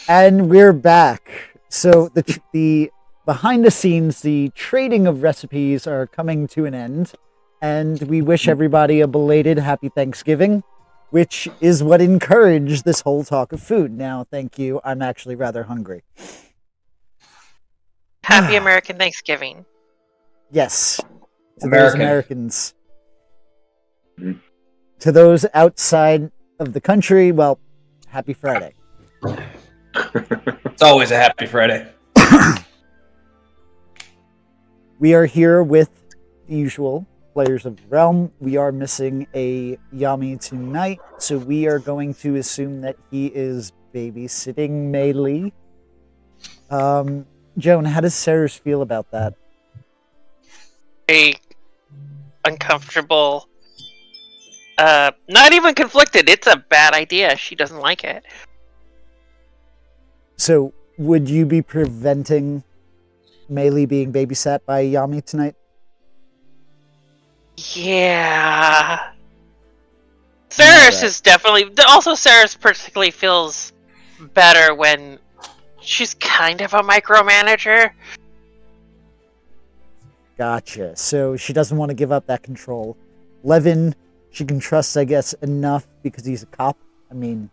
And we're back. So the behind the scenes, the trading of recipes are coming to an end, and we wish everybody a belated happy Thanksgiving, which is what encouraged this whole talk of food. Now, thank you. I'm actually rather hungry. Happy American Thanksgiving. Yes. To those Americans. To those outside of the country, well, happy Friday. It's always a happy Friday. We are here with the usual players of the realm. We are missing a Yami tonight, so we are going to assume that he is babysitting Meili. Joan, how does Saerys feel about that? Uncomfortable. Not even conflicted. It's a bad idea. She doesn't like it. So, would you be preventing Meili being babysat by Yami tonight? Yeah. Saerys is definitely... Also, Saerys particularly feels better when she's kind of a micromanager. Gotcha. So, she doesn't want to give up that control. Levin, she can trust, I guess, enough because he's a cop. I mean...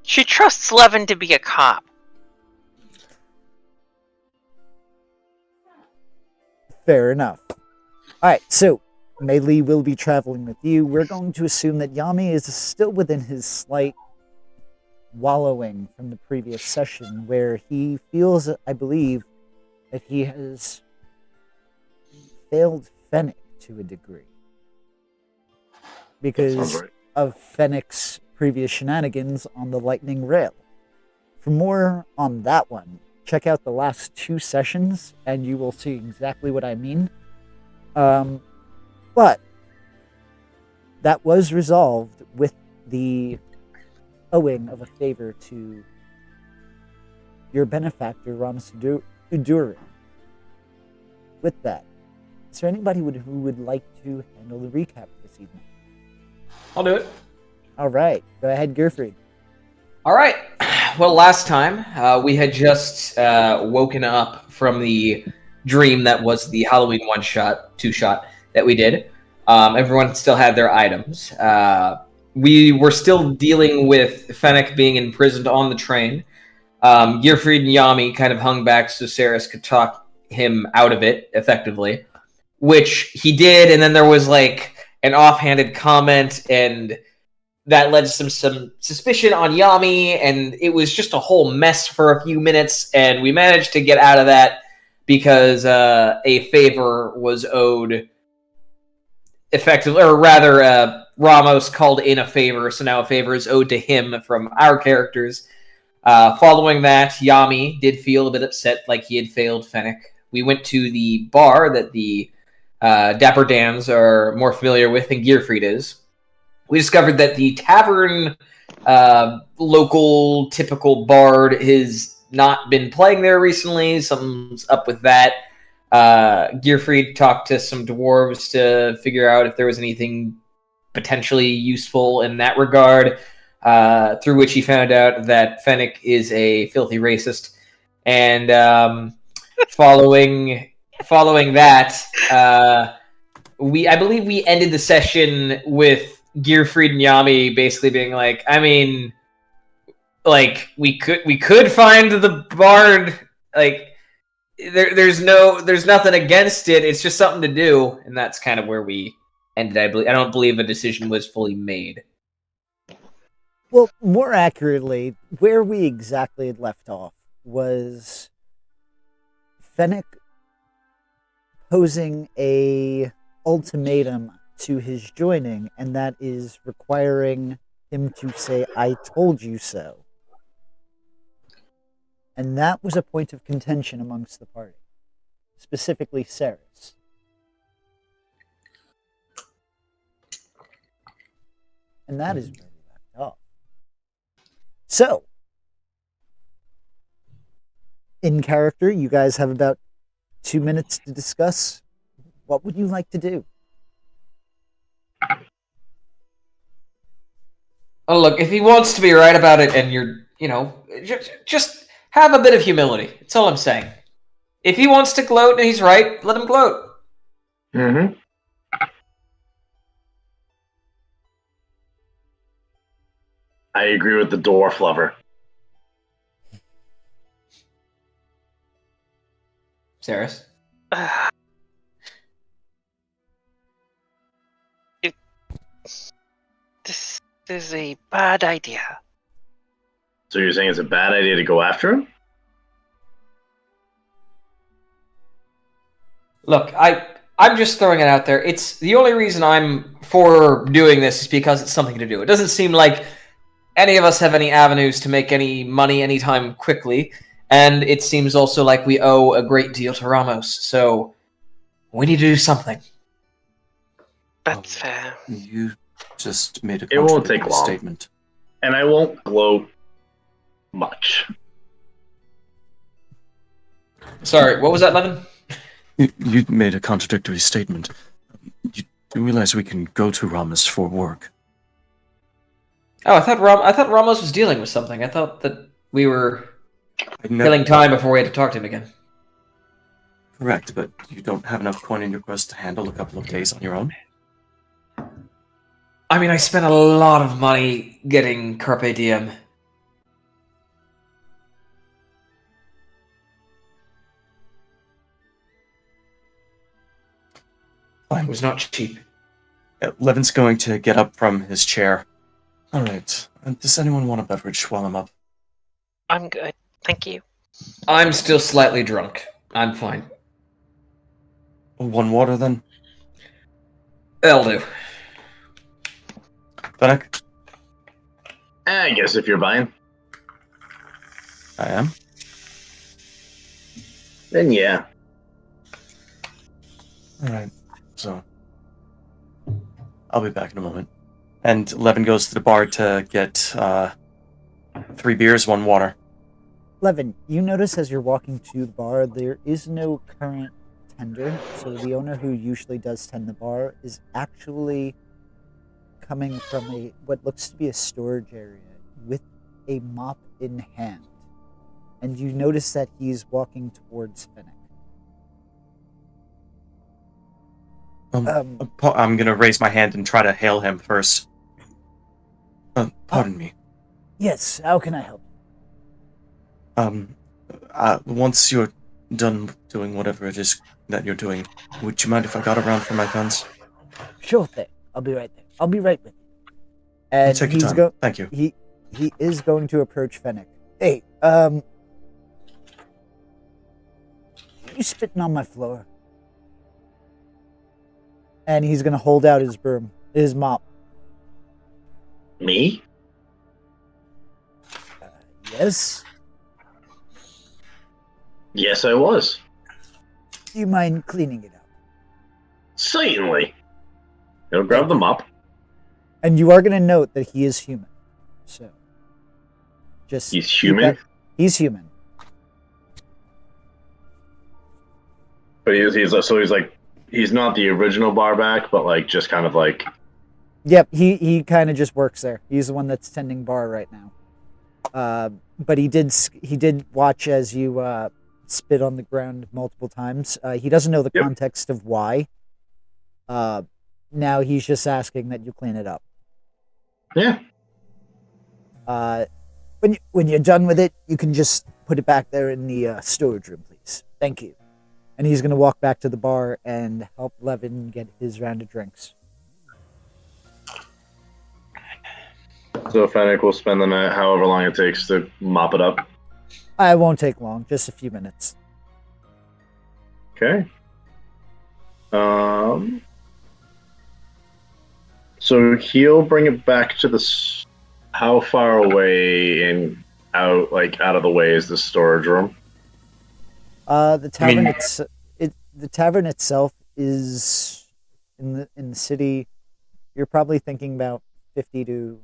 She trusts Levin to be a cop. Fair enough. Alright, so Meili will be traveling with you. We're going to assume that Yami is still within his slight wallowing from the previous session, where he feels, I believe, that he has failed Fennic to a degree. Because of Fennic's previous shenanigans on the lightning rail. For more on that one, check out the last 2 sessions and you will see exactly what I mean. But that was resolved with the owing of a favor to your benefactor, Ramus Udurin. With that, is there anybody who would like to handle the recap this evening? I'll do it. All right, go ahead, Gearfried. All right. Well, last time we had just woken up from the dream that was the Halloween 2-shot that we did. Everyone still had their items. We were still dealing with Fennic being imprisoned on the train. Gearfried and Yami kind of hung back so Saerys could talk him out of it effectively, which he did, and then there was like an offhanded comment, and that led to some suspicion on Yami, and it was just a whole mess for a few minutes, and we managed to get out of that because a favor was owed effectively, or rather, Ramos called in a favor, so now a favor is owed to him from our characters. Following that, Yami did feel a bit upset, like he had failed Fennic. We went to the bar that the Dapper Dans are more familiar with, and Gearfried is. We discovered that the tavern local typical bard has not been playing there recently. Something's up with that. Gearfried talked to some dwarves to figure out if there was anything potentially useful in that regard, through which he found out that Fennic is a filthy racist. And following that, I believe we ended the session with Gearfried and Yami basically being like, I mean, like we could find the bard. Like there's nothing against it. It's just something to do, and that's kind of where we ended. I don't believe a decision was fully made. Well, more accurately, where we exactly had left off was Fennic posing a ultimatum to his joining, and that is requiring him to say, "I told you so." And that was a point of contention amongst the party, specifically Saerys. And that is where we left off. So, in character, you guys have about 2 minutes to discuss. What would you like to do? Oh, look, if he wants to be right about it, and just have a bit of humility. That's all I'm saying. If he wants to gloat and he's right, let him gloat. Mm-hmm. I agree with the dwarf lover. Saerys? This is a bad idea. So you're saying it's a bad idea to go after him? Look, I'm just throwing it out there. It's the only reason I'm for doing this is because it's something to do. It doesn't seem like any of us have any avenues to make any money anytime quickly, and it seems also like we owe a great deal to Ramos, so we need to do something. That's fair. You just made a It won't take contradictory long. statement. And I won't gloat much. Sorry, what was that, Levin? You made a contradictory statement. You do realize we can go to Ramos for work. Oh, I thought Ramos was dealing with something. I thought that we were killing time before we had to talk to him again. Correct, but you don't have enough coin in your purse to handle a couple of days on your own? I mean, I spent a lot of money getting Carpe Diem. Fine. It was not cheap. Levin's going to get up from his chair. All right. Does anyone want a beverage while I'm up? I'm good. Thank you. I'm still slightly drunk. I'm fine. One water, then? That'll do. Fennic? I guess if you're buying, I am. then yeah. All right. So, I'll be back in a moment. And Levin goes to the bar to get 3 beers, 1 water. Levin, you notice as you're walking to the bar, there is no current tender. So the owner who usually does tend the bar is actually coming from what looks to be a storage area with a mop in hand. And you notice that he's walking towards Fennic. I'm going to raise my hand and try to hail him first. Pardon me. Yes, how can I help? Once you're done doing whatever it is that you're doing, would you mind if I got around for my fence? Sure thing. I'll be right there. I'll be right with you. And Take your time. Thank you. He is going to approach Fennic. Hey, you spitting on my floor? And he's going to hold out his broom, his mop. Me? Yes? Yes, I was. Do you mind cleaning it up? Certainly. He'll grab the mop. And you are going to note that he is human. So, just He's keep human? he's human. But he's not the original barback, but like just kind of like. Yep, he kind of just works there. He's the one that's tending bar right now. But he did watch as you spit on the ground multiple times. He doesn't know the Yep. context of why. Now he's just asking that you clean it up. Yeah. When you're done with it, you can just put it back there in the storage room, please. Thank you. And he's gonna walk back to the bar and help Levin get his round of drinks. So Fennic will spend the night however long it takes to mop it up. It won't take long, just a few minutes. Okay. So he'll bring it back to the. How far away and out of the way is the storage room? The tavern the tavern itself is in the city. You're probably thinking about 50 to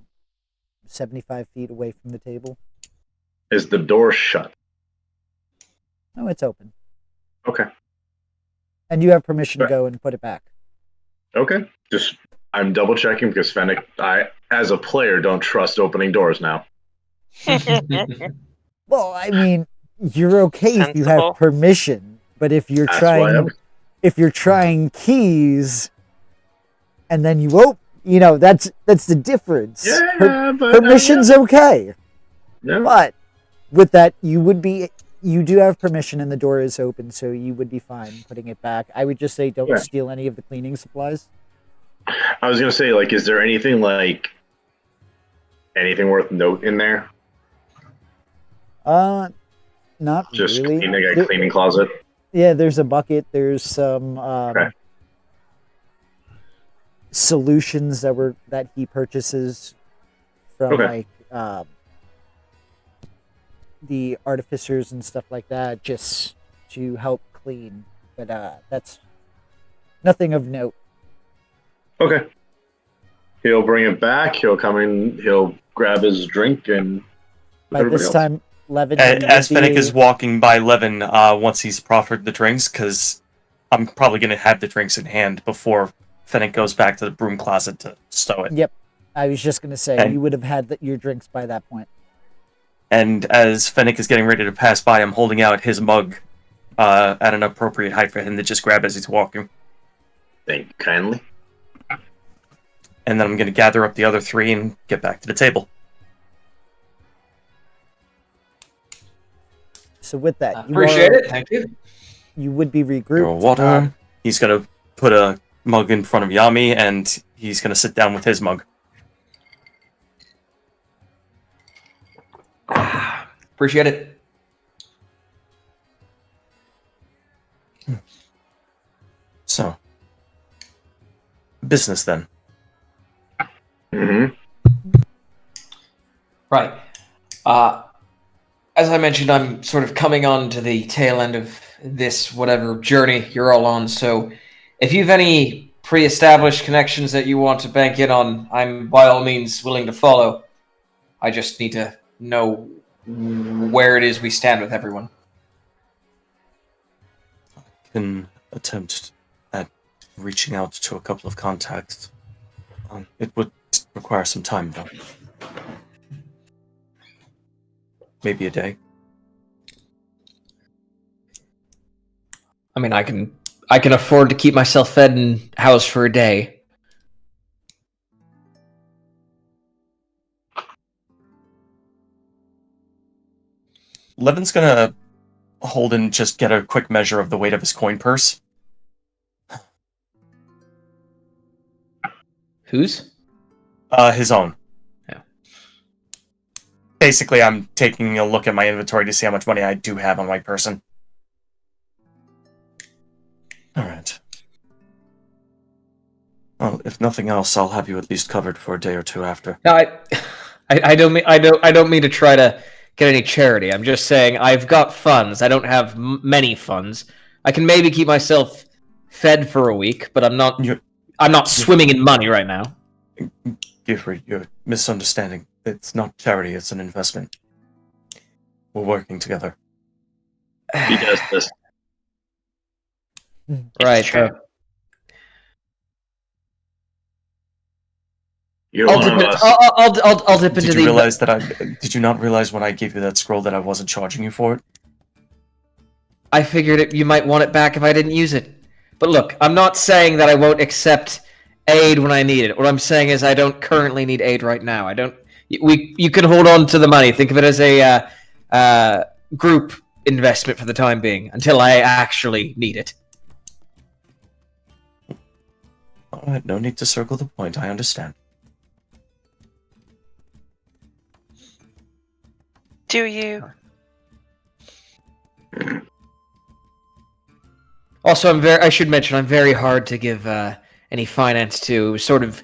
75 feet away from the table. Is the door shut? No, it's open. Okay. And you have permission to go and put it back. Okay. I'm double checking because Fennic, I, as a player, don't trust opening doors now. Well, I mean, you're okay if you Sensible. have permission, but if you're trying keys, and then you open, that's the difference. Yeah, but Permission's okay, Yeah. but with that, you do have permission, and the door is open, so you would be fine putting it back. I would just say don't Yeah. steal any of the cleaning supplies. I was gonna say, is there anything anything worth note in there? Not Just really. cleaning a cleaning closet. Yeah, there's a bucket. There's some Okay. solutions that he purchases from Okay. the artificers and stuff like that, just to help clean. But that's nothing of note. Okay. He'll bring it back. He'll come in. He'll grab his drink and. By everybody this else. time, Levin. As you would Fennic be- is walking by Levin, once he's proffered the drinks, because I'm probably going to have the drinks in hand before Fennic goes back to the broom closet to stow it. Yep, I was just gonna say And- you would have had your drinks by that point. And as Fennic is getting ready to pass by, I'm holding out his mug at an appropriate height for him to just grab as he's walking. Thank you kindly. And then I'm going to gather up the other three and get back to the table. So with that, Appreciate it. Thank you. You would be Your regrouped. water. He's going to put a mug in front of Yami, and he's going to sit down with his mug. Appreciate it. So, business then. Mm-hmm. Right. As I mentioned, I'm sort of coming on to the tail end of this whatever journey you're all on. So if you've any pre-established connections that you want to bank in on, I'm by all means willing to follow. I just need to know where it is we stand with everyone. Can attempt at reaching out to a couple of contacts. It would require some time, though. Maybe a day. I mean, I can afford to keep myself fed and housed for a day. Levin's gonna hold and just get a quick measure of the weight of his coin purse. Whose? His own. Yeah. Basically, I'm taking a look at my inventory to see how much money I do have on my person. Alright. Well, if nothing else, I'll have you at least covered for a day or two after. No, I don't mean to try to get any charity. I'm just saying I've got funds. I don't have many funds. I can maybe keep myself fed for a week, but I'm not swimming in money right now. Gearfried, you're misunderstanding. It's not charity, it's an investment. We're working together. He does this. Right. true. You're I'll one of dip, us. I'll dip into Did the. you realize did you not realize when I gave you that scroll that I wasn't charging you for it? I figured you might want it back if I didn't use it. But look, I'm not saying that I won't accept aid when I need it. What I'm saying is I don't currently need aid right now. I don't. You can hold on to the money. Think of it as a group investment for the time being until I actually need it. All right, no need to circle the point. I understand. Do you? Also, I should mention, I'm very hard to give any finance to. It was sort of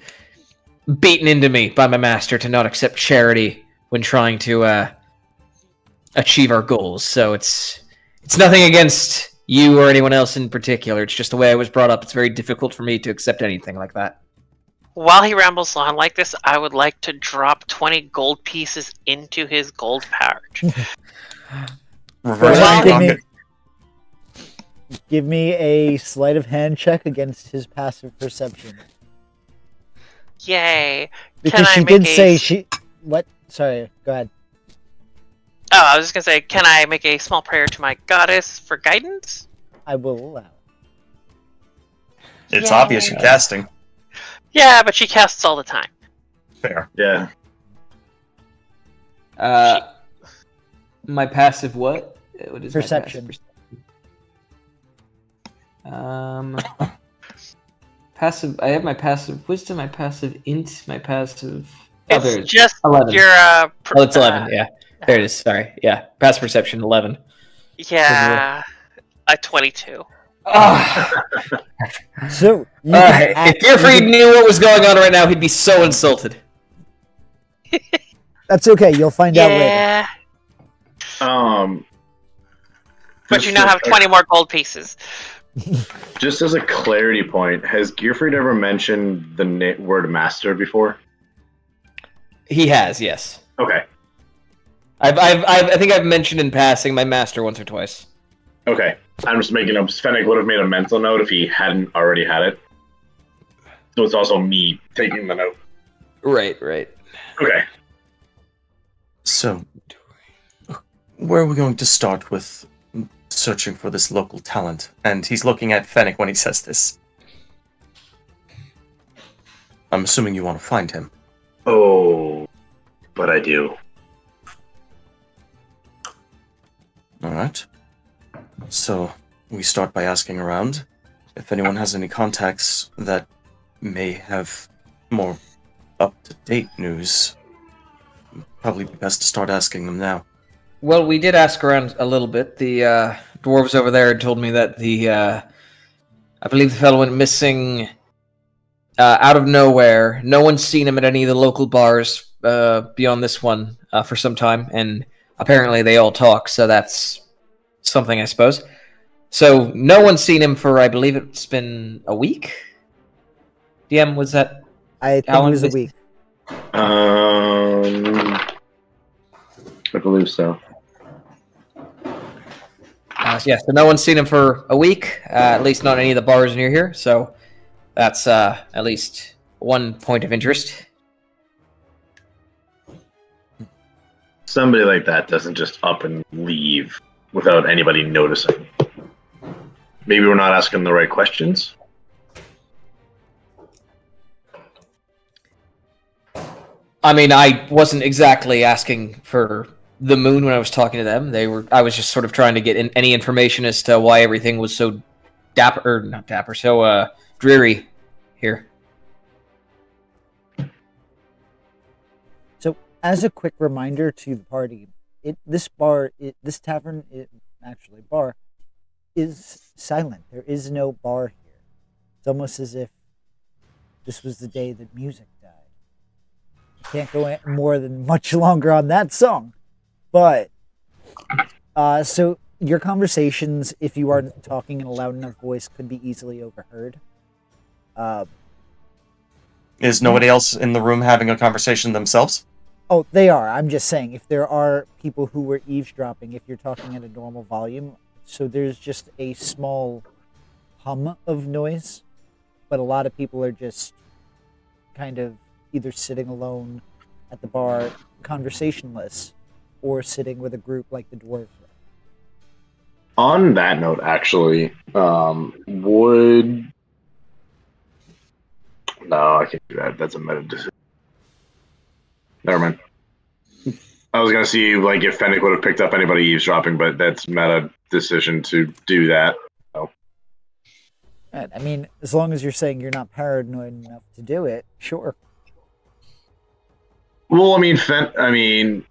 beaten into me by my master to not accept charity when trying to achieve our goals. So it's nothing against you or anyone else in particular. It's just the way I was brought up. It's very difficult for me to accept anything like that. While he rambles on like this, I would like to drop 20 gold pieces into his gold pouch. Reverse Well, Drunken. Give me a sleight of hand check against his passive perception. Yay. Because she did say she... What? Sorry, go ahead. Oh, I was just gonna say, can I make a small prayer to my goddess for guidance? I will allow. It's Yay. obvious you're casting. Yeah, but she casts all the time. Fair. Yeah. My passive what? What is Perception. Passive. I have my passive wisdom, my passive int, my passive. It's just 11. your It's 11. Yeah, there it is. Sorry. Yeah, passive perception 11. Yeah, a 22. So, you If Gearfried knew what was going on right now, he'd be so insulted. That's okay, you'll find out later. Yeah, but just you now have 20 more gold pieces. Just as a clarity point, has Gearfried ever mentioned the word master before? He has, yes. Okay. I think I've mentioned in passing my master once or twice. Okay. I'm just making up. Fennic would have made a mental note if he hadn't already had it. So it's also me taking the note. Right. Okay. So, where are we going to start with searching for this local talent? And he's looking at Fennic when he says this. I'm assuming you want to find him. Oh, but I do. Alright. So, we start by asking around. If anyone has any contacts that may have more up-to-date news, probably be best to start asking them now. Well, we did ask around a little bit. The dwarves over there had told me that I believe the fellow went missing out of nowhere. No one's seen him at any of the local bars beyond this one for some time, and apparently they all talk, so that's something, I suppose. So no one's seen him for, I believe it's been a week? DM, was that? I think it was a week. I believe so. So no one's seen him for a week, at least not any of the bars near here, so that's at least one point of interest. Somebody like that doesn't just up and leave without anybody noticing. Maybe we're not asking the right questions. I mean, I wasn't exactly asking for the moon when I was talking to them. I was just sort of trying to get any information as to why everything was so so dreary here. So, as a quick reminder to the party, this tavern, bar, is silent. There is no bar here. It's almost as if this was the day that music died. I can't go more than much longer on that song. But, so your conversations, if you are talking in a loud enough voice, could be easily overheard. Is nobody else in the room having a conversation themselves? Oh, they are. I'm just saying, if there are people who were eavesdropping, if you're talking at a normal volume, so there's just a small hum of noise, but a lot of people are just kind of either sitting alone at the bar, conversationless, or sitting with a group like the dwarves On that note, actually, would no, I can't do that. That's a meta decision. Never mind. I was gonna see like if Fennic would have picked up anybody eavesdropping, but that's meta decision to do that. So. Right, I mean, as long as you're saying you're not paranoid enough to do it, sure. Well, I mean,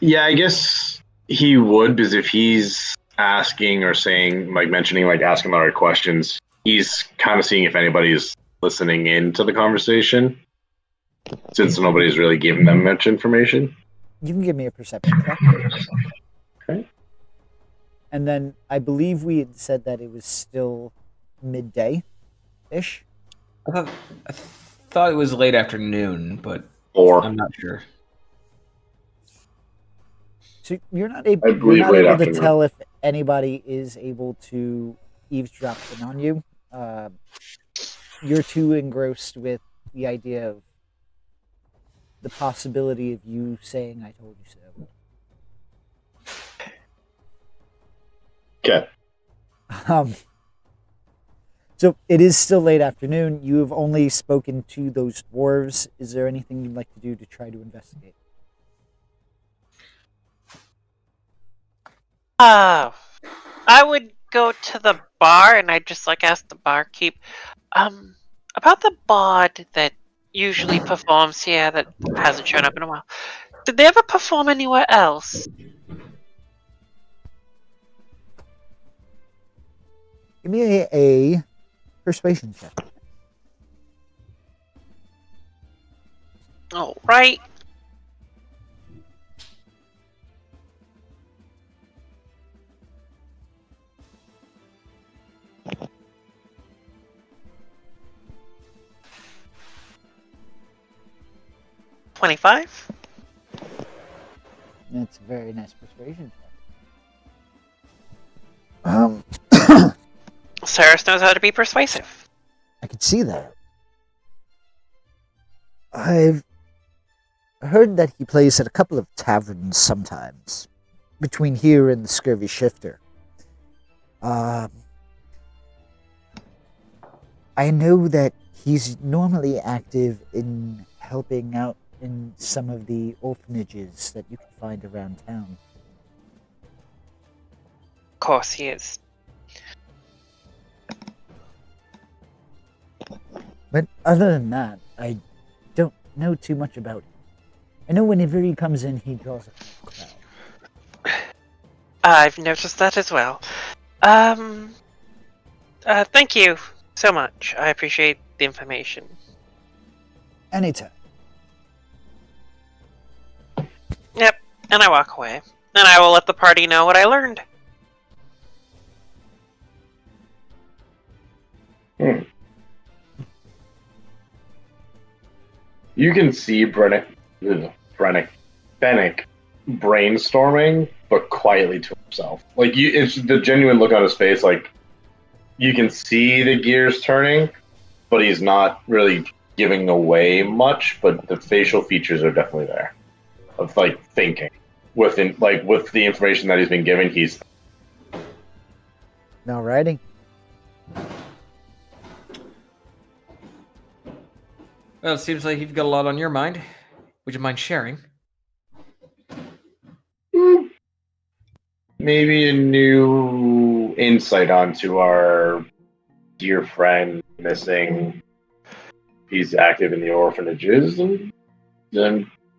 yeah, I guess he would, because if he's asking or saying, like mentioning, like asking the right questions, he's kind of seeing if anybody's listening into the conversation, since nobody's really giving them much information. You can give me a perception check. Okay. And then I believe we had said that it was still midday-ish. I thought it was late afternoon, but Or I'm not sure. So you're not able, I believe late to afternoon. tell if anybody is able to eavesdrop in on you. You're too engrossed with the idea of the possibility of you saying "I told you so." okay. So it is still late afternoon. You have only spoken to those dwarves. Is there anything you'd like to do to try to investigate? I would go to the bar and I'd just like ask the barkeep, about the bard that usually performs here that hasn't shown up in a while. Did they ever perform anywhere else? Give me a persuasion check. Oh, right. $25? That's a very nice persuasion check. Saerys knows how to be persuasive. I could see that. I've heard that he plays at a couple of taverns sometimes, between here and the Scurvy Shifter. I know that he's normally active in helping out in some of the orphanages that you can find around town. Of course he is. But other than that, I don't know too much about him. I know whenever he comes in, he draws a crowd. I've noticed that as well. Thank you so much. I appreciate the information. Anytime. Yep, and I walk away. And I will let the party know what I learned. You can see Fennic brainstorming, but quietly to himself. Like it's the genuine look on his face. Like you can see the gears turning, but he's not really giving away much. But the facial features are definitely there, of like thinking. With the information that he's been given, he's. Now writing. Well, it seems like you've got a lot on your mind. Would you mind sharing? Maybe a new insight onto our dear friend missing. He's active in the orphanages, and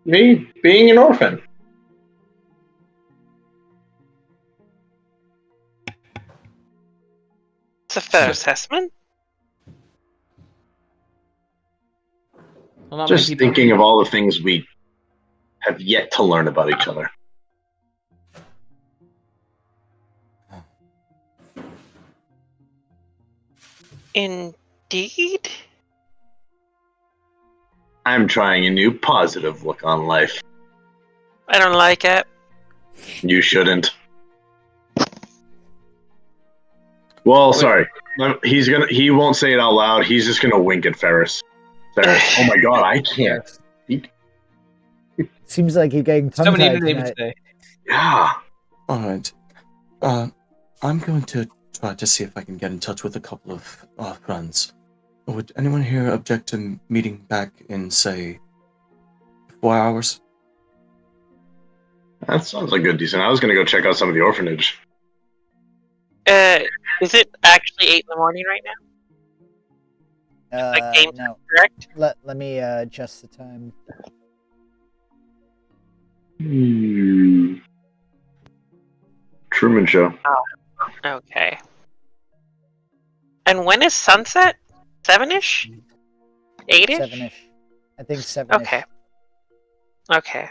me being an orphan. It's a fair assessment. Well, not Just many people- thinking of all the things we have yet to learn about each other. Indeed? I'm trying a new positive look on life. I don't like it. You shouldn't. Well, sorry. He won't say it out loud. He's just gonna wink at Ferris. Ferris, oh my god, I can't speak. Seems like you're getting So many tongue-tied names tonight. today. Yeah. All right. I'm going to try to see if I can get in touch with a couple of friends. Would anyone here object to meeting back in, say, 4 hours? That sounds like good, decent. I was gonna go check out some of the orphanage. Is it actually 8 in the morning right now? Like game No. correct? Let me adjust the time. Truman Show. Okay. And when is sunset? 7-ish? 8-ish? 7-ish. I think 7-ish. Okay. Okay.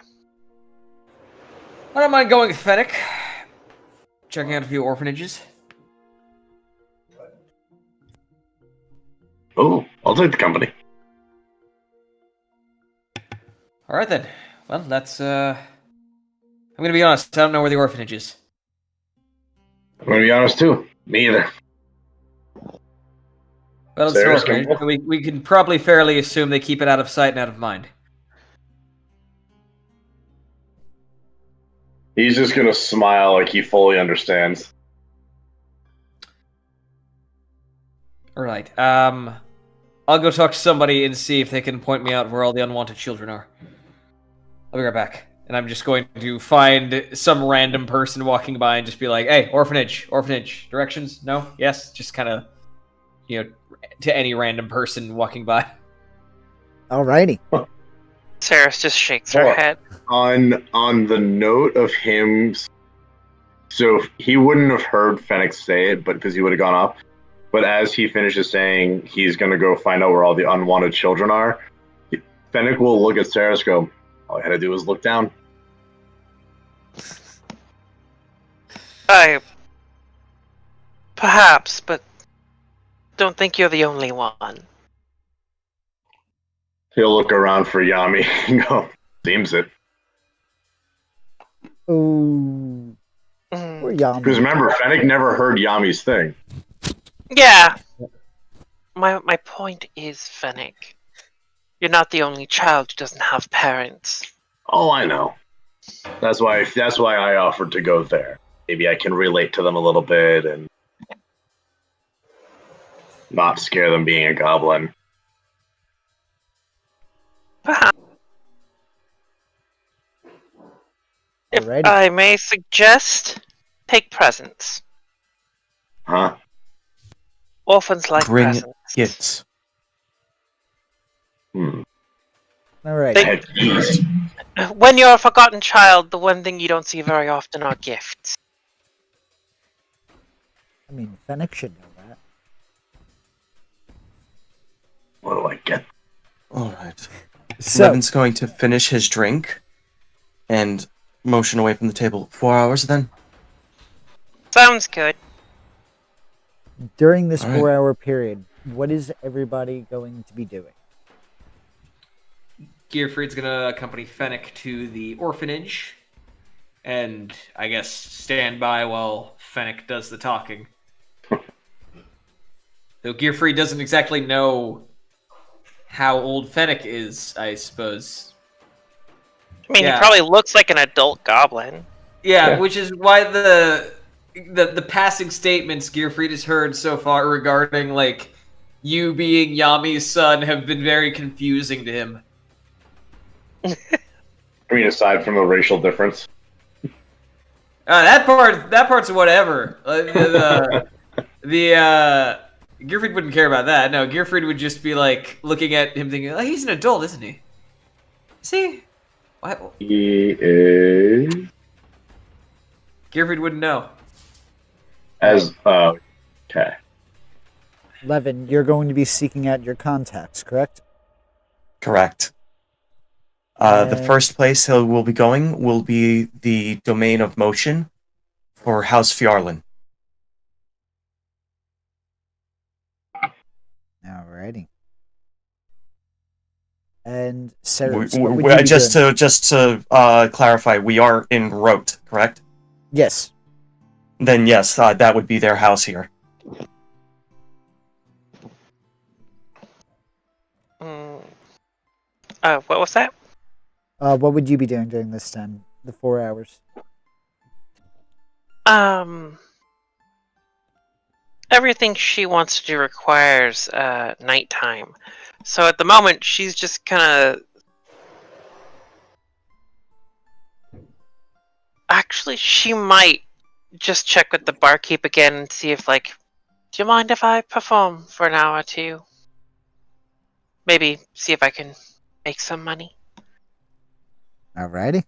I don't mind going with Fennic. Checking out a few orphanages. Oh, I'll take the company. Alright then. Well, that's, I'm gonna be honest, I don't know where the orphanage is. I'm gonna be honest too. Me either. Well, it's an Saerys, orphanage, come so we can probably fairly assume they keep it out of sight and out of mind. He's just gonna smile like he fully understands. Alright, I'll go talk to somebody and see if they can point me out where all the unwanted children are. I'll be right back. And I'm just going to find some random person walking by and just be like, hey, orphanage, directions? No? Yes? Just kind of, to any random person walking by. Alrighty. Saerys just shakes her Well, head. On the note of him, so he wouldn't have heard Fennic say it, but because he would have gone off. But as he finishes saying he's going to go find out where all the unwanted children are, Fennic will look at Saerys and go, all I had to do was look down. Perhaps, but don't think you're the only one. He'll look around for Yami and go, seems it. Ooh. Poor Yami. Because remember, Fennic never heard Yami's thing. Yeah. My point is, Fennic, you're not the only child who doesn't have parents. Oh, I know. That's why I offered to go there. Maybe I can relate to them a little bit and not scare them being a goblin. Perhaps. If Alrighty. I may suggest, take presents. Huh? Orphans like Bring presents. gifts. Alright. They- Heck, geez. When you're a forgotten child, the one thing you don't see very often are gifts. I mean, Fennic should know that. What do I get? Alright. So, Levin's going to finish his drink and motion away from the table. 4 hours then? Sounds good. during this All right. 4-hour period, what is everybody going to be doing? Gearfried's gonna accompany Fennic to the orphanage, and I guess stand by while Fennic does the talking. Though Gearfried doesn't exactly know how old Fennic is, I suppose. I mean, Yeah. he probably looks like an adult goblin. Yeah, Yeah. which is why the passing statements Gearfried has heard so far regarding, like, you being Yami's son have been very confusing to him. I mean, aside from the racial difference. That part's whatever. Gearfried wouldn't care about that. No, Gearfried would just be like looking at him, thinking, "Oh, he's an adult, isn't he? Is he? What?" He is Gearfried wouldn't know. as okay. Levin, you're going to be seeking out your contacts, correct? Correct. The And- first place we'll be going will be the domain of motion for House Fjarlin. Alrighty. And Saerys, what would you be Just doing? to clarify, we are in Rote, correct? Yes. Then yes, that would be their house here. What was that? What would you be doing during this time, the 4 hours? everything she wants to do requires nighttime. So at the moment, she's just kind of. Actually, she might just check with the barkeep again and see if, like, do you mind if I perform for an hour or two? Maybe see if I can make some money. Alrighty.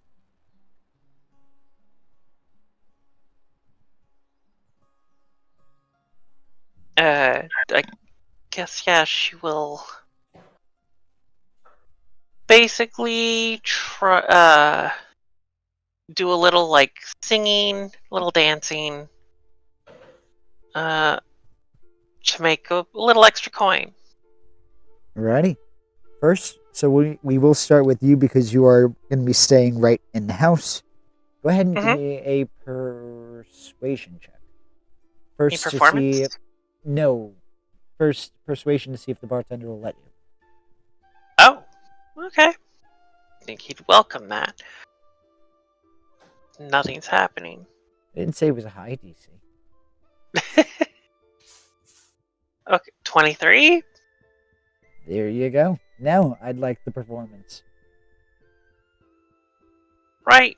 I guess, yeah, she will basically do a little, like, singing, a little dancing, to make a little extra coin. Alrighty. First, so we will start with you because you are going to be staying right in the house. Go ahead and give me a persuasion check. First, to performance? see. No. First, persuasion to see if the bartender will let you. Oh, okay. I think he'd welcome that. Nothing's happening. I didn't say it was a high DC. Okay, 23? There you go. Now I'd like the performance. Right.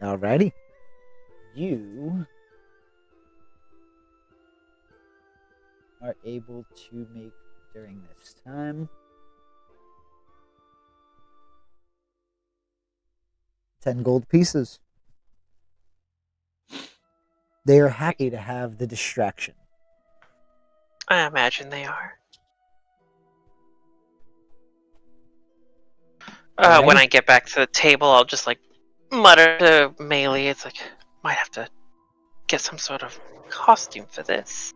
Alrighty. You are able to make during this time 10 gold pieces. They are happy to have the distraction. I imagine they are. Alrighty. When I get back to the table, I'll just, like, mutter to Melee. It's like, might have to get some sort of costume for this.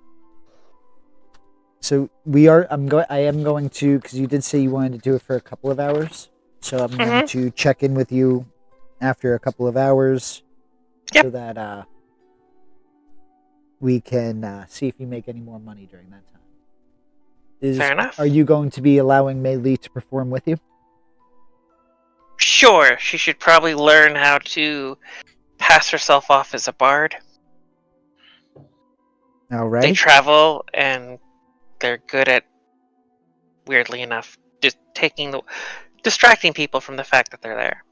So I am going to, because you did say you wanted to do it for a couple of hours. So I'm going to check in with you after a couple of hours. Yep. So that we can see if you make any more money during that time. Fair enough. Are you going to be allowing Meili to perform with you? Sure, she should probably learn how to pass herself off as a bard. All right. They travel and they're good at, weirdly enough, just distracting people from the fact that they're there.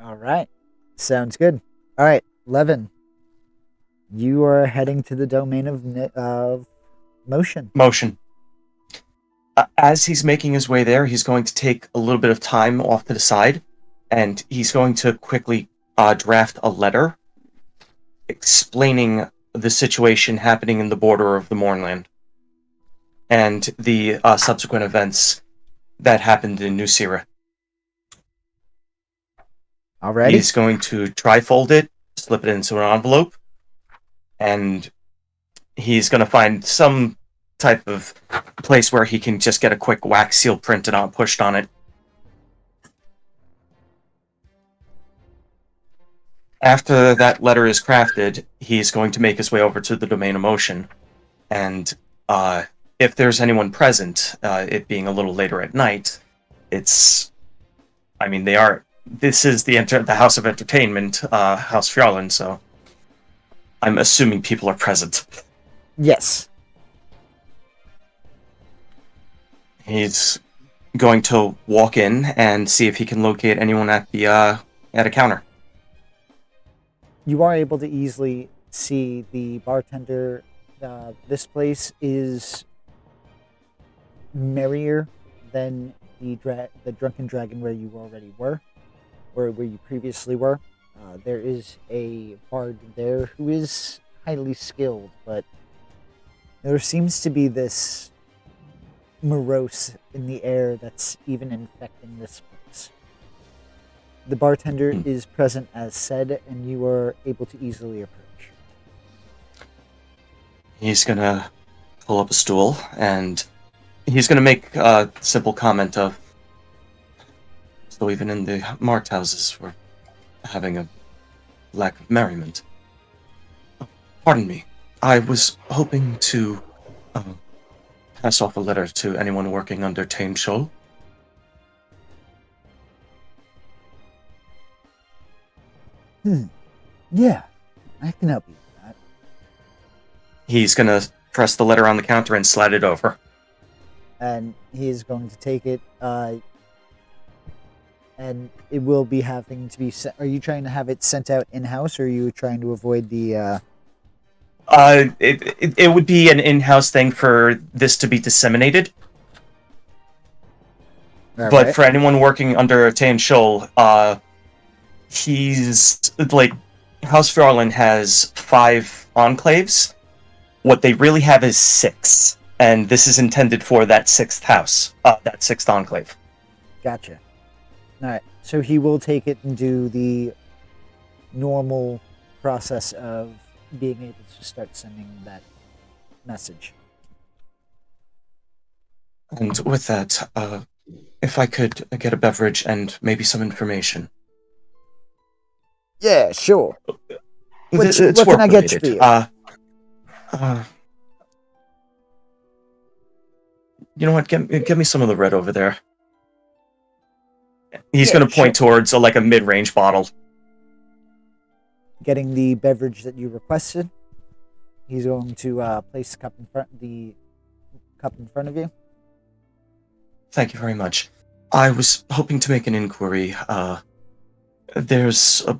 All right. Sounds good. All right, Levin. You are heading to the domain of motion. Motion. As he's making his way there, he's going to take a little bit of time off to the side, and he's going to quickly draft a letter explaining the situation happening in the border of the Mournland and the subsequent events that happened in New Sira. Alrighty. He's going to trifold it, slip it into an envelope, and he's going to find some type of place where he can just get a quick wax seal printed on, pushed on it. After that letter is crafted, he's going to make his way over to the domain of motion, and if there's anyone present, it being a little later at night, this is the House of Entertainment, House Fjarlin, so I'm assuming people are present. Yes. He's going to walk in and see if he can locate anyone at a counter. You are able to easily see the bartender. This place is merrier than the Drunken Dragon where you already were, or where you previously were. There is a bard there who is highly skilled, but there seems to be this morose in the air that's even infecting this place. The bartender is present as said, and you are able to easily approach. He's gonna pull up a stool, and he's gonna make a simple comment of, so even in the marked houses, we're having a lack of merriment. Pardon me, I was hoping to pass off a letter to anyone working under Tame Shoal. Yeah, I can help you with that. He's gonna press the letter on the counter and slide it over. And he is going to take it, and it will be having to be sent. Are you trying to have it sent out in-house, or are you trying to avoid the, It would be an in-house thing for this to be disseminated. But Alright. for anyone working under Tan Shoal, he's like House Farland has 5 enclaves. What they really have is 6, and this is intended for that 6th house, that 6th enclave. Gotcha. Alright, so he will take it and do the normal process of being able to start sending that message. And with that, if I could get a beverage and maybe some information. Yeah, sure. It's what can I get work-related. for you? You know what? Get me some of the red over there. He's Yeah, going to point towards a mid-range bottle. Getting the beverage that you requested. He's going to place the cup in front of you. Thank you very much. I was hoping to make an inquiry. There's a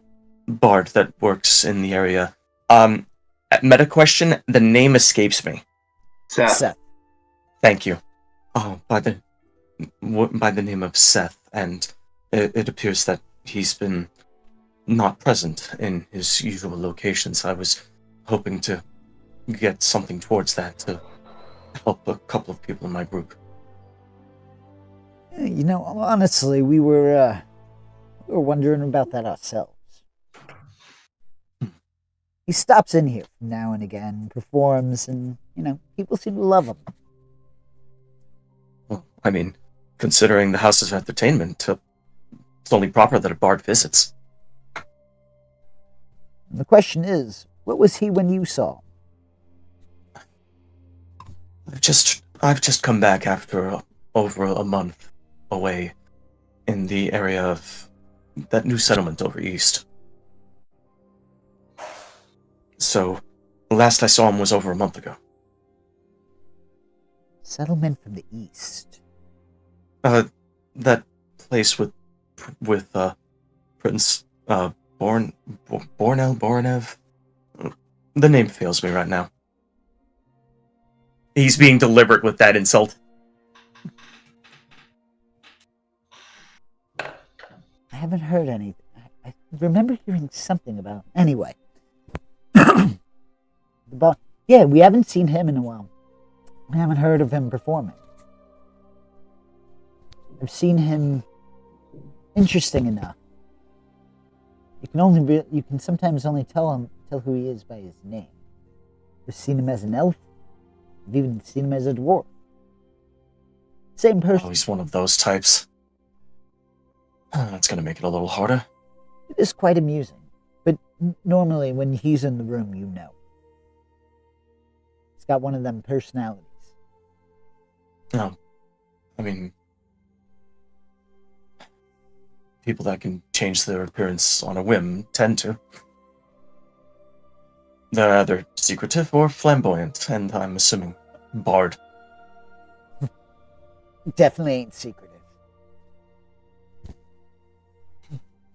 bard that works in the area. At meta question, the name escapes me. Seth. Thank you. Oh, by the name of Seth, and it appears that he's been not present in his usual locations. I was hoping to get something towards that to help a couple of people in my group. You know, honestly, we were wondering about that ourselves. He stops in here from now and again, performs, and, people seem to love him. Well, I mean, considering the house's entertainment, it's only proper that a bard visits. And the question is, what was he when you saw him? I've just come back after over a month away in the area of that new settlement over east. So, the last I saw him was over a month ago. Settlement from the east. That place with Prince Bornev. The name fails me right now. He's being deliberate with that insult. I haven't heard anything. I remember hearing something about. Anyway. Yeah, we haven't seen him in a while. We haven't heard of him performing. I've seen him. Interesting enough. You can sometimes only tell who he is by his name. I've seen him as an elf. I've even seen him as a dwarf. Same person. Oh, he's one of those types. That's gonna make it a little harder. It is quite amusing. But normally when he's in the room, you know. He's got one of them personalities. No. I mean, people that can change their appearance on a whim tend to. They're either secretive or flamboyant, and I'm assuming bard. Definitely ain't secretive.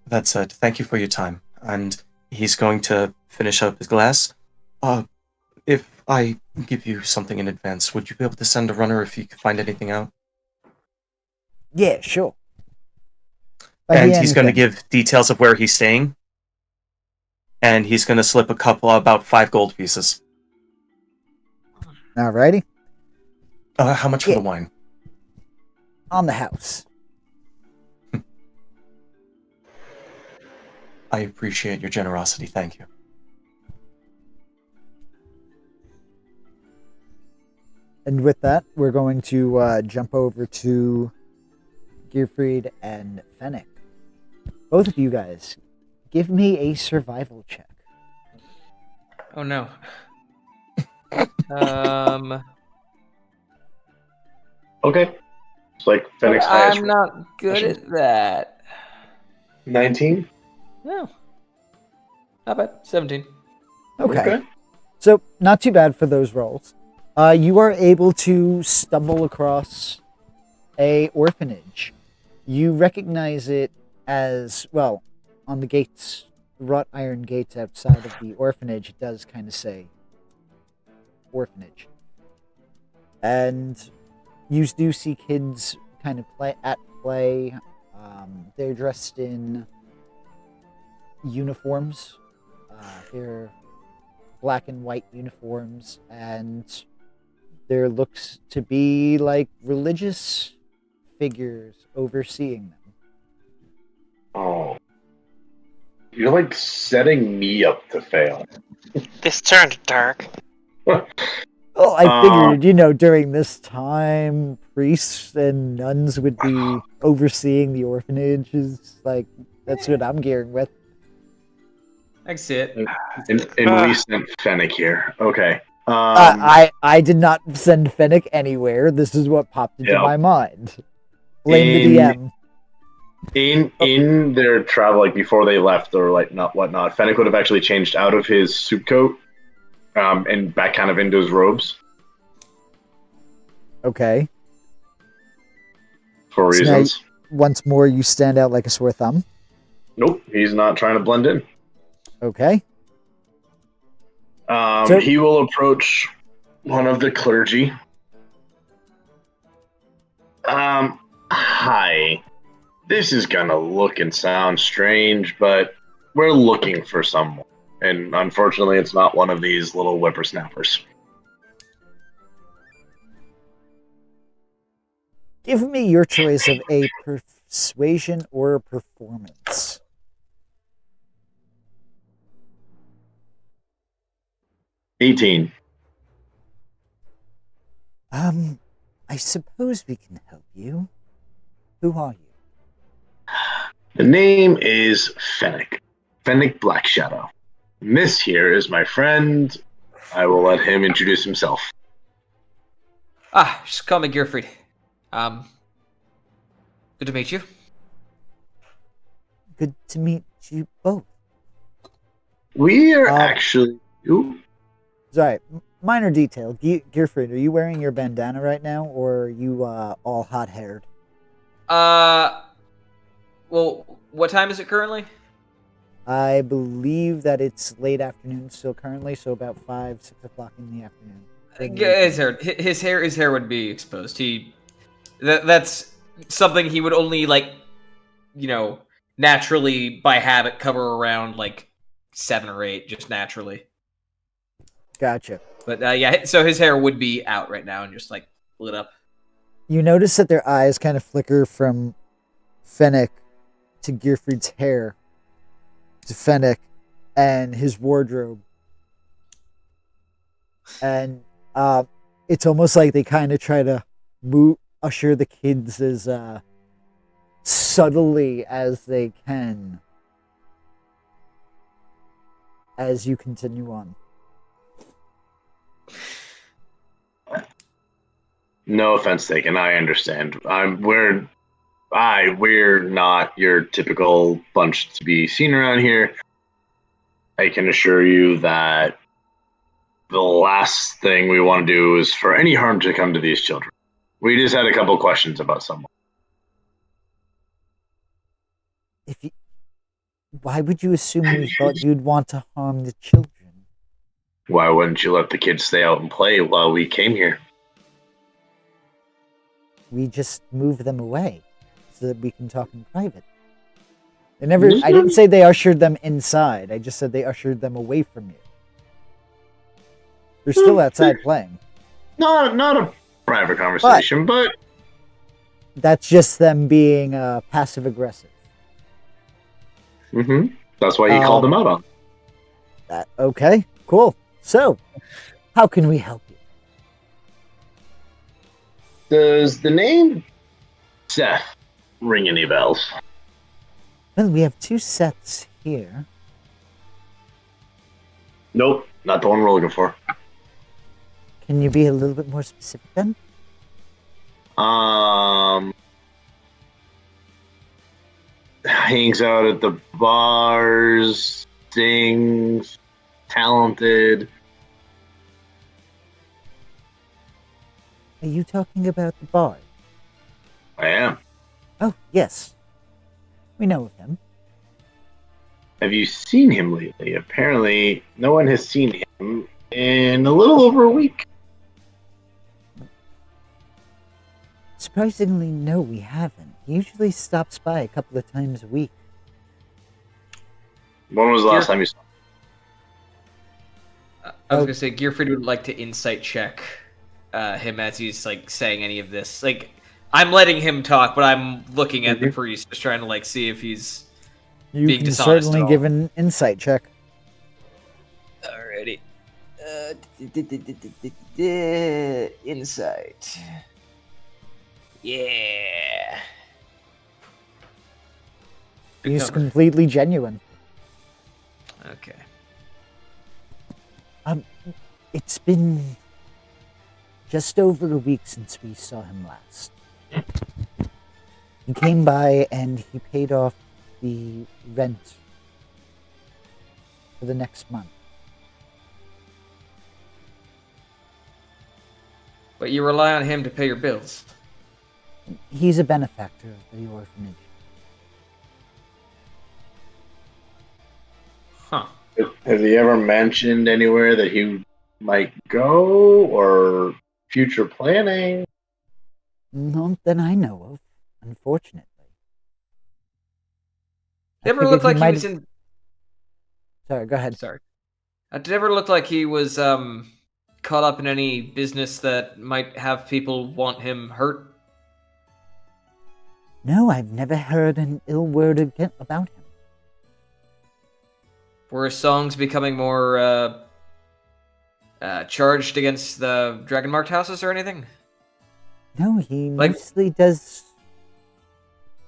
That said, thank you for your time. And he's going to finish up his glass. If I give you something in advance, would you be able to send a runner if you could find anything out? Yeah, sure. And he's going to give details of where he's staying. And he's going to slip a couple, about 5 gold pieces. Alrighty. How much for the wine? On the house. I appreciate your generosity, thank you. And with that, we're going to jump over to Gearfried and Fennic. Both of you guys, give me a survival check. Oh no. Okay. It's like Fennic's highest. I'm not good at that. 19? No. Not bad. 17. Okay. So, not too bad for those rolls. You are able to stumble across a orphanage. You recognize it as, well, on the gates, wrought iron gates outside of the orphanage, it does kind of say orphanage. And you do see kids kind of play. They're dressed in uniforms. They're black and white uniforms, and there looks to be like religious figures overseeing them. Oh. You're like setting me up to fail. This turned dark. Well, I figured, during this time, priests and nuns would be overseeing the orphanages. Like, that's what I'm gearing with. I can see it. And we sent Fennic here. Okay. I did not send Fennic anywhere. This is what popped into my mind. Blame the DM. In their travel, like before they left or like not whatnot, Fennic would have actually changed out of his suit coat and back kind of into his robes. Okay. For reasons. Once more, you stand out like a sore thumb. Nope, he's not trying to blend in. Okay. He will approach one of the clergy. Hi. This is gonna look and sound strange, but we're looking for someone. And unfortunately, it's not one of these little whippersnappers. Give me your choice of a persuasion or a performance. $18. I suppose we can help you. Who are you? The name is Fennic. Fennic Blackshadow. And this here is my friend. I will let him introduce himself. Just call me Gearfried. Good to meet you. Good to meet you both. We are actually... Ooh. Sorry, minor detail. Gearfried, are you wearing your bandana right now, or are you all hot-haired? Well, what time is it currently? I believe that it's late afternoon still currently, so about 5, 6 o'clock in the afternoon. His hair would be exposed. That's something he would only naturally by habit cover around 7 or 8, just naturally. Gotcha. But so his hair would be out right now and just lit up. You notice that their eyes kind of flicker from Fennic to Gearfried's hair to Fennic and his wardrobe. And it's almost like they kind of try to usher the kids as subtly as they can as you continue on. No offense taken. I understand. We're not your typical bunch to be seen around here. I can assure you that the last thing we want to do is for any harm to come to these children. We just had a couple questions about someone. Why would you assume we thought you'd want to harm the children? Why wouldn't you let the kids stay out and play while we came here? We just moved them away so that we can talk in private. I didn't say they ushered them inside. I just said they ushered them away from you. They're still outside playing. Not a private conversation, but that's just them being passive aggressive. Mm-hmm. That's why you called them out on. Okay, cool. So, how can we help you? Does the name Seth ring any bells? Well, we have 2 Seths here. Nope, not the one we're looking for. Can you be a little bit more specific then? Hangs out at the bars, sings, talented. Are you talking about the bard? I am. Oh, yes. We know of him. Have you seen him lately? Apparently, no one has seen him in a little over a week. Surprisingly, no, we haven't. He usually stops by a couple of times a week. When was the last time you saw him? I was gonna say Gearfried would like to insight check him as he's like saying any of this. Like I'm letting him talk, but I'm looking at the priest, just trying to like see if he's You being can dishonest certainly at all. give an insight check. Alrighty. Insight. Yeah. Big He's number. completely genuine. Okay. It's been just over a week since we saw him last. He came by and he paid off the rent for the next month. But you rely on him to pay your bills. He's a benefactor of the orphanage. Huh. Has he ever mentioned anywhere that he might go or future planning? Not that I know of, unfortunately. Did it ever figured look like he might was have- in... Sorry, go ahead. Sorry. Did it ever look like he was caught up in any business that might have people want him hurt? No, I've never heard an ill word about him. Were his songs becoming more charged against the dragon-marked houses or anything? No, he Like- mostly does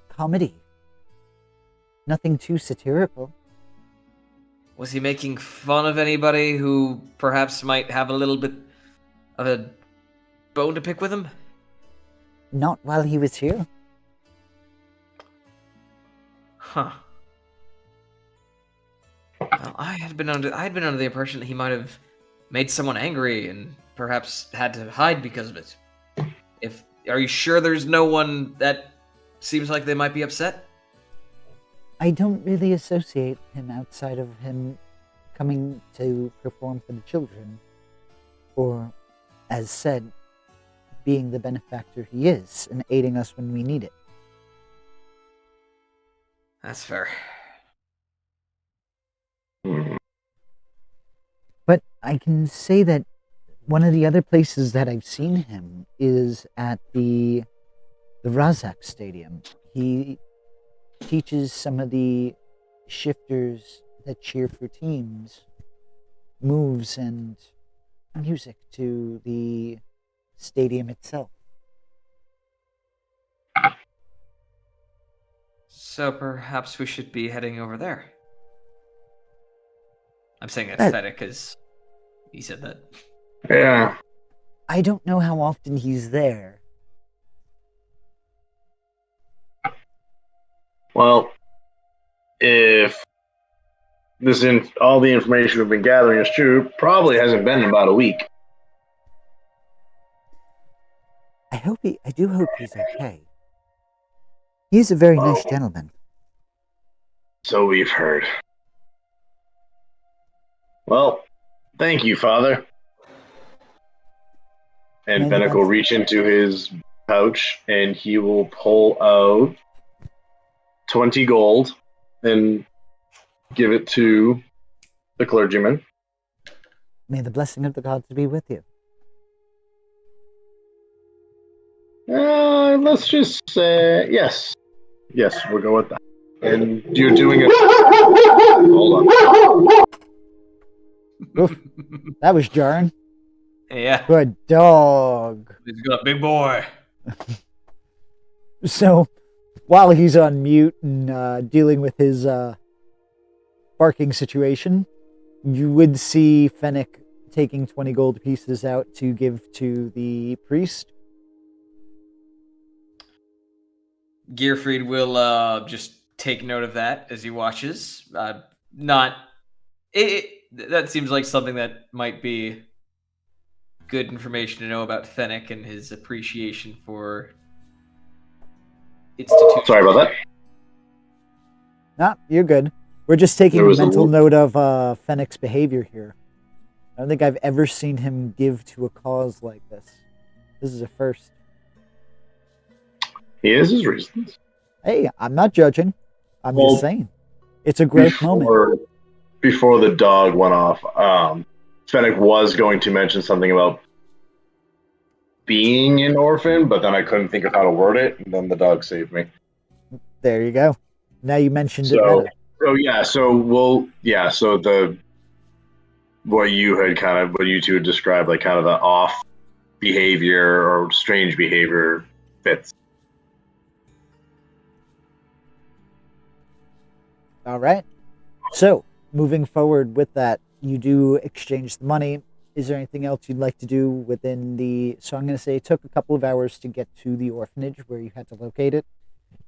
comedy. Nothing too satirical. Was he making fun of anybody who perhaps might have a little bit of a bone to pick with him? Not while he was here. Huh. Well, I had been under the impression that he might have made someone angry and perhaps had to hide because of it. Are you sure there's no one that seems like they might be upset? I don't really associate him outside of him coming to perform for the children, or, as said, being the benefactor he is and aiding us when we need it. That's fair. But I can say that one of the other places that I've seen him is at the Razak Stadium. He teaches some of the shifters that cheer for teams moves and music to the stadium itself. So perhaps we should be heading over there. I'm saying That- aesthetic because he said that. Yeah. I don't know how often he's there. Well, if all the information we've been gathering is true, probably hasn't been in about a week. I do hope he's okay. He's a very nice gentleman. So we've heard. Well, thank you, Father. And Maybe Fennic will that's- reach into his pouch and he will pull out 20 gold and give it to the clergyman. May the blessing of the gods be with you. Let's just say yes. Yes, we'll go with that. And you're doing it. Hold on. Oof, that was jarring. Yeah, Good dog. he's got a big boy. So, while he's on mute and dealing with his barking situation, you would see Fennic taking 20 gold pieces out to give to the priest. Gearfried will just take note of that as he watches. Not That seems like something that might be good information to know about Fennic and his appreciation for institutions. Sorry about that. Nah, you're good. We're just taking There a was a mental l- note of Fennic's behavior here. I don't think I've ever seen him give to a cause like this. This is a first. He has his reasons. Hey, I'm not judging. I'm Well, just saying. It's a growth moment. Before the dog went off, Fennec was going to mention something about being an orphan, but then I couldn't think of how to word it, and then the dog saved me. There you go. Now you mentioned it So, meta. so the what you two had described, like kind of the off behavior or strange behavior fits. All right. So, moving forward with that, you do exchange the money. Is there anything else you'd like to do within the... So I'm going to say it took a couple of hours to get to the orphanage where you had to locate it.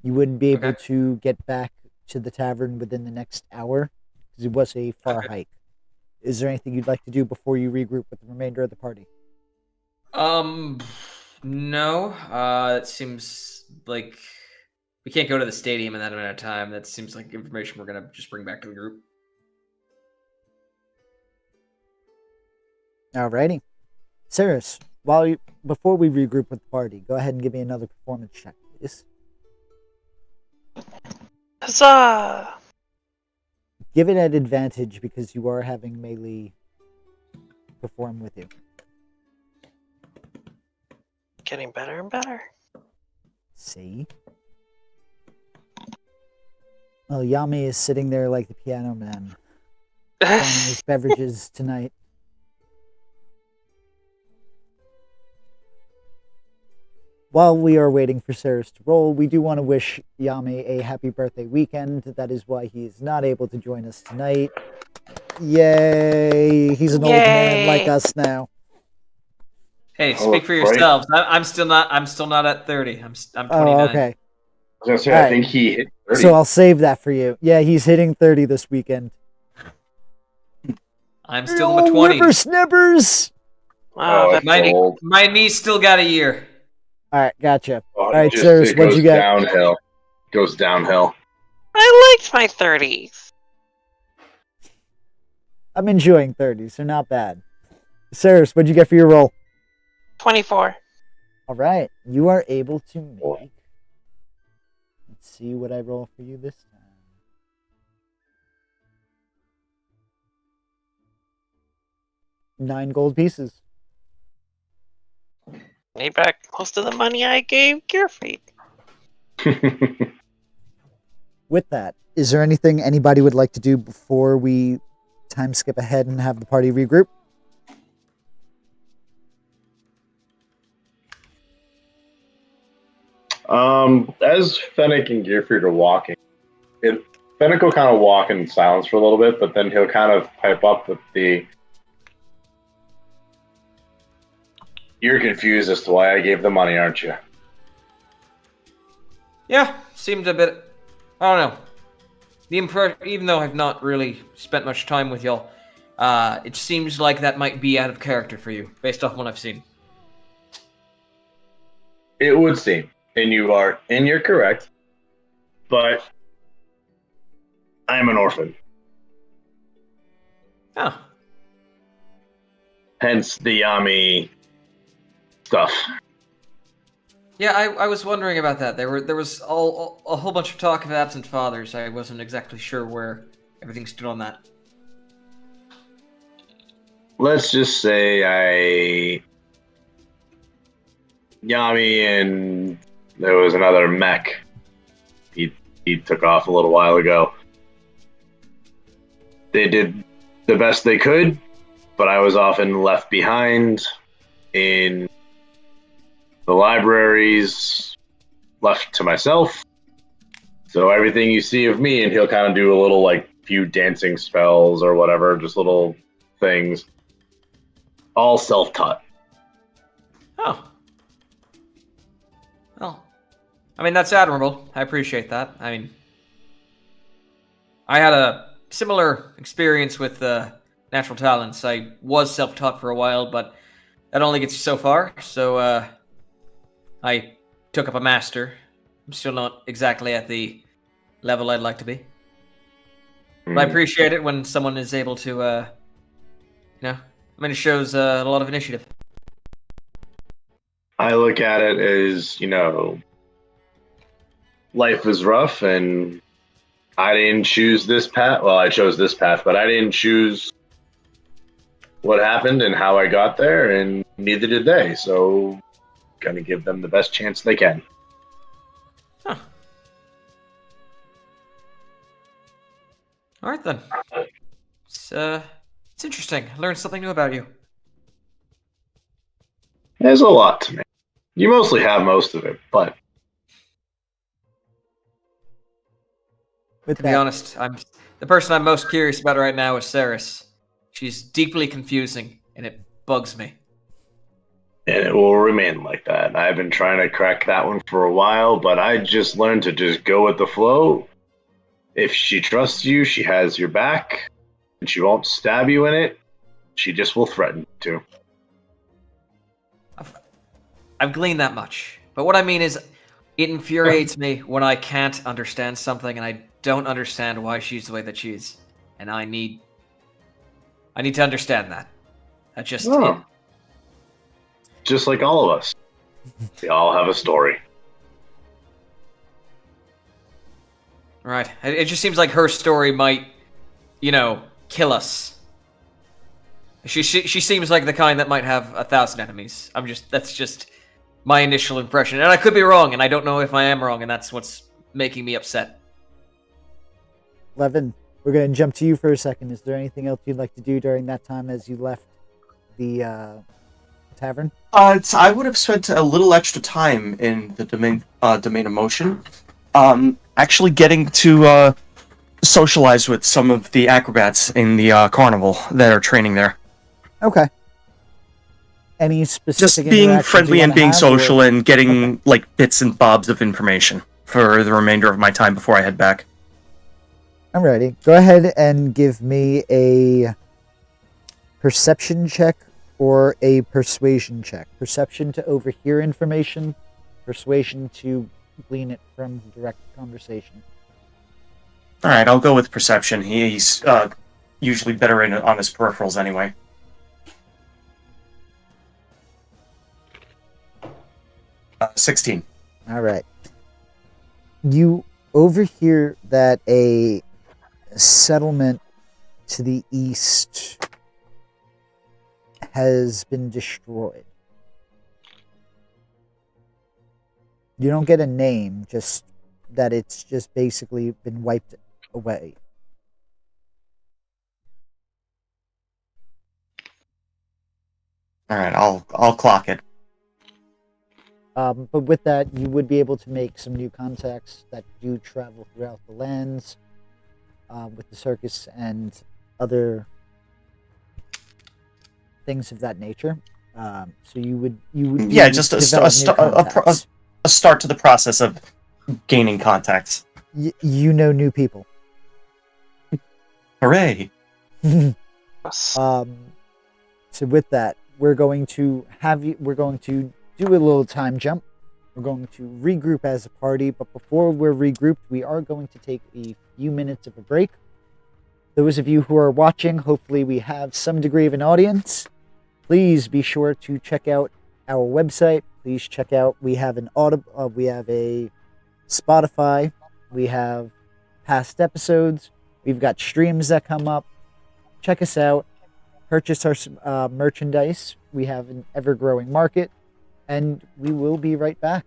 You wouldn't be able to get back to the tavern within the next hour because it was a far hike. Is there anything you'd like to do before you regroup with the remainder of the party? No. It seems like we can't go to the stadium in that amount of time. That seems like information we're gonna just bring back to the group. Alrighty. Saerys, before we regroup with the party, go ahead and give me another performance check, please. Huzzah! Give it at advantage because you are having melee perform with you. Getting better and better. See? Well, Yami is sitting there like the piano man, pouring his beverages tonight. While we are waiting for Saerys to roll, we do want to wish Yami a happy birthday weekend. That is why he is not able to join us tonight. Yay! He's an old man like us now. Hey, speak for yourselves. I'm still not at 30. I'm 29. Oh, okay. I was gonna say, All I right. think he hit 30. So I'll save that for you. Yeah, he's hitting 30 this weekend. I'm still in my 20s. Whippersnippers! Wow, that's old. My knee's still got a year. All right, gotcha. Oh, All right, it Saerys, what'd you get? Downhill. Goes downhill. I liked my 30s. I'm enjoying 30s. They're not bad. Saerys, what'd you get for your roll? 24. All right, you are able to make... Let's see what I roll for you this time. 9 gold pieces. Made back most of the money I gave Gearfried. With that, is there anything anybody would like to do before we time skip ahead and have the party regroup? As Fennic and Gierfreid are walking, Fennic will kind of walk in silence for a little bit, but then he'll kind of pipe up with the... You're confused as to why I gave the money, aren't you? Yeah, seemed a bit... I don't know. Even though I've not really spent much time with y'all, it seems like that might be out of character for you, based off what I've seen. It would seem. And you're correct. But I'm an orphan. Oh. Hence the Yami stuff. Yeah, I was wondering about that. There was a whole bunch of talk of absent fathers. I wasn't exactly sure where everything stood on that. Let's just say Yami and there was another mech. He took off a little while ago. They did the best they could, but I was often left behind in the libraries, left to myself. So everything you see of me, and he'll kind of do a little few dancing spells or whatever, just little things. All self-taught. Oh. Well, I mean, that's admirable. I appreciate that. I mean, I had a similar experience with natural talents. I was self-taught for a while, but that only gets you so far. So I took up a master. I'm still not exactly at the level I'd like to be. But I appreciate it when someone is able to, it shows a lot of initiative. I look at it as, life is rough and I didn't choose this path. Well, I chose this path, but I didn't choose what happened and how I got there, and neither did they. So, gonna give them the best chance they can. Huh. All right then. It's interesting. I learned something new about you. There's a lot to me. You mostly have most of it, but With To be honest, the person I'm most curious about right now is Saerys. She's deeply confusing, and it bugs me. and it will remain like that. I've been trying to crack that one for a while, but I just learned to just go with the flow. If she trusts you, she has your back, and she won't stab you in it. She just will threaten to. I've gleaned that much. But what I mean is, it infuriates me when I can't understand something and I don't understand why she's the way that she is. And I need to understand that. That's just it. Just like all of us. We all have a story. Right. It just seems like her story might, kill us. She seems like the kind that might have 1,000 enemies. That's just my initial impression. And I could be wrong, and I don't know if I am wrong, and that's what's making me upset. Levin, we're going to jump to you for a second. Is there anything else you'd like to do during that time as you left the tavern? I would have spent a little extra time in the domain of motion. Actually getting to socialize with some of the acrobats in the carnival that are training there. Okay. Any specific Just being interactions friendly you and wanna being have, social or- and getting bits and bobs of information for the remainder of my time before I head back. I'm ready. Go ahead and give me a perception check or a persuasion check. Perception to overhear information, persuasion to glean it from direct conversation. All right, I'll go with perception. He's usually better on his peripherals anyway. Uh, 16. All right. You overhear that a settlement to the east has been destroyed. You don't get a name, just that it's just basically been wiped away. All right, I'll clock it. But with that, you would be able to make some new contacts that do travel throughout the lands with the circus and other things of that nature. So you would Yeah, just a start to the process of gaining contacts. You know new people. Hooray! So with that, we're going to do a little time jump. We're going to regroup as a party, but before we're regrouped, we are going to take a few minutes of a break. Those of you who are watching, hopefully we have some degree of an audience. Please be sure to check out our website. Please check out, we have we have a Spotify, we have past episodes, we've got streams that come up. Check us out. Purchase our merchandise. We have an ever-growing market, and we will be right back.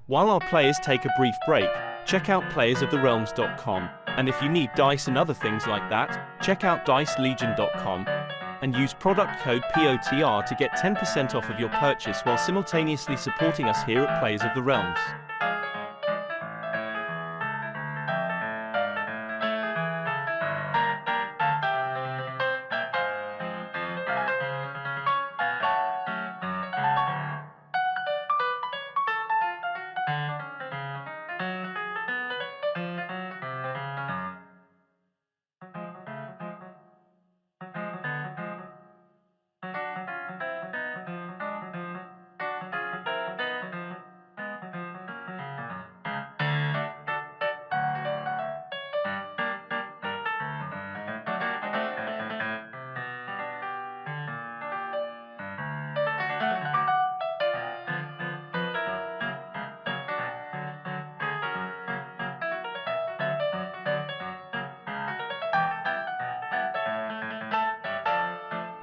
While our players take a brief break, check out playersoftherealms.com, and if you need dice and other things like that, check out dicelegion.com and use product code POTR to get 10% off of your purchase while simultaneously supporting us here at Players of the Realms.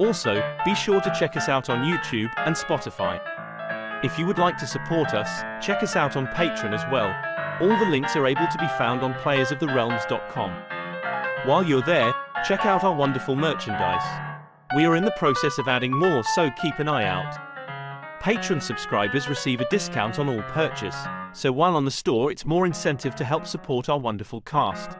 Also, be sure to check us out on YouTube and Spotify. If you would like to support us, check us out on Patreon as well. All the links are able to be found on playersoftherealms.com. While you're there, check out our wonderful merchandise. We are in the process of adding more, so keep an eye out. Patreon subscribers receive a discount on all purchase, so while on the store it's more incentive to help support our wonderful cast.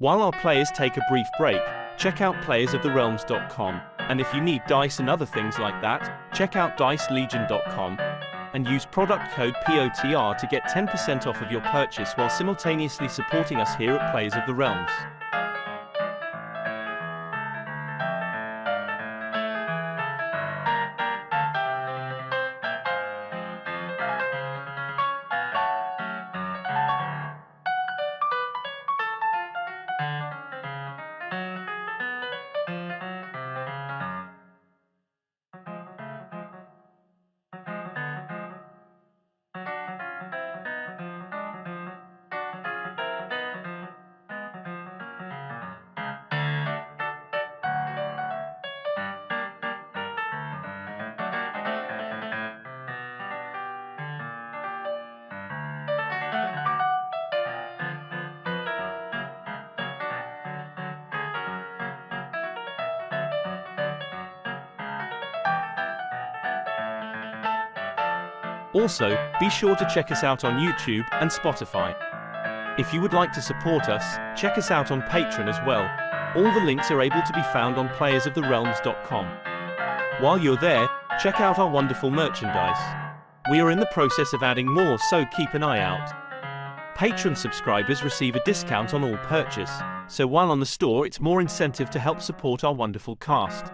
While our players take a brief break, check out playersoftherealms.com, and if you need dice and other things like that, check out dicelegion.com, and use product code POTR to get 10% off of your purchase while simultaneously supporting us here at Players of the Realms. Also, be sure to check us out on YouTube and Spotify. If you would like to support us, check us out on Patreon as well. All the links are able to be found on playersoftherealms.com. While you're there, check out our wonderful merchandise. We are in the process of adding more, so keep an eye out. Patreon subscribers receive a discount on all purchase, so while on the store it's more incentive to help support our wonderful cast.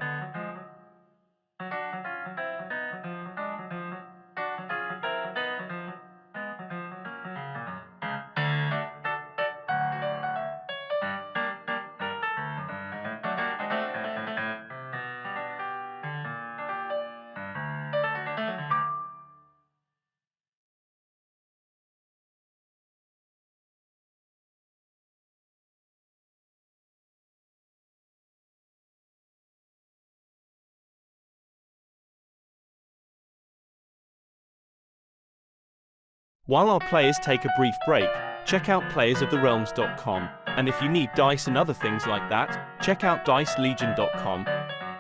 While our players take a brief break, check out playersoftherealms.com, and if you need dice and other things like that, check out dicelegion.com,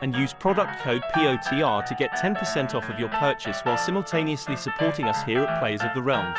and use product code POTR to get 10% off of your purchase while simultaneously supporting us here at Players of the Realms.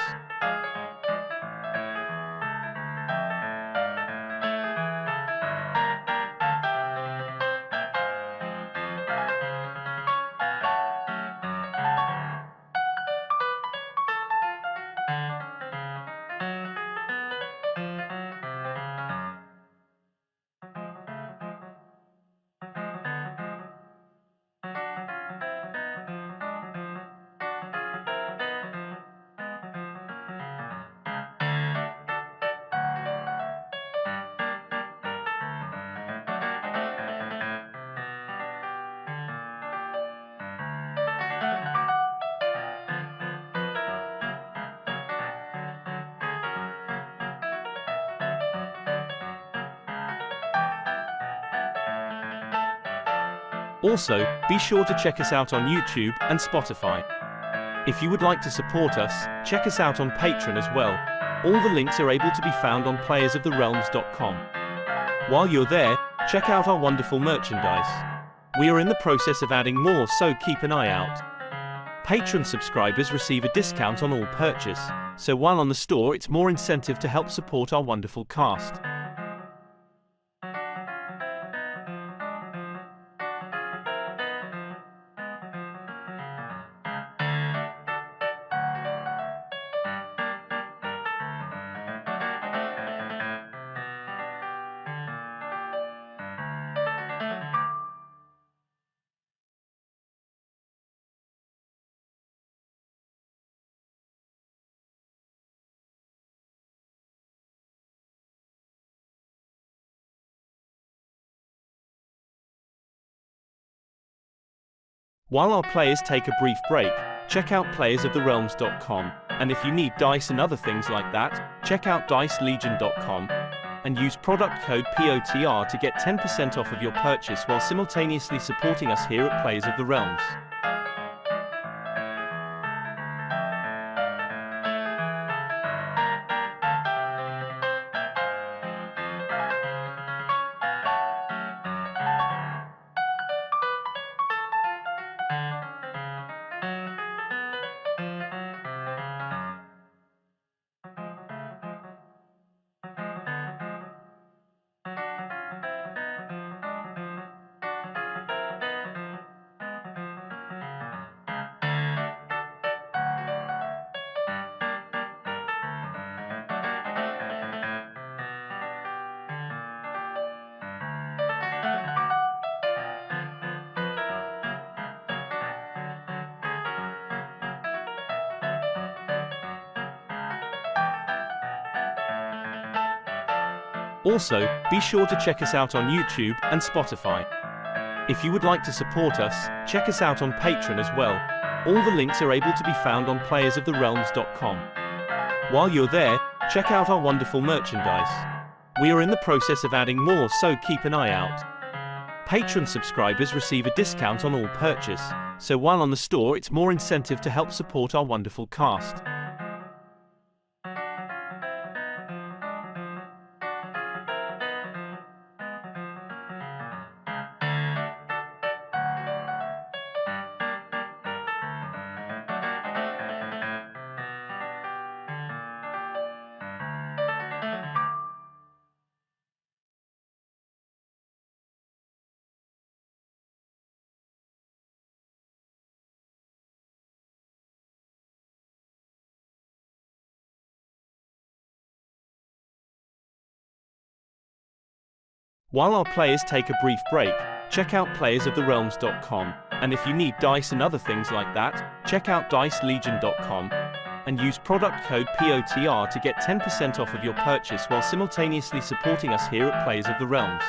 Also, be sure to check us out on YouTube and Spotify. If you would like to support us, check us out on Patreon as well. All the links are able to be found on playersoftherealms.com. While you're there, check out our wonderful merchandise. We are in the process of adding more, so keep an eye out. Patreon subscribers receive a discount on all purchase, so while on the store it's more incentive to help support our wonderful cast. While our players take a brief break, check out playersoftherealms.com, and if you need dice and other things like that, check out dicelegion.com and use product code POTR to get 10% off of your purchase while simultaneously supporting us here at Players of the Realms. Also, be sure to check us out on YouTube and Spotify. If you would like to support us, check us out on Patreon as well. All the links are able to be found on playersoftherealms.com. While you're there, check out our wonderful merchandise. We are in the process of adding more, so keep an eye out. Patreon subscribers receive a discount on all purchase, so while on the store it's more incentive to help support our wonderful cast. While our players take a brief break, check out playersoftherealms.com, and if you need dice and other things like that, check out dicelegion.com and use product code POTR to get 10% off of your purchase while simultaneously supporting us here at Players of the Realms.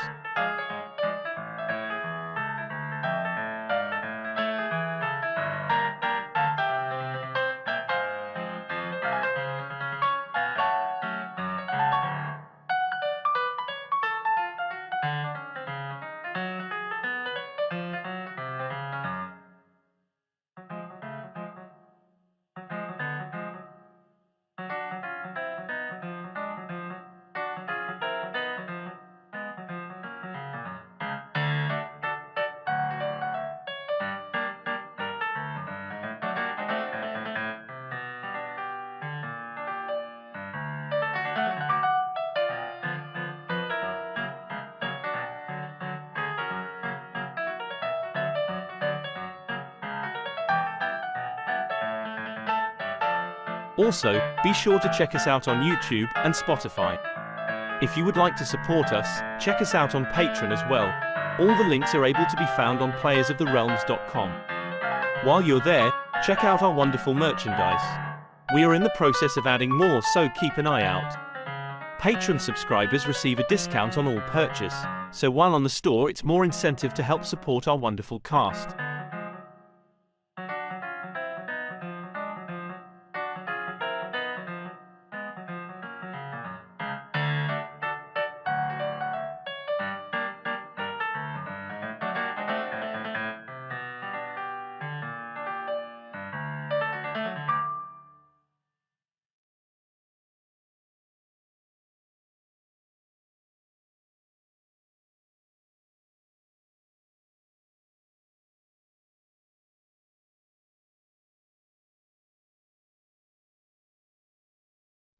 Also, be sure to check us out on YouTube and Spotify. If you would like to support us, check us out on Patreon as well. All the links are able to be found on playersoftherealms.com. While you're there, check out our wonderful merchandise. We are in the process of adding more, so keep an eye out. Patreon subscribers receive a discount on all purchase, so while on the store it's more incentive to help support our wonderful cast.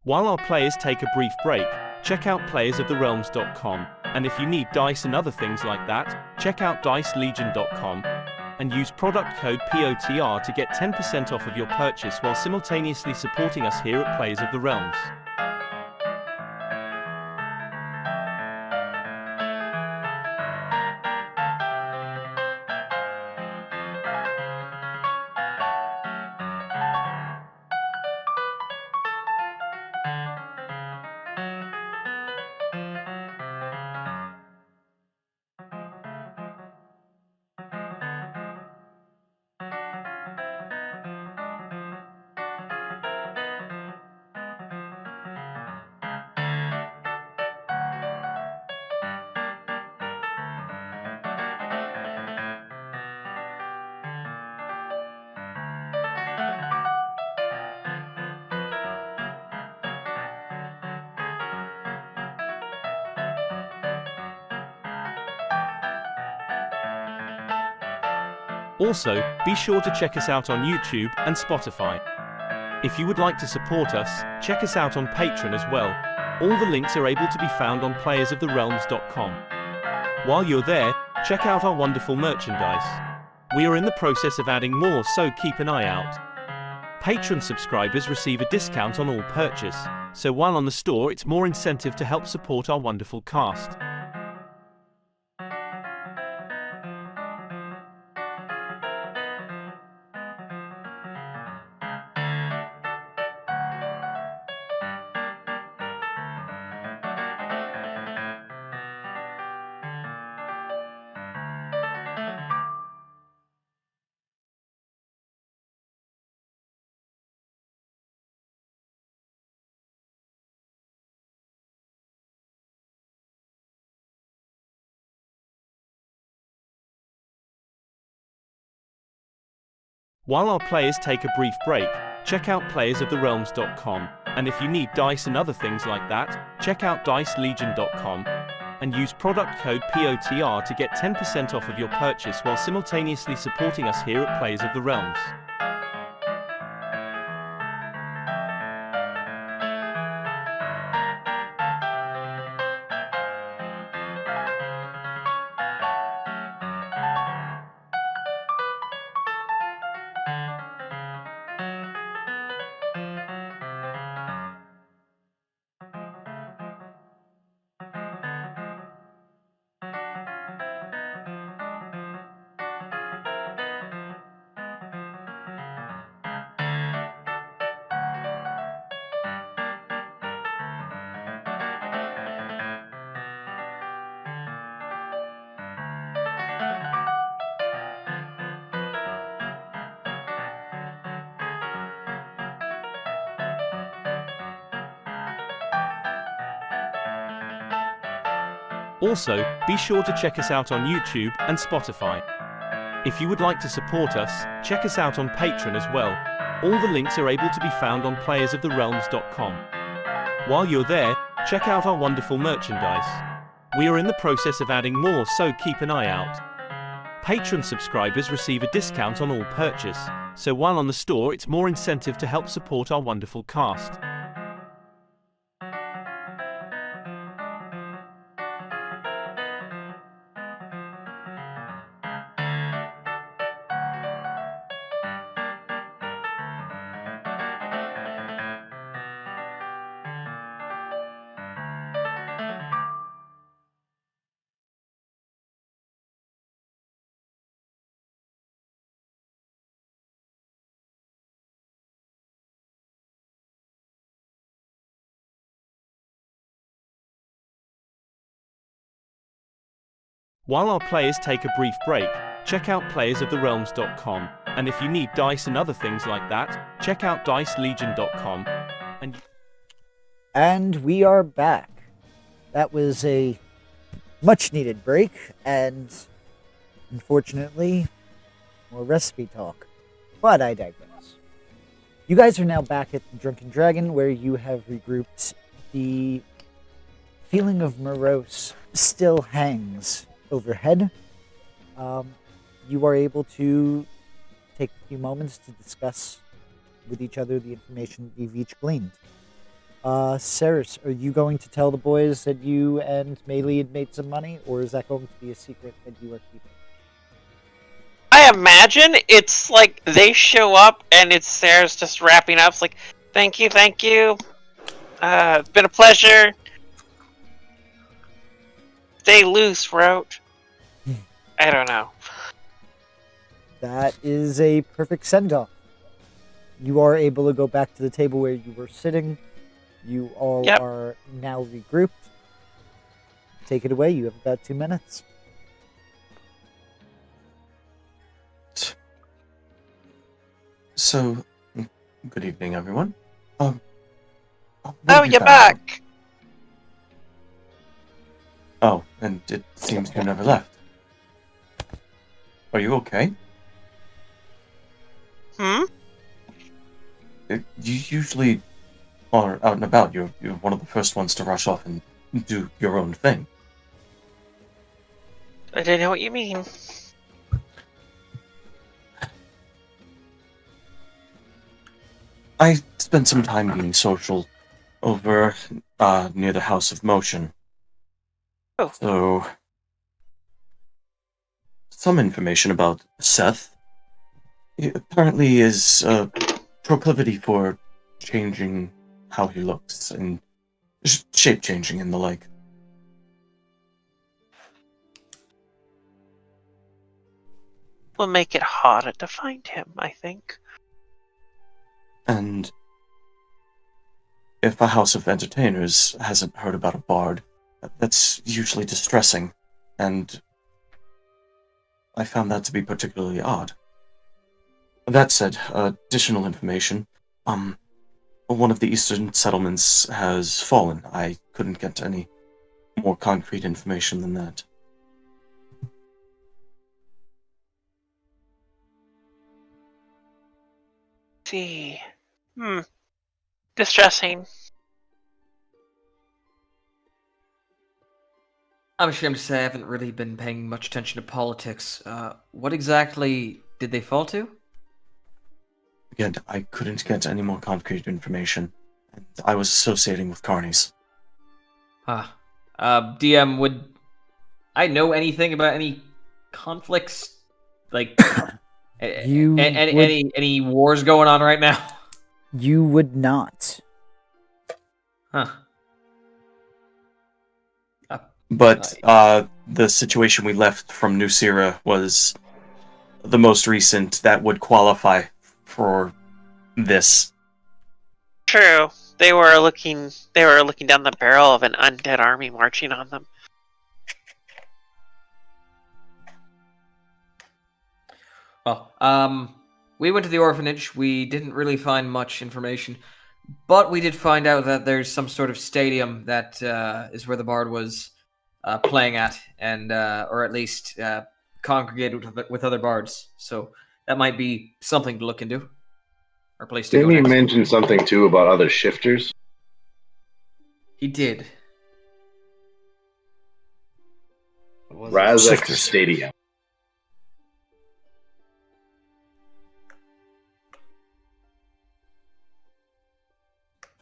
While our players take a brief break, check out playersoftherealms.com, and if you need dice and other things like that, check out dicelegion.com and use product code POTR to get 10% off of your purchase while simultaneously supporting us here at Players of the Realms. Also, be sure to check us out on YouTube and Spotify. If you would like to support us, check us out on Patreon as well. All the links are able to be found on playersoftherealms.com. While you're there, check out our wonderful merchandise. We are in the process of adding more, so keep an eye out. Patreon subscribers receive a discount on all purchase, so while on the store it's more incentive to help support our wonderful cast. While our players take a brief break, check out playersoftherealms.com, and if you need dice and other things like that, check out dicelegion.com, and use product code POTR to get 10% off of your purchase while simultaneously supporting us here at Players of the Realms. Also, be sure to check us out on YouTube and Spotify. If you would like to support us, check us out on Patreon as well. All the links are able to be found on playersoftherealms.com. While you're there, check out our wonderful merchandise. We are in the process of adding more, so keep an eye out. Patreon subscribers receive a discount on all purchase, so while on the store it's more incentive to help support our wonderful cast. While our players take a brief break, check out playersoftherealms.com, and if you need dice and other things like that, check out dicelegion.com. And we are back. That was a much needed break, and unfortunately, more recipe talk. But I digress. You guys are now back at the Drunken Dragon, where you have regrouped. The feeling of morose still hangs overhead. You are able to take a few moments to discuss with each other the information you've each gleaned. Saerys, are you going to tell the boys that you and Maylee had made some money, or is that going to be a secret that you are keeping? I imagine it's like they show up and it's Saerys just wrapping up. It's like, thank you. It's been a pleasure. Stay loose, Roach. I don't know. That is a perfect send-off. You are able to go back to the table where you were sitting. You all are now regrouped. Take it away. You have about 2 minutes. So, good evening, everyone. Oh, you're back. Oh, and it seems you never left. Are you okay? Hmm? You usually are out and about. You're one of the first ones to rush off and do your own thing. I don't know what you mean. I spent some time being social over near the House of Motion. Oh. So, some information about Seth. He apparently is proclivity for changing how he looks and shape changing and the like. Will make it harder to find him, I think. And if a house of entertainers hasn't heard about a bard, that's usually distressing, and I found that to be particularly odd. That said, additional information. One of the eastern settlements has fallen. I couldn't get any more concrete information than that. See. Distressing. I'm ashamed to say I haven't really been paying much attention to politics. What exactly did they fall to? Again, I couldn't get any more concrete information, and I was associating with carnies. DM, would I know anything about any conflicts? Like, any wars going on right now? You would not. Huh. But the situation we left from New Sira was the most recent that would qualify for this. True. They were looking down the barrel of an undead army marching on them. Well, we went to the orphanage. We didn't really find much information, but we did find out that there's some sort of stadium that is where the bard was playing at, and or at least congregated with other bards. So that might be something to look into. Or place to Didn't go he next. mention something too about other shifters? He did. Razek Shifters. Stadium.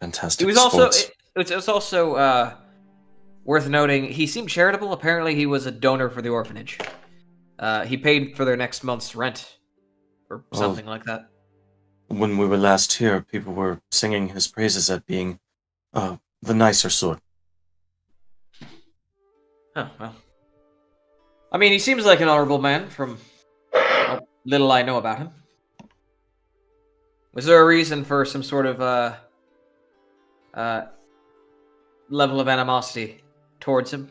Fantastic. It was sports. also worth noting. He seemed charitable. Apparently, he was a donor for the orphanage. He paid for their next month's rent, or something like that. When we were last here, people were singing his praises at being the nicer sort. Oh, well. I mean, he seems like an honorable man from what little I know about him. Was there a reason for some sort of level of animosity towards him?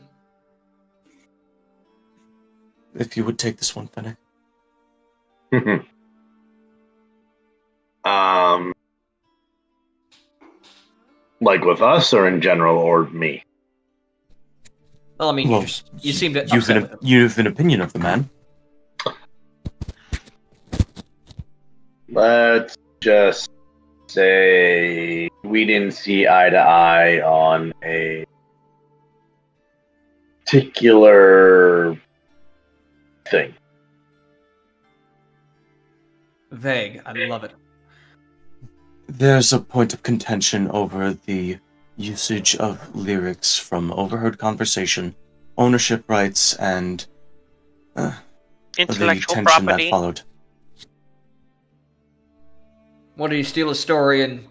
If you would take this one, Fennic. Like with us or in general or me? Well, I mean, Well, you seem to You've an opinion of the man. Let's just say we didn't see eye to eye on a particular thing. Vague. I love it. There's a point of contention over the usage of lyrics from overheard conversation, ownership rights, and the Intellectual tension property. that followed. What, did he steal a story and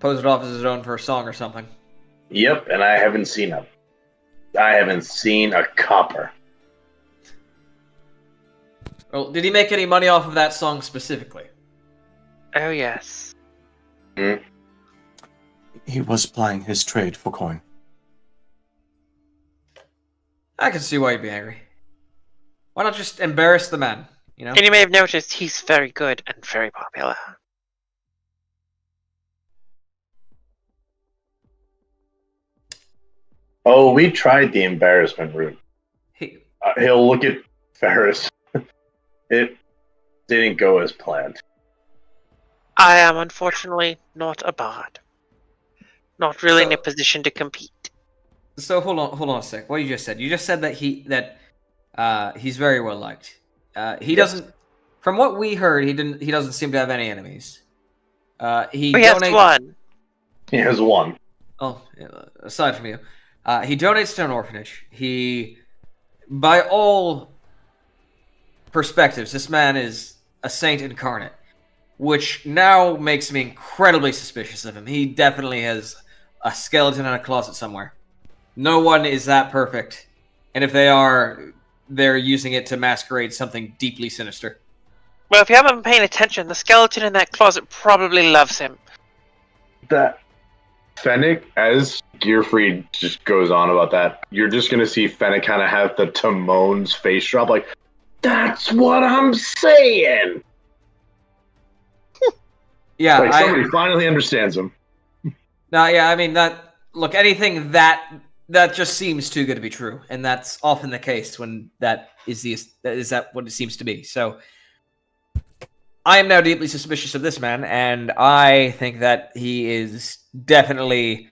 pose it off as his own for a song or something? Yep, and I haven't seen a copper. Well, did he make any money off of that song specifically? Oh yes. He was plying his trade for coin. I can see why you'd be angry. Why not just embarrass the man, you know? And you may have noticed he's very good and very popular. Oh, we tried the embarrassment route. He, He'll look at Ferris. It didn't go as planned. I am unfortunately not a bard. Not really in a position to compete. so hold on a sec. What you just said? You just said that he's very well liked. He doesn't. From what we heard, he doesn't seem to have any enemies. He We have donates. one. He has one. Oh, yeah, aside from you, he donates to an orphanage. He, by all perspectives, this man is a saint incarnate, which now makes me incredibly suspicious of him. He definitely has a skeleton in a closet somewhere. No one is that perfect, and if they are, they're using it to masquerade something deeply sinister. Well, if you haven't been paying attention, the skeleton in that closet probably loves him. That Fennic, as Gearfried just goes on about that, you're just gonna see Fennic kind of have the Timon's face drop, like, that's what I'm saying. Yeah, Like somebody finally understands him. No, yeah, I mean that. Look, anything that just seems too good to be true, and that's often the case when that is what it seems to be. So, I am now deeply suspicious of this man, and I think that he is definitely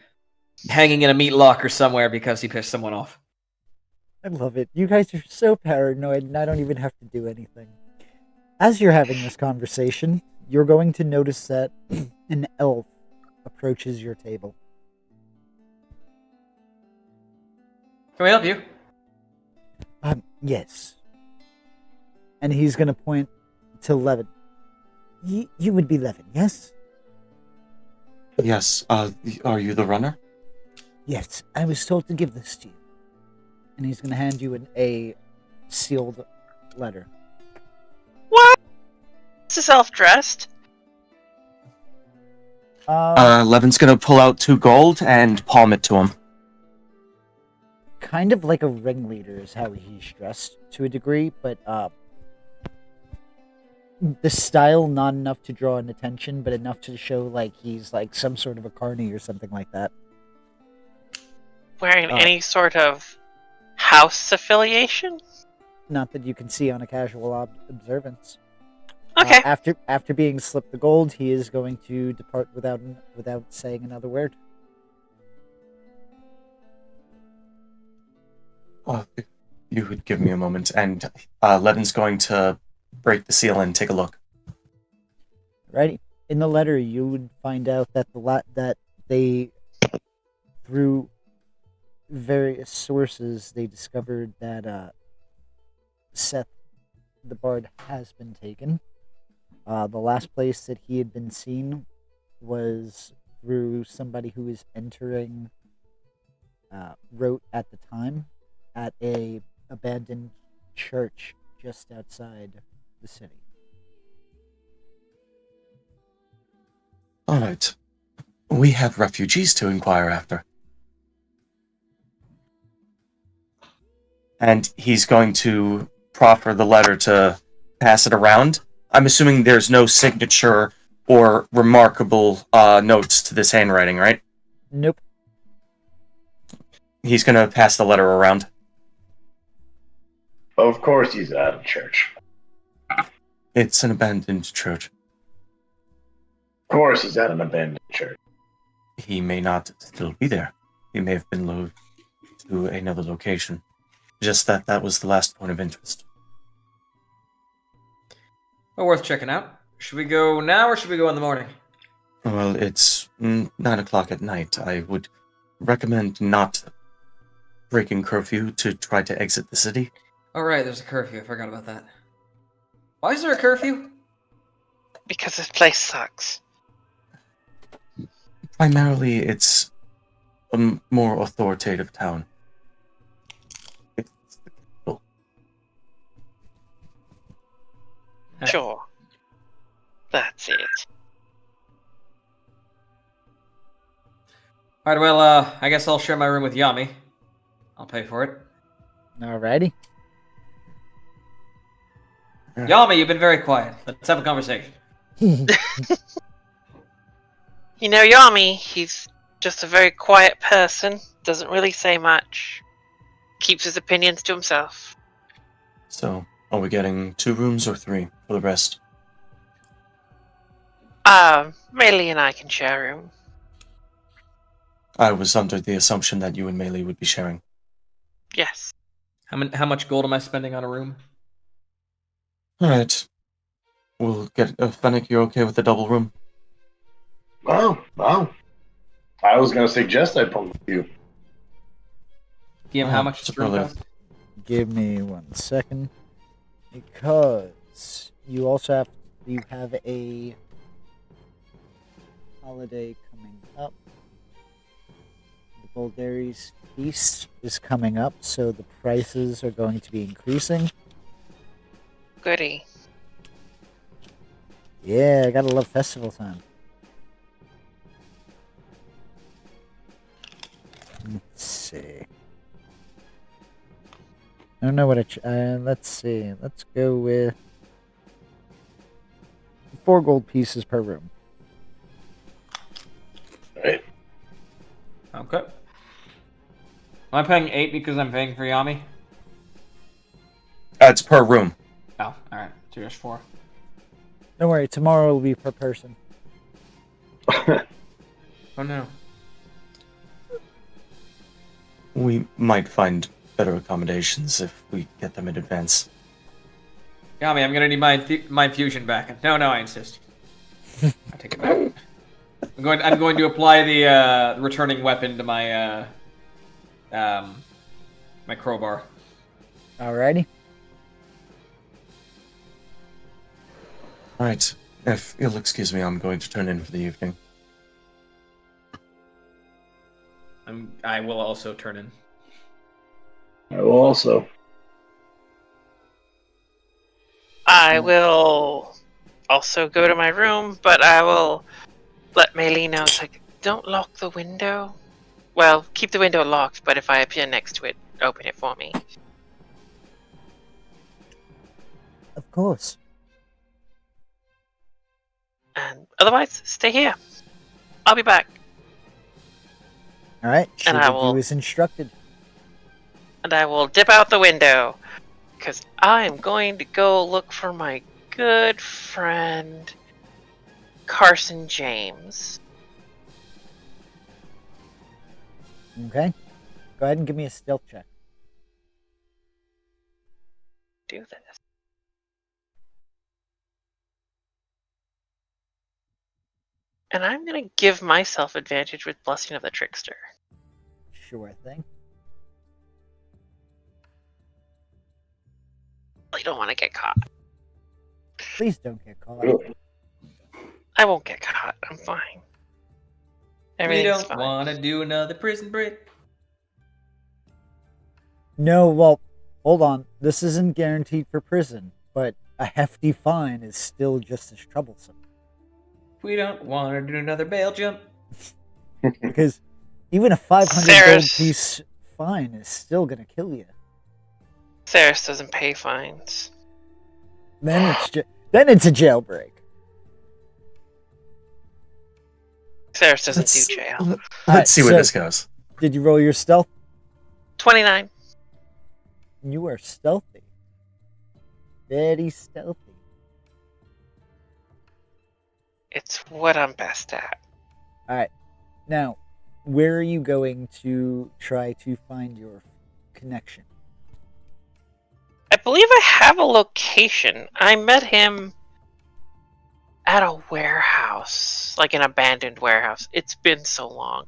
hanging in a meat locker somewhere because he pissed someone off. I love it. You guys are so paranoid, and I don't even have to do anything. As you're having this conversation, you're going to notice that an elf approaches your table. Can we help you? Yes. And he's going to point to Levin. You would be Levin, yes? Yes, are you the runner? Yes, I was told to give this to you. And he's going to hand you a sealed letter. What? Is this elf dressed? Levin's gonna pull out 2 gold and palm it to him. Kind of like a ringleader is how he's dressed to a degree, but the style not enough to draw an attention, but enough to show like he's like some sort of a carny or something like that. Wearing any sort of house affiliation? Not that you can see on a casual observance. Okay. After being slipped the gold, he is going to depart without saying another word. Oh, if you would give me a moment, and Levin's going to break the seal and take a look. Righty. In the letter, you would find out that that they, through various sources, they discovered that Seth, the bard, has been taken. The last place that he had been seen was through somebody who was entering, wrote at the time, at a abandoned church just outside the city. All right. We have refugees to inquire after. And he's going to proffer the letter to pass it around. I'm assuming there's no signature or remarkable notes to this handwriting, right? Nope. He's going to pass the letter around. Of course he's at a church. It's an abandoned church. Of course he's at an abandoned church. He may not still be there. He may have been moved to another location. Just that was the last point of interest. Well, worth checking out. Should we go now or should we go in the morning? Well, it's 9 o'clock at night. I would recommend not breaking curfew to try to exit the city. Oh, right, there's a curfew. I forgot about that. Why is there a curfew? Because this place sucks. Primarily, it's a more authoritative town. It's the capital. Sure. That's it. Alright, well, I guess I'll share my room with Yami. I'll pay for it. Alrighty. Yami, you've been very quiet. Let's have a conversation. You know, Yami, he's just a very quiet person. Doesn't really say much. Keeps his opinions to himself. So, are we getting 2 rooms or 3 for the rest? Melee and I can share a room. I was under the assumption that you and Melee would be sharing. Yes. How much gold am I spending on a room? Alright. We'll get... Fennic, you're okay with the double room? Well. I was going to suggest I pull with you. Give how much it's does room probably- cost? Give me 1 second. Because you also have a holiday coming up. The Boldaries feast is coming up, so the prices are going to be increasing. Goody. Yeah, I gotta love festival time. Let's see. I don't know what let's see. Let's go with 4 gold pieces per room. Right? Okay. Am I paying 8 because I'm paying for Yami? It's per room. Oh, alright. So there's 4. Don't worry, tomorrow will be per person. Oh no. We might find better accommodations if we get them in advance. Yami, I'm gonna need my fusion back. No, I insist. I take it back. I'm going to apply the returning weapon to my my crowbar. Alrighty. Alright, if you'll excuse me, I'm going to turn in for the evening. I will also turn in. I will also. I will also go to my room, but I will let Melee know. It's like, don't lock the window. Well, keep the window locked, but if I appear next to it, open it for me. Of course. And otherwise, stay here. I'll be back. Alright, And I will- do as instructed. And I will dip out the window. Because I am going to go look for my good friend, Carson James. Okay. Go ahead and give me a stealth check. Do this. And I'm going to give myself advantage with Blessing of the Trickster. Sure thing. I don't want to get caught. Please don't get caught. Really? I won't get caught. I'm fine. We Everything's don't fine. want to do another prison break. No, well, hold on. This isn't guaranteed for prison, but a hefty fine is still just as troublesome. We don't want to do another bail jump. Because even a 500 gold Saerys. piece fine is still going to kill you. Saerys doesn't pay fines. Then it's a jailbreak. Saerys doesn't Let's- do jail. Alright, Let's see where so- this goes. Did you roll your stealth? 29. You are stealthy. Very stealthy. It's what I'm best at. Alright. Now, where are you going to try to find your connection? I believe I have a location. I met him at a warehouse, like an abandoned warehouse. It's been so long.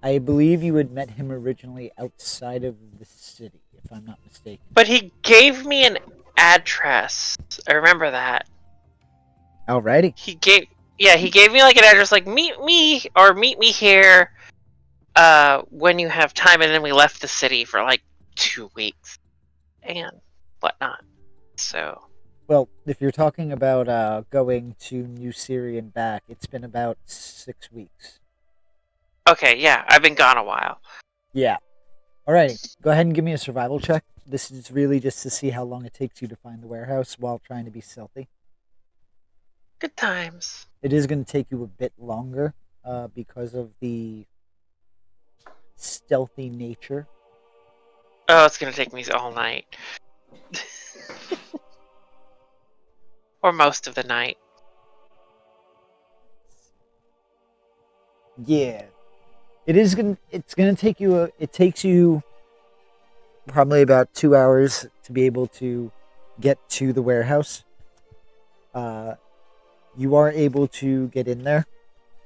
I believe you had met him originally outside of the city, if I'm not mistaken. But he gave me an address. I remember that. Alrighty. He gave me like an address, like meet me here when you have time, and then we left the city for like 2 weeks and whatnot. So Well, if you're talking about going to New Syria and back, it's been about 6 weeks. okay, yeah, I've been gone a while. Yeah. Alrighty. Go ahead and give me a survival check. This is really just to see how long it takes you to find the warehouse while trying to be stealthy. Good times. It is going to take you a bit longer because of the stealthy nature. Oh, it's gonna take me all night. Or most of the night. Yeah. It's going to take you it takes you probably about 2 hours to be able to get to the warehouse. You are able to get in there.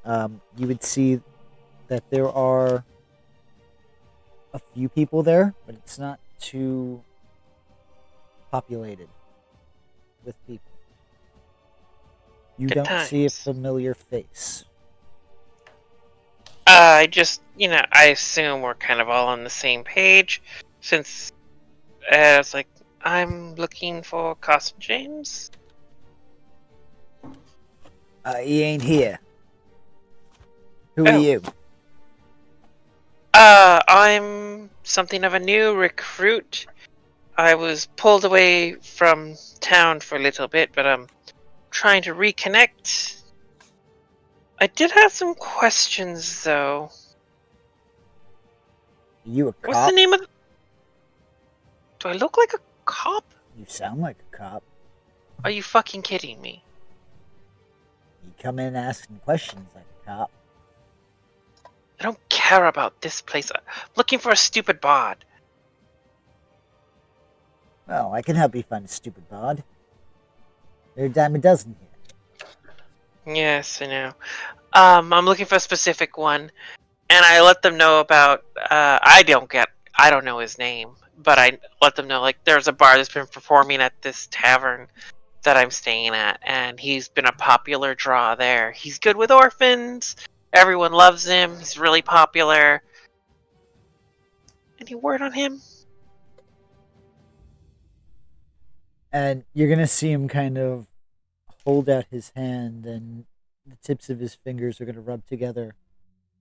you would see that there are a few people there, but it's not too populated with people. You Good don't see a times. familiar face. I just, I assume we're kind of all on the same page, since it's like I'm looking for Carson James. He ain't here. Who are Oh. you? I'm something of a new recruit. I was pulled away from town for a little bit, but I'm trying to reconnect. I did have some questions, though. Are you a cop? What's the name of? Do I look like a cop? You sound like a cop. Are you fucking kidding me? You come in asking questions like a cop. I don't care about this place. I'm looking for a stupid bod. Well, I can help you find a stupid bod. There are a dime a dozen here. Yes, I know. I'm looking for a specific one, and I let them know about. I don't know his name, but I let them know like there's a bar that's been performing at this tavern that I'm staying at, and he's been a popular draw there. He's good with orphans. Everyone loves him. He's really popular. Any word on him? And you're going to see him kind of hold out his hand, and the tips of his fingers are going to rub together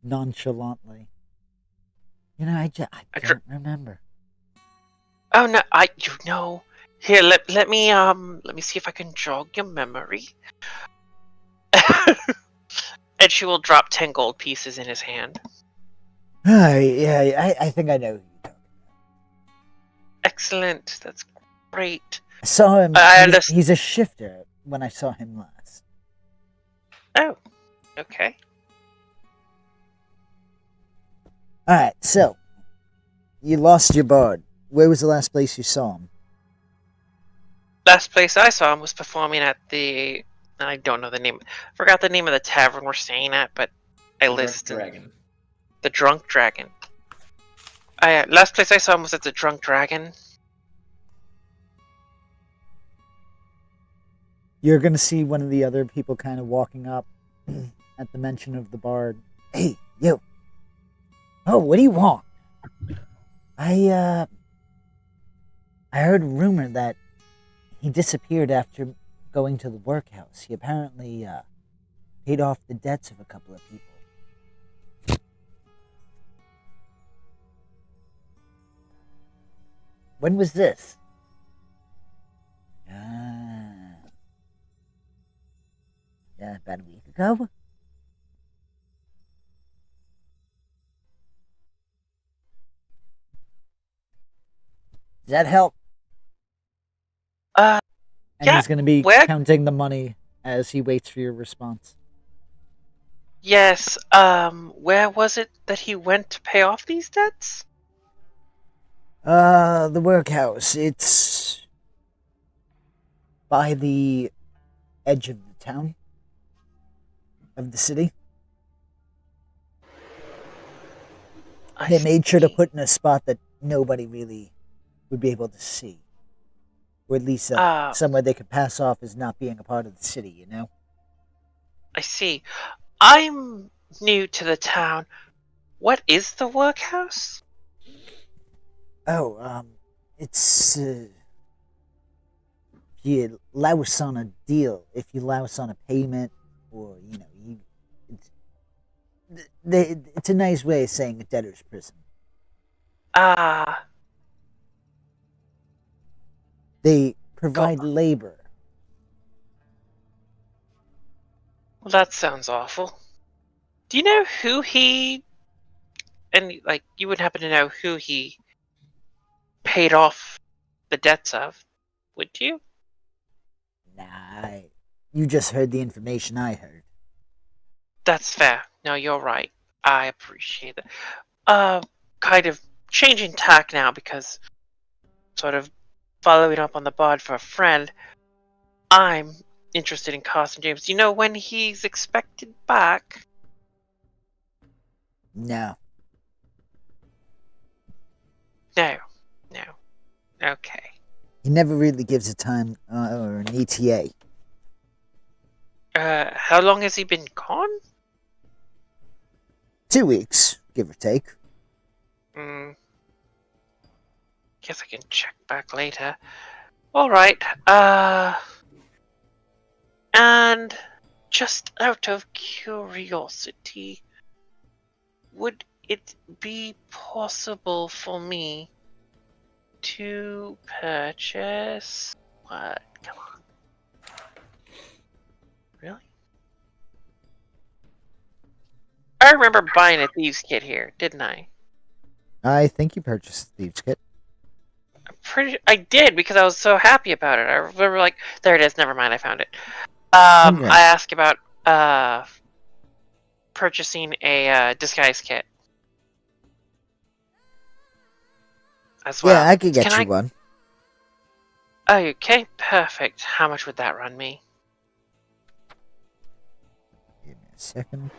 nonchalantly. I don't remember. Oh no, Here, let me see if I can jog your memory. And she will drop 10 gold pieces in his hand. Yeah, I think I know who you're talking about. Excellent. That's great. I saw him. He's a shifter when I saw him last. Oh, okay. Alright, so you lost your bard. Where was the last place you saw him? Last place I saw him was performing at the... I don't know the name. Forgot the name of the tavern we're staying at, but I listed... Dragon. The Drunk Dragon. Last place I saw him was at the Drunk Dragon. You're going to see one of the other people kind of walking up at the mention of the bard. Hey, you. Oh, what do you want? I heard a rumor that he disappeared after going to the workhouse. He apparently paid off the debts of a couple of people. When was this? Yeah, about a week ago? Does that help? And Yeah, he's going to be where- counting the money as he waits for your response. Yes, where was it that he went to pay off these debts? The workhouse. It's by the edge of the town. Of the city. They made sure to put in a spot that nobody really would be able to see. Or at least somewhere they could pass off as not being a part of the city, you know? I see. I'm new to the town. What is the workhouse? Oh, it's, if you louse on a deal, if you louse on a payment, or, it's a nice way of saying a debtor's prison. They provide labor. Well, that sounds awful. Do you know who he... And, you would happen to know who he paid off the debts of, would you? Nah, you just heard the information I heard. That's fair. No, you're right. I appreciate it. Kind of changing tack now because sort of following up on the bod for a friend, I'm interested in Carson James. Do you know when he's expected back? No. No. No. Okay. He never really gives a time or an ETA. How long has he been gone? 2 weeks, give or take. Guess I can check back later. Alright, and just out of curiosity, would it be possible for me to purchase... What? Come on. Really? I remember buying a thieves kit here, didn't I? I think you purchased the Thieves Kit. I did because I was so happy about it. I remember, like, there it is. Never mind, I found it. Okay. I asked about purchasing a disguise kit as well. Yeah, I could get you one. Okay, perfect. How much would that run me? Give me a second.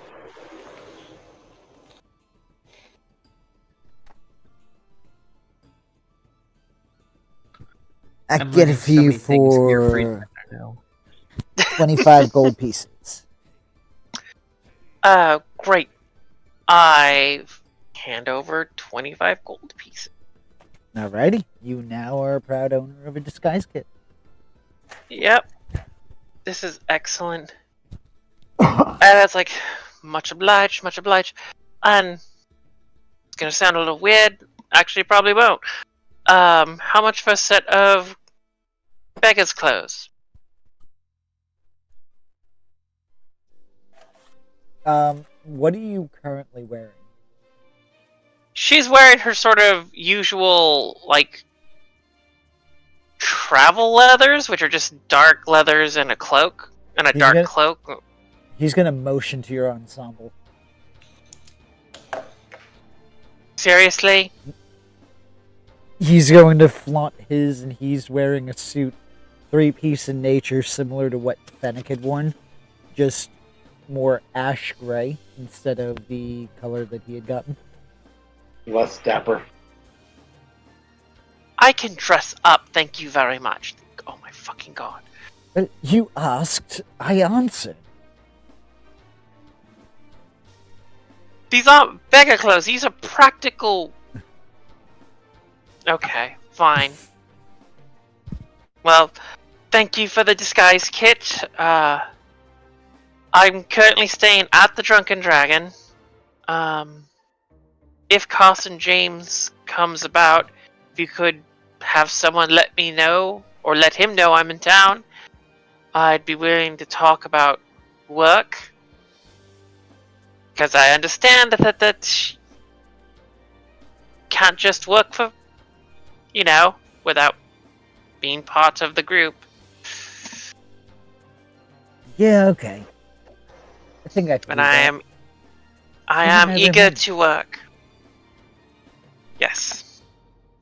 I I'm can get learning it for so you many things Gearfried for now. 25 gold pieces. Great. I hand over 25 gold pieces. Alrighty. You now are a proud owner of a disguise kit. Yep. This is excellent. And that's like, much obliged, much obliged. And it's gonna sound a little weird. Actually, probably won't. How much for a set of beggar's clothes? What are you currently wearing? She's wearing her sort of usual, like, travel leathers, which are just dark leathers and a cloak. And a dark cloak. He's gonna motion to your ensemble. Seriously? He's going to flaunt his, and he's wearing a suit, 3-piece in nature, similar to what Fennic had worn, just more ash gray instead of the color that he had gotten. Less dapper. I can dress up, thank you very much. Oh my fucking god. But you asked, I answered. These aren't beggar clothes, these are practical... Okay, fine. Well, thank you for the disguise kit. I'm currently staying at the Drunken Dragon. If Carson James comes about, if you could have someone let me know, or let him know I'm in town, I'd be willing to talk about work. Because I understand that can't just work for, you know, without being part of the group. Yeah, okay. I think I can And do that. I You am never eager mind. to work. Yes.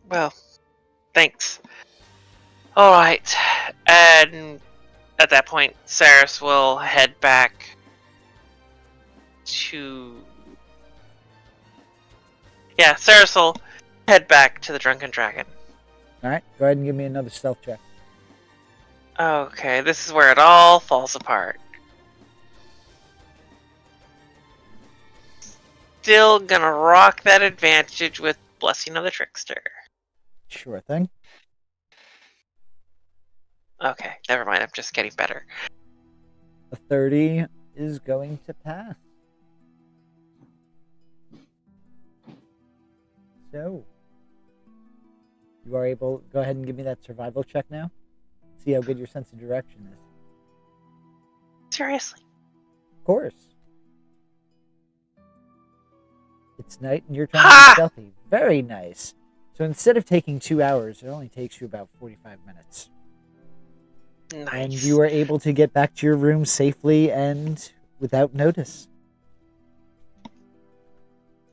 Well, thanks. Alright. And at that point, Saerys will head back to... Yeah, Saerys will head back to the Drunken Dragon. Alright, go ahead and give me another stealth check. Okay, this is where it all falls apart. Still gonna rock that advantage with Blessing of the Trickster. Sure thing. Okay, never mind, I'm just getting better. A 30 is going to pass. So, you are able... Go ahead and give me that survival check now. See how good your sense of direction is. Seriously. Of course. It's night and you're trying to Ha! be stealthy. Very nice. So instead of taking 2 hours, it only takes you about 45 minutes. Nice. And you are able to get back to your room safely and without notice.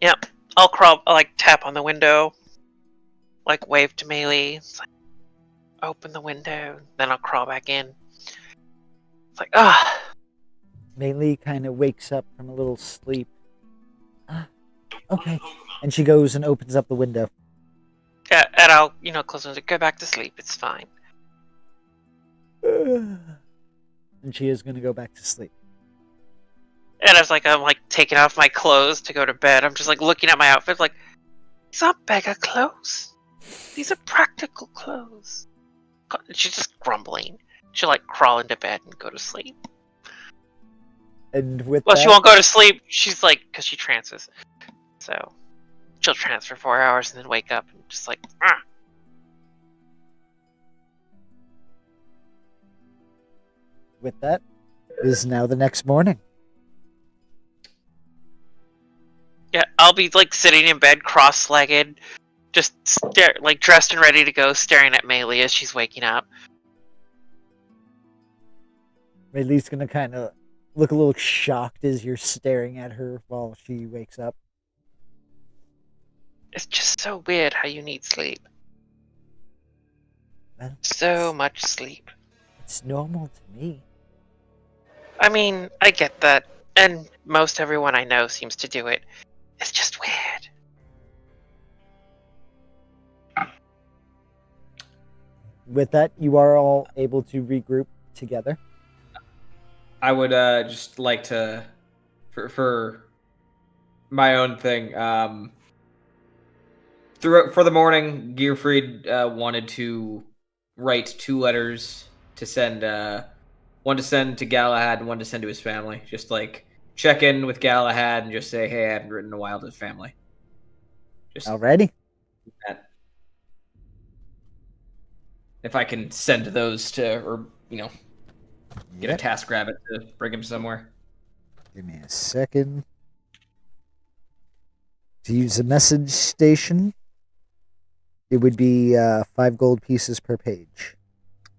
Yep. I'll crawl, I'll, like, tap on the window. Like, wave to Melee. It's like, open the window. Then I'll crawl back in. It's like, ah. Melee kind of wakes up from a little sleep. Okay. And she goes and opens up the window. Yeah, and I'll, close it. Go back to sleep. It's fine. And she is going to go back to sleep. And I'm taking off my clothes to go to bed. I'm just looking at my outfit these aren't beggar clothes. These are practical clothes. She's just grumbling. She'll crawl into bed and go to sleep. And with Well, that, she won't go to sleep. She's because she trances. So she'll trance for 4 hours and then wake up and just ah. With that, it is now the next morning. Yeah, I'll be sitting in bed, cross-legged, just dressed and ready to go, staring at Maylee as she's waking up. Maylee's going to kind of look a little shocked as you're staring at her while she wakes up. It's just so weird how you need sleep. Well, So much sleep. it's normal to me. I mean, I get that, and most everyone I know seems to do it. It's just weird. With that, you are all able to regroup together. I would just like to, for my own thing, for the morning, Gearfried wanted to write 2 letters to send, one to send to Galahad and one to send to his family. Just check in with Galahad and just say, hey, I haven't written in a while to his family. Just Alrighty. that. If I can send those to, or, get a Yep. task rabbit to bring him somewhere. Give me a second. To use a message station, it would be 5 gold pieces per page.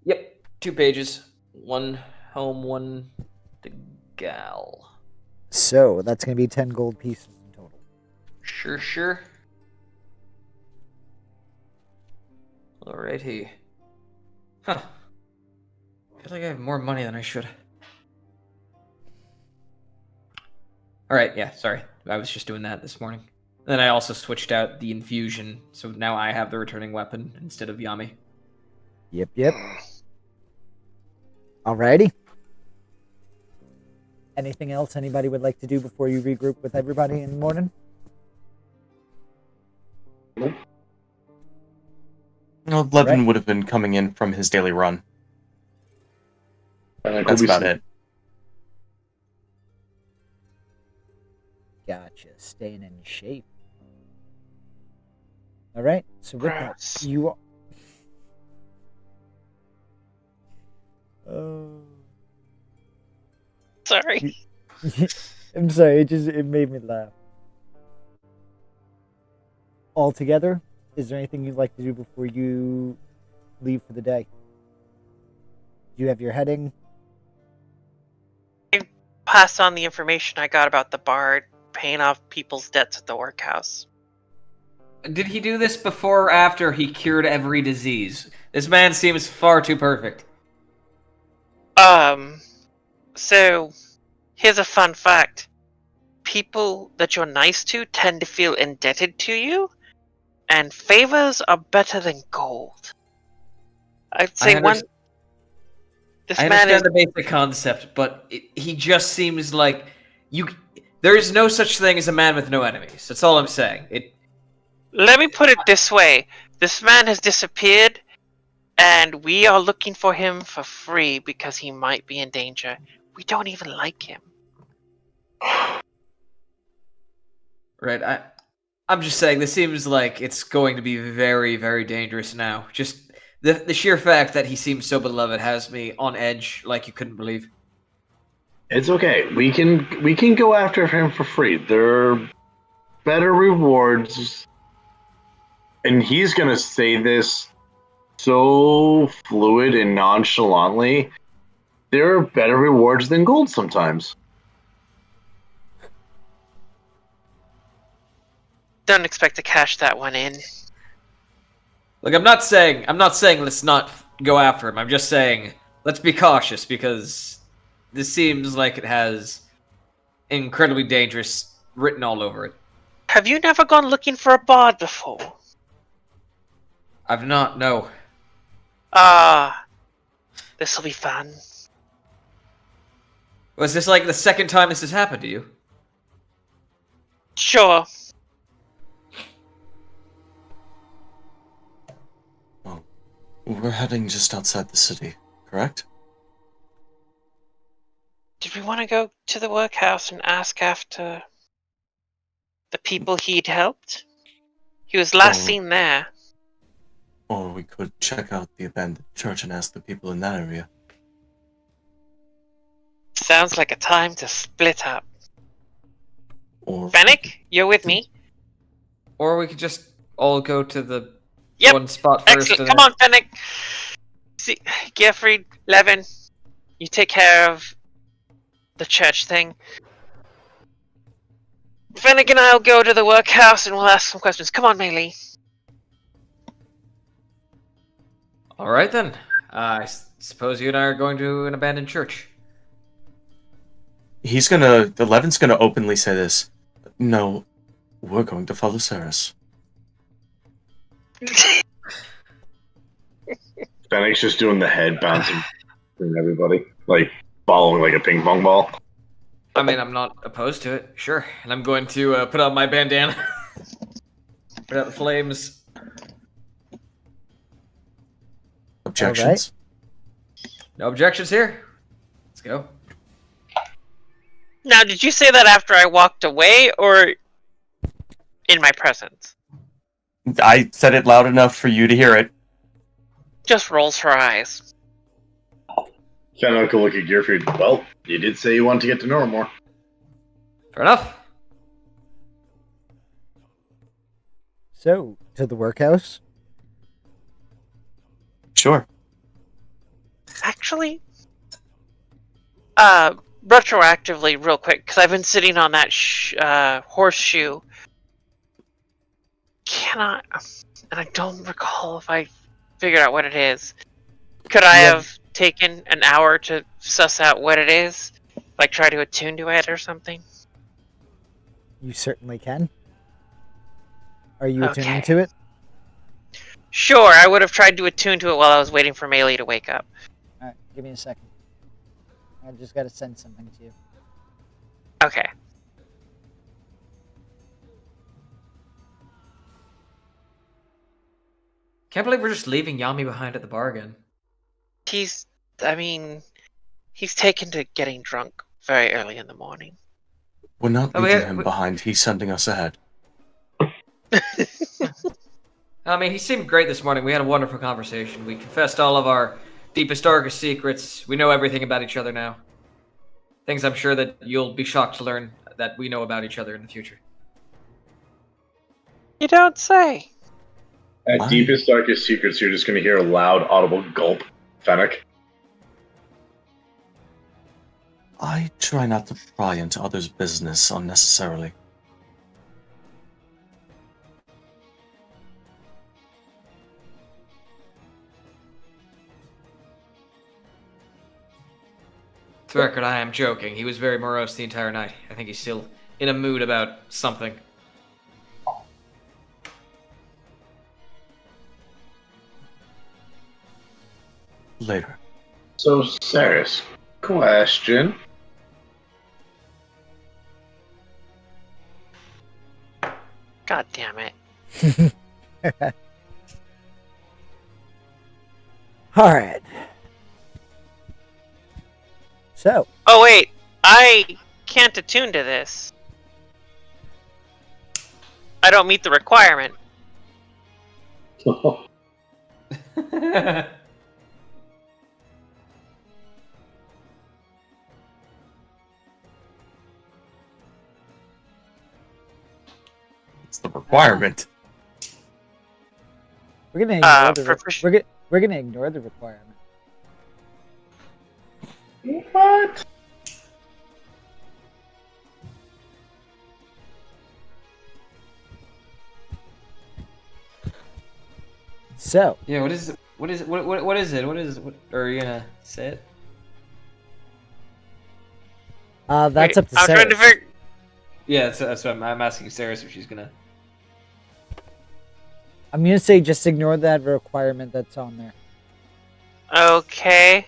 Yep, 2 pages. 1 home, 1 the gal. So that's going to be 10 gold pieces in total. Sure. Alrighty. Huh. I feel like I have more money than I should. Alright, yeah, sorry. I was just doing that this morning. Then I also switched out the infusion, so now I have the returning weapon instead of Yami. Yep. Alrighty. Anything else anybody would like to do before you regroup with everybody in the morning? Well, Levin Right. would have been coming in from his daily run. And That's about it. Gotcha. Staying in shape. Alright, so with Gross. that, you... Sorry. I'm sorry, it made me laugh. All together, is there anything you'd like to do before you leave for the day? Do you have your heading? Pass on the information I got about the bard paying off people's debts at the workhouse. Did he do this before or after he cured every disease? This man seems far too perfect. So, here's a fun fact. People that you're nice to tend to feel indebted to you, and favors are better than gold. I'd say this I man is... understand the basic concept, but he just seems like there is no such thing as a man with no enemies. That's all I'm saying. Let me put it this way. This man has disappeared, and we are looking for him for free because he might be in danger. We don't even like him. Right, I'm just saying, this seems like it's going to be very, very dangerous now. Just the sheer fact that he seems so beloved has me on edge like you couldn't believe. It's okay. We can go after him for free. There are better rewards. And he's gonna say this so fluid and nonchalantly. There are better rewards than gold sometimes. Don't expect to cash that one in. Look, I'm not saying let's not go after him. I'm just saying let's be cautious because this seems like it has incredibly dangerous written all over it. Have you never gone looking for a bard before? I've not, no. Ah, this'll be fun. Was this like the second time this has happened to you? Sure. Well, we're heading just outside the city, correct? Did we want to go to the workhouse and ask after the people he'd helped? He was last Oh. seen there. Or we could check out the abandoned church and ask the people in that area. Sounds like a time to split up. Or Fennic, you're with me? Or we could just all go to the Yep. one spot first. Excellent. and Come on, Fennic. See, Gearfried, Levin, you take care of the church thing. Fennic and I'll go to the workhouse and we'll ask some questions. Come on, Melee. All right then. I suppose you and I are going to an abandoned church. the Levin's gonna openly say this. No, we're going to follow Saerys. Fennic's just doing the head bouncing from everybody, like following like a ping pong ball. I mean, I'm not opposed to it, sure. And I'm going to put on my bandana. Put out the flames. Objections? No objections here. Let's go. Now, did you say that after I walked away or in my presence? I said it loud enough for you to hear it. Just rolls her eyes. Fennic will look at Gearfried. Well, you did say you wanted to get to know her more. Fair enough. So, to the workhouse? Sure. Actually, retroactively, real quick, because I've been sitting on that horseshoe. And I don't recall if I figured out what it is. Could I have taken an hour to suss out what it is? Like try to attune to it or something? You certainly can. Are you Okay. attuning to it? Sure, I would have tried to attune to it while I was waiting for Melee to wake up. Alright, give me a second. I just gotta send something to you. Okay. Can't believe we're just leaving Yami behind at the bar again. He's taken to getting drunk very early in the morning. We're not Oh, leaving yeah, him we- behind. He's sending us ahead. I mean, he seemed great this morning. We had a wonderful conversation. We confessed all of our deepest, darkest secrets. We know everything about each other now. Things I'm sure that you'll be shocked to learn that we know about each other in the future. You don't say. At Why? deepest, darkest secrets, you're just going to hear a loud, audible gulp. Fennic. I try not to pry into others' business unnecessarily. For the record, I am joking. He was very morose the entire night. I think he's still in a mood about something. Later. So, Saerys, question. God damn it. Alright. So, Oh wait, I can't attune to this. I don't meet the requirement. It's the requirement. we're gonna ignore profici- we're gonna ignore the requirement. What? So, Yeah, what is it? What is it? What is it? What is it? What, are you gonna say it? that's Wait, up to I'm trying to Saerys. Yeah, that's what I'm asking Saerys if she's gonna. I'm gonna say just ignore that requirement that's on there. Okay.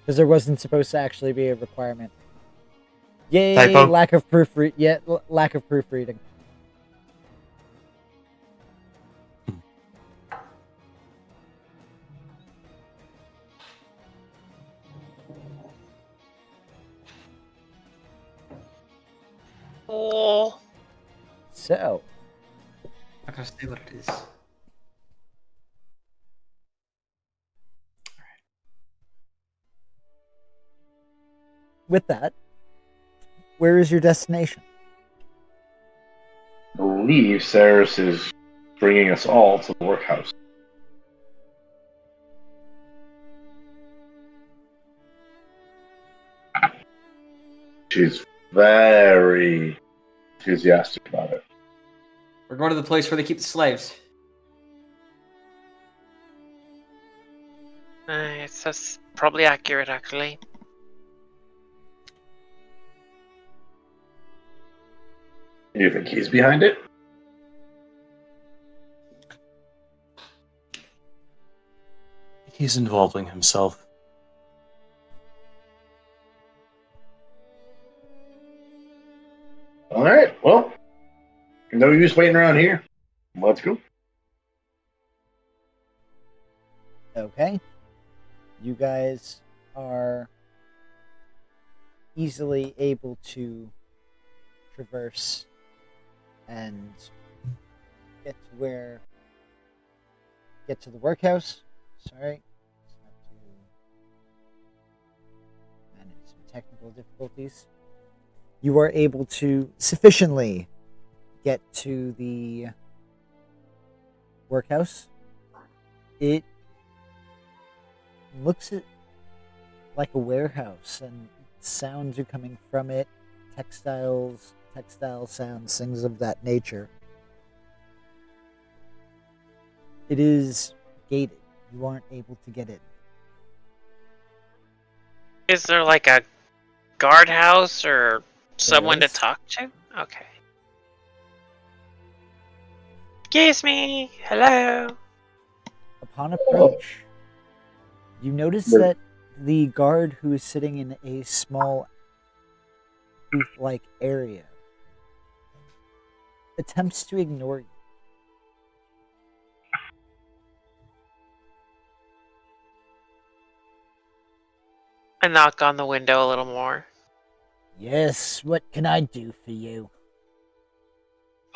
Because there wasn't supposed to actually be a requirement. Yay, Typo. lack of lack of proofreading. Oh. So, I'm not gonna say what it is. with that, where is your destination? I believe Saerys is bringing us all to the workhouse. She's very enthusiastic about it. We're going to the place where they keep the slaves. That's probably accurate, actually. Do you think he's behind it? He's involving himself. All right. Well, no use waiting around here. Let's go. Okay. You guys are easily able to traverse and get to the workhouse. Sorry. Just have to manage some technical difficulties. You are able to sufficiently get to the workhouse. It looks like a warehouse, and sounds are coming from it. Textile sounds, things of that nature. It is gated. You aren't able to get in. Is there like a guardhouse or someone to is. talk to? Okay. Excuse me. Hello. Upon approach, you notice that the guard who is sitting in a small booth-like area attempts to ignore you. I knock on the window a little more. Yes, what can I do for you?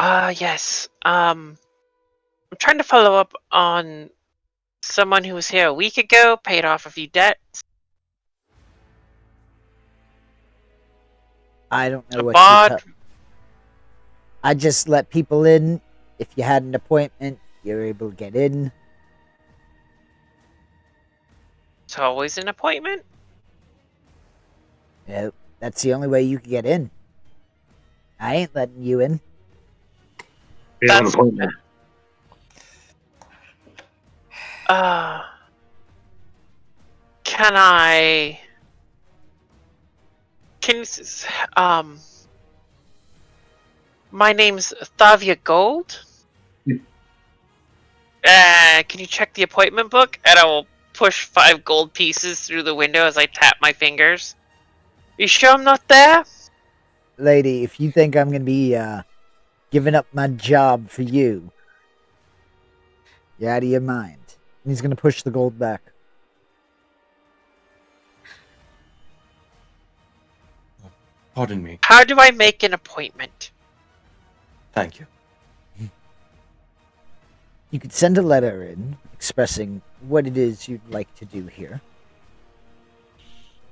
Yes. I'm trying to follow up on someone who was here a week ago, paid off a few debts. I don't know A what bod. I just let people in. If you had an appointment, you're able to get in. It's always an appointment. Yeah, that's the only way you can get in. I ain't letting you in. We have an That's- appointment. Can I? My name's Thavia Gold. Can you check the appointment book? And I will push 5 gold pieces through the window as I tap my fingers. You sure I'm not there? Lady, if you think I'm going to be giving up my job for you, you're out of your mind. And he's going to push the gold back. Pardon me. How do I make an appointment? Thank you. You could send a letter in expressing what it is you'd like to do here.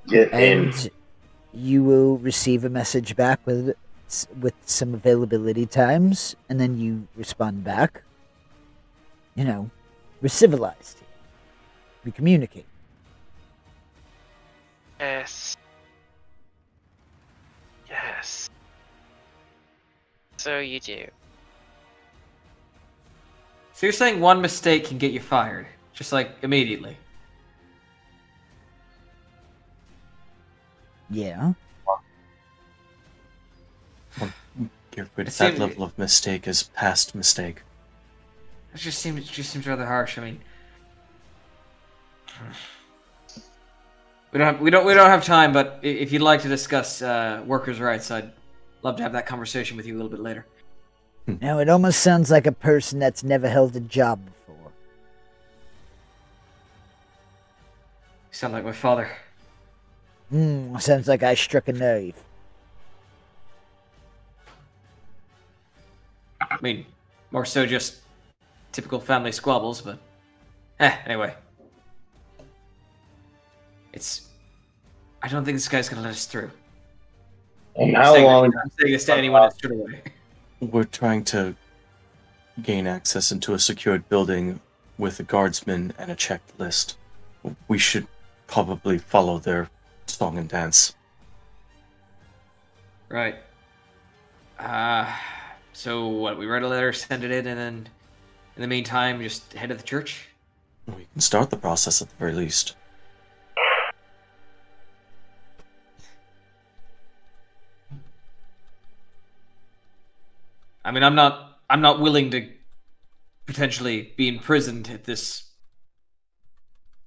Get in. And you will receive a message back with some availability times, and then you respond back. You know, we're civilized here. We communicate. Yes. Yes. So you do. So you're saying one mistake can get you fired, just like immediately? Yeah. Gearfried, It that seems- level of mistake is past mistake. It just seems rather harsh. I mean, we don't have time, but if you'd like to discuss workers' rights, I'd love to have that conversation with you a little bit later. Now, it almost sounds like a person that's never held a job before. You sound like my father. Sounds like I struck a nerve. I mean, more so just typical family squabbles, but anyway. I don't think this guy's gonna let us through. And how long? I'm saying this to anyone that's turned away. We're trying to gain access into a secured building with a guardsman and a checked list. We should probably follow their song and dance. Right. So what? We write a letter, send it in, and then in the meantime, just head to the church. We can start the process at the very least. I mean, I'm not willing to potentially be imprisoned at this.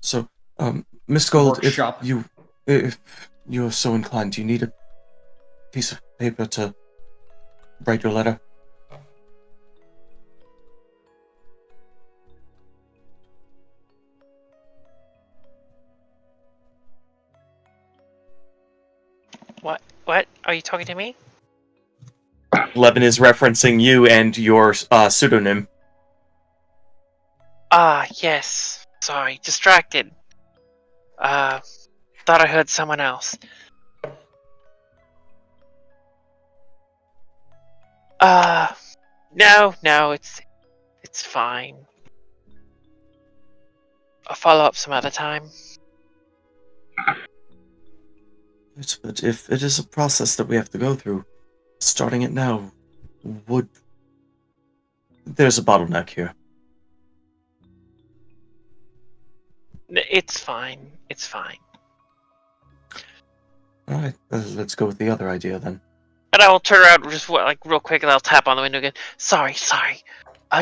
So, Miss Gold, Workshop. if you're so inclined, do you need a piece of paper to write your letter? What? Are you talking to me? Levin is referencing you and your pseudonym. Ah, yes. Sorry, distracted. Thought I heard someone else. No, it's fine. I'll follow up some other time. But if it is a process that we have to go through, starting it now would... There's a bottleneck here. It's fine. It's fine. Alright, let's go with the other idea then. And I will turn around just real quick, and I'll tap on the window again. Sorry.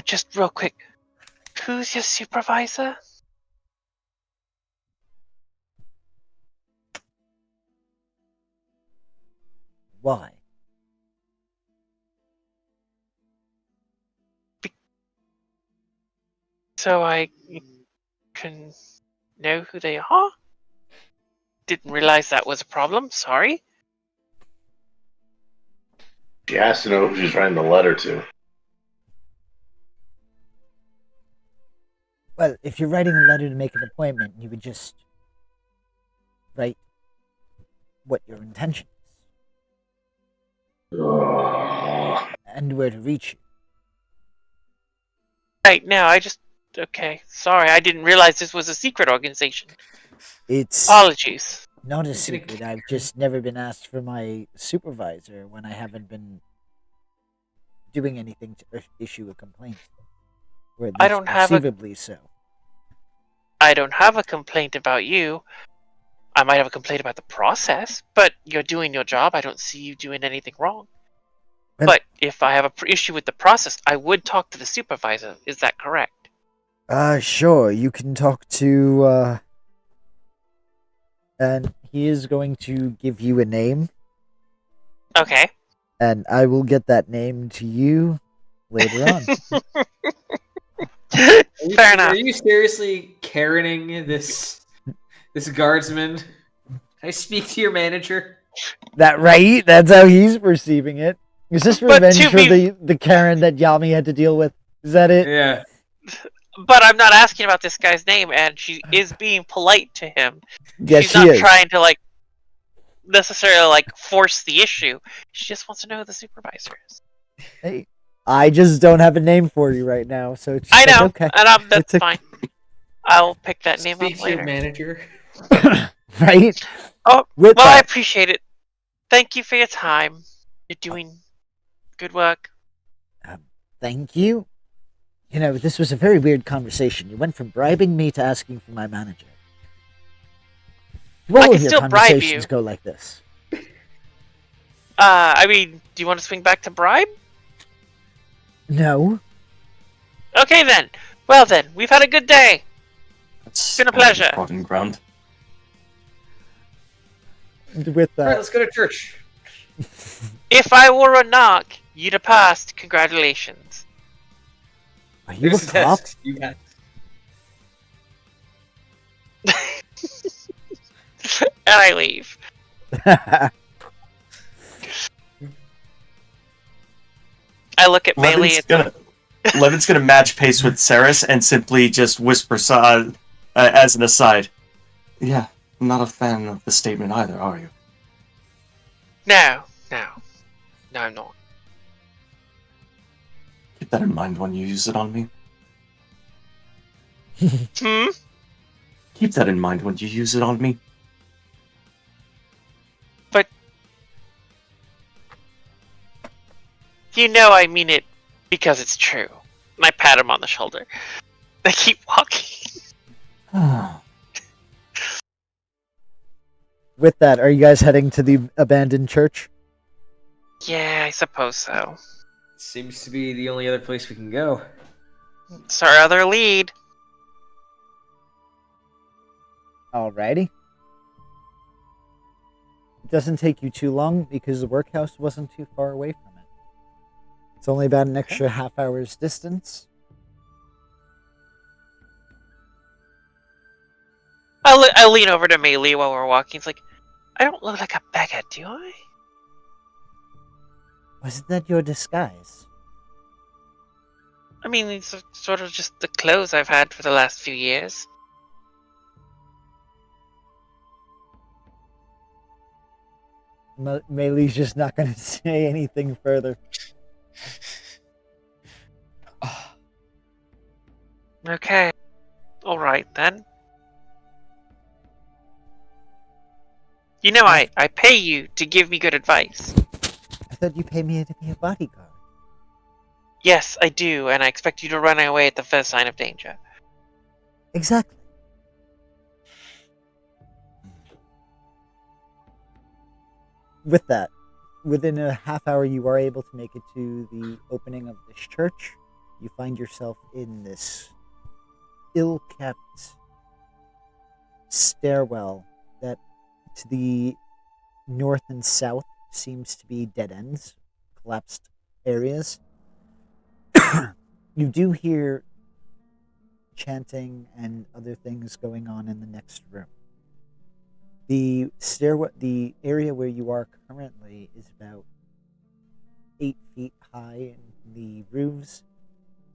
Just real quick. Who's your supervisor? Why? So I can know who they are? Didn't realize that was a problem. Sorry. She has to know who she's writing the letter to. Well, if you're writing a letter to make an appointment, you would just write what your intention is and where to reach you. Right now, okay. Sorry, I didn't realize this was a secret organization. It's Apologies. not a secret. I've just never been asked for my supervisor when I haven't been doing anything to issue a complaint. Or at least I don't have a- perceivably so. I don't have a complaint about you. I might have a complaint about the process, but you're doing your job. I don't see you doing anything wrong. Well- But if I have an issue with the process, I would talk to the supervisor. Is that correct? Sure. You can talk to, and he is going to give you a name, Okay. and I will get that name to you later on. Fair enough. Are you seriously Karening this guardsman? Can I speak to your manager? That right? That's how he's perceiving it. Is this But revenge to for be- the Karen that Yami had to deal with? Is that it? Yeah. But I'm not asking about this guy's name, and she is being polite to him. Yes, She's she not is. trying to necessarily force the issue. She just wants to know who the supervisor is. Hey, I just don't have a name for you right now, so it's just I know, okay. and that's It's okay. fine. I'll pick that name Speak up to your later. manager. Right? Oh, With Well, I that, appreciate it. Thank you for your time. You're doing good work. thank you. You know, this was a very weird conversation. You went from bribing me to asking for my manager. I All can of your still bribe conversations you. go like this. I mean, Do you want to swing back to Bribe? No. Okay then. Well then, we've had a good day. It's been a pleasure. Trodden ground. With All right, that, let's go to church. If I were a knock, you'd have passed. Congratulations. are you a There's cop? test. You got And I leave. I look at Melee. Levin's gonna match pace with Saerys and simply just whisper as an aside. Yeah, not a fan of the statement either, are you? No, I'm not. Keep that in mind when you use it on me. Hmm? Keep that in mind when you use it on me. But you know I mean it because it's true. And I pat him on the shoulder. I keep walking. With that, are you guys heading to the abandoned church? Yeah, I suppose so. Seems to be the only other place we can go. It's our other lead. Alrighty. It doesn't take you too long because the workhouse wasn't too far away from it. It's only about an extra half hour's distance. I lean over to Melee while we're walking. It's like, I don't look like a beggar, do I? Wasn't that your disguise? I mean, it's sort of just the clothes I've had for the last few years. Melee's just not going to say anything further. Okay. Alright then. You know, I pay you to give me good advice. I thought you paid me to be a bodyguard. Yes, I do, and I expect you to run away at the first sign of danger. Exactly. With that, within a half hour, you are able to make it to the opening of this church. You find yourself in this ill-kept stairwell that to the north and south seems to be dead ends, collapsed areas. You do hear chanting and other things going on in the next room. The area where you are currently is about 8 feet high in the roofs.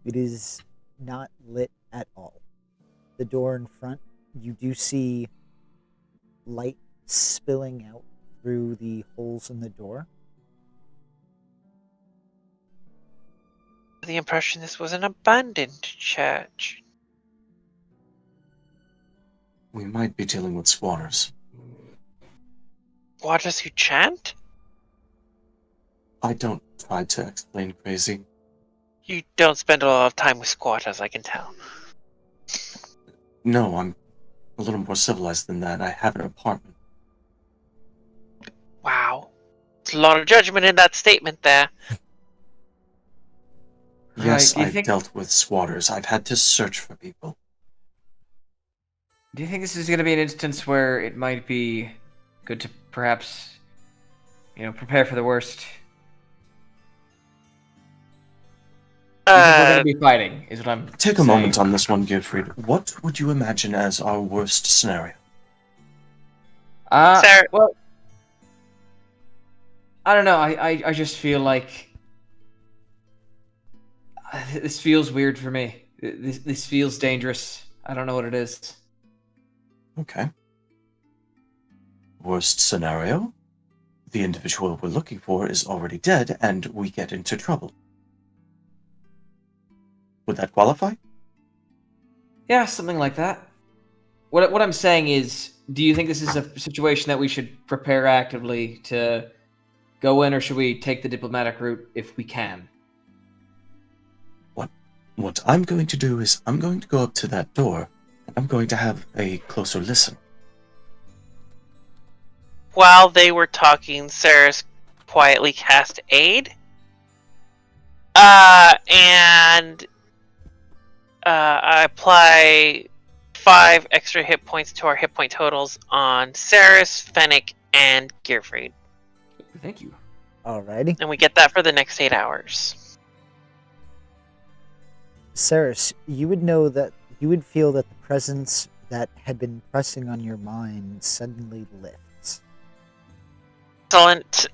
It is not lit at all. The door in front, you do see light spilling out through the holes in the door. The impression this was an abandoned church. We might be dealing with squatters. Waters who chant? I don't try to explain crazy. You don't spend a lot of time with squatters, I can tell. No, I'm a little more civilized than that. I have an apartment. Wow. There's a lot of judgment in that statement there. Yes, do you I've think- dealt with squatters. I've had to search for people. Do you think this is going to be an instance where it might be good to perhaps, prepare for the worst? Do you think we're going to be fighting, is what I'm Take a saying. moment on this one, Gearfried. What would you imagine as our worst scenario? Sarah- Well, I don't know. I just feel like this feels weird for me. This feels dangerous. I don't know what it is. Okay. Worst scenario? The individual we're looking for is already dead, and we get into trouble. Would that qualify? Yeah, something like that. What I'm saying is, do you think this is a situation that we should prepare actively to go in, or should we take the diplomatic route if we can? What I'm going to do is I'm going to go up to that door, and I'm going to have a closer listen. While they were talking, Saerys quietly cast aid. And I apply 5 extra hit points to our hit point totals on Saerys, Fennic, and Gearfried. Thank you. Alrighty. And we get that for the next 8 hours. Saerys, you would know that you would feel that the presence that had been pressing on your mind suddenly lifts. Excellent.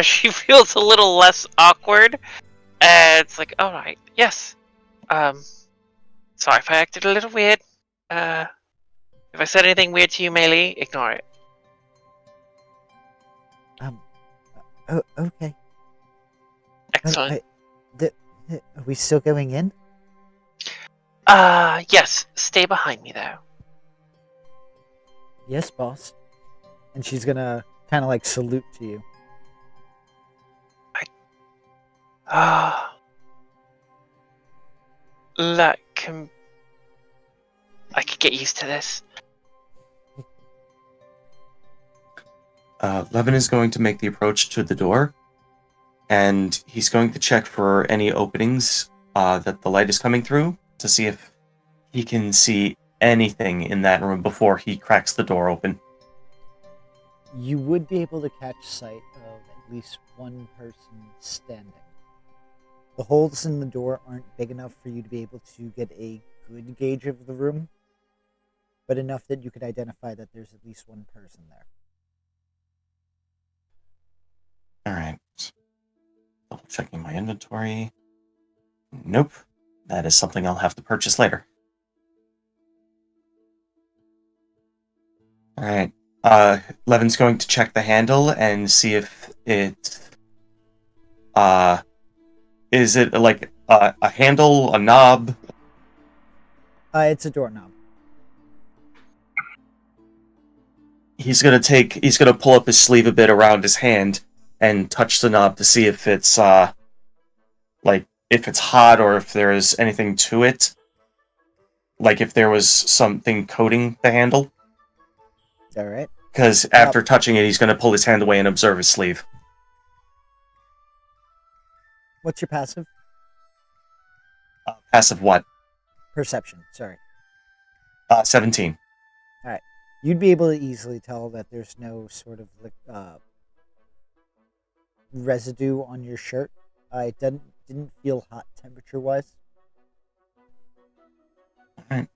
She feels a little less awkward. It's like, alright, yes. Sorry if I acted a little weird. If I said anything weird to you, Melee, ignore it. Oh, okay. Excellent. Are we still going in? Yes. Stay behind me, though. Yes, boss. And she's gonna kind of like salute to you. Look, I could get used to this. Levin is going to make the approach to the door, and he's going to check for any openings that the light is coming through to see if he can see anything in that room before he cracks the door open. You would be able to catch sight of at least one person standing. The holes in the door aren't big enough for you to be able to get a good gauge of the room, but enough that you could identify that there's at least one person there. Alright. Double checking my inventory. Nope. That is something I'll have to purchase later. Alright. Levin's going to check the handle and see if it... is it like a handle, a knob? It's a doorknob. He's gonna pull up his sleeve a bit around his hand and touch the knob to see if it's if it's hot or if there's anything to it. Like if there was something coating the handle. Is that right? Because after touching it, he's gonna pull his hand away and observe his sleeve. What's your passive? Passive what? Perception, sorry. 17. You'd be able to easily tell that there's no sort of residue on your shirt. It didn't feel hot temperature-wise. Alright.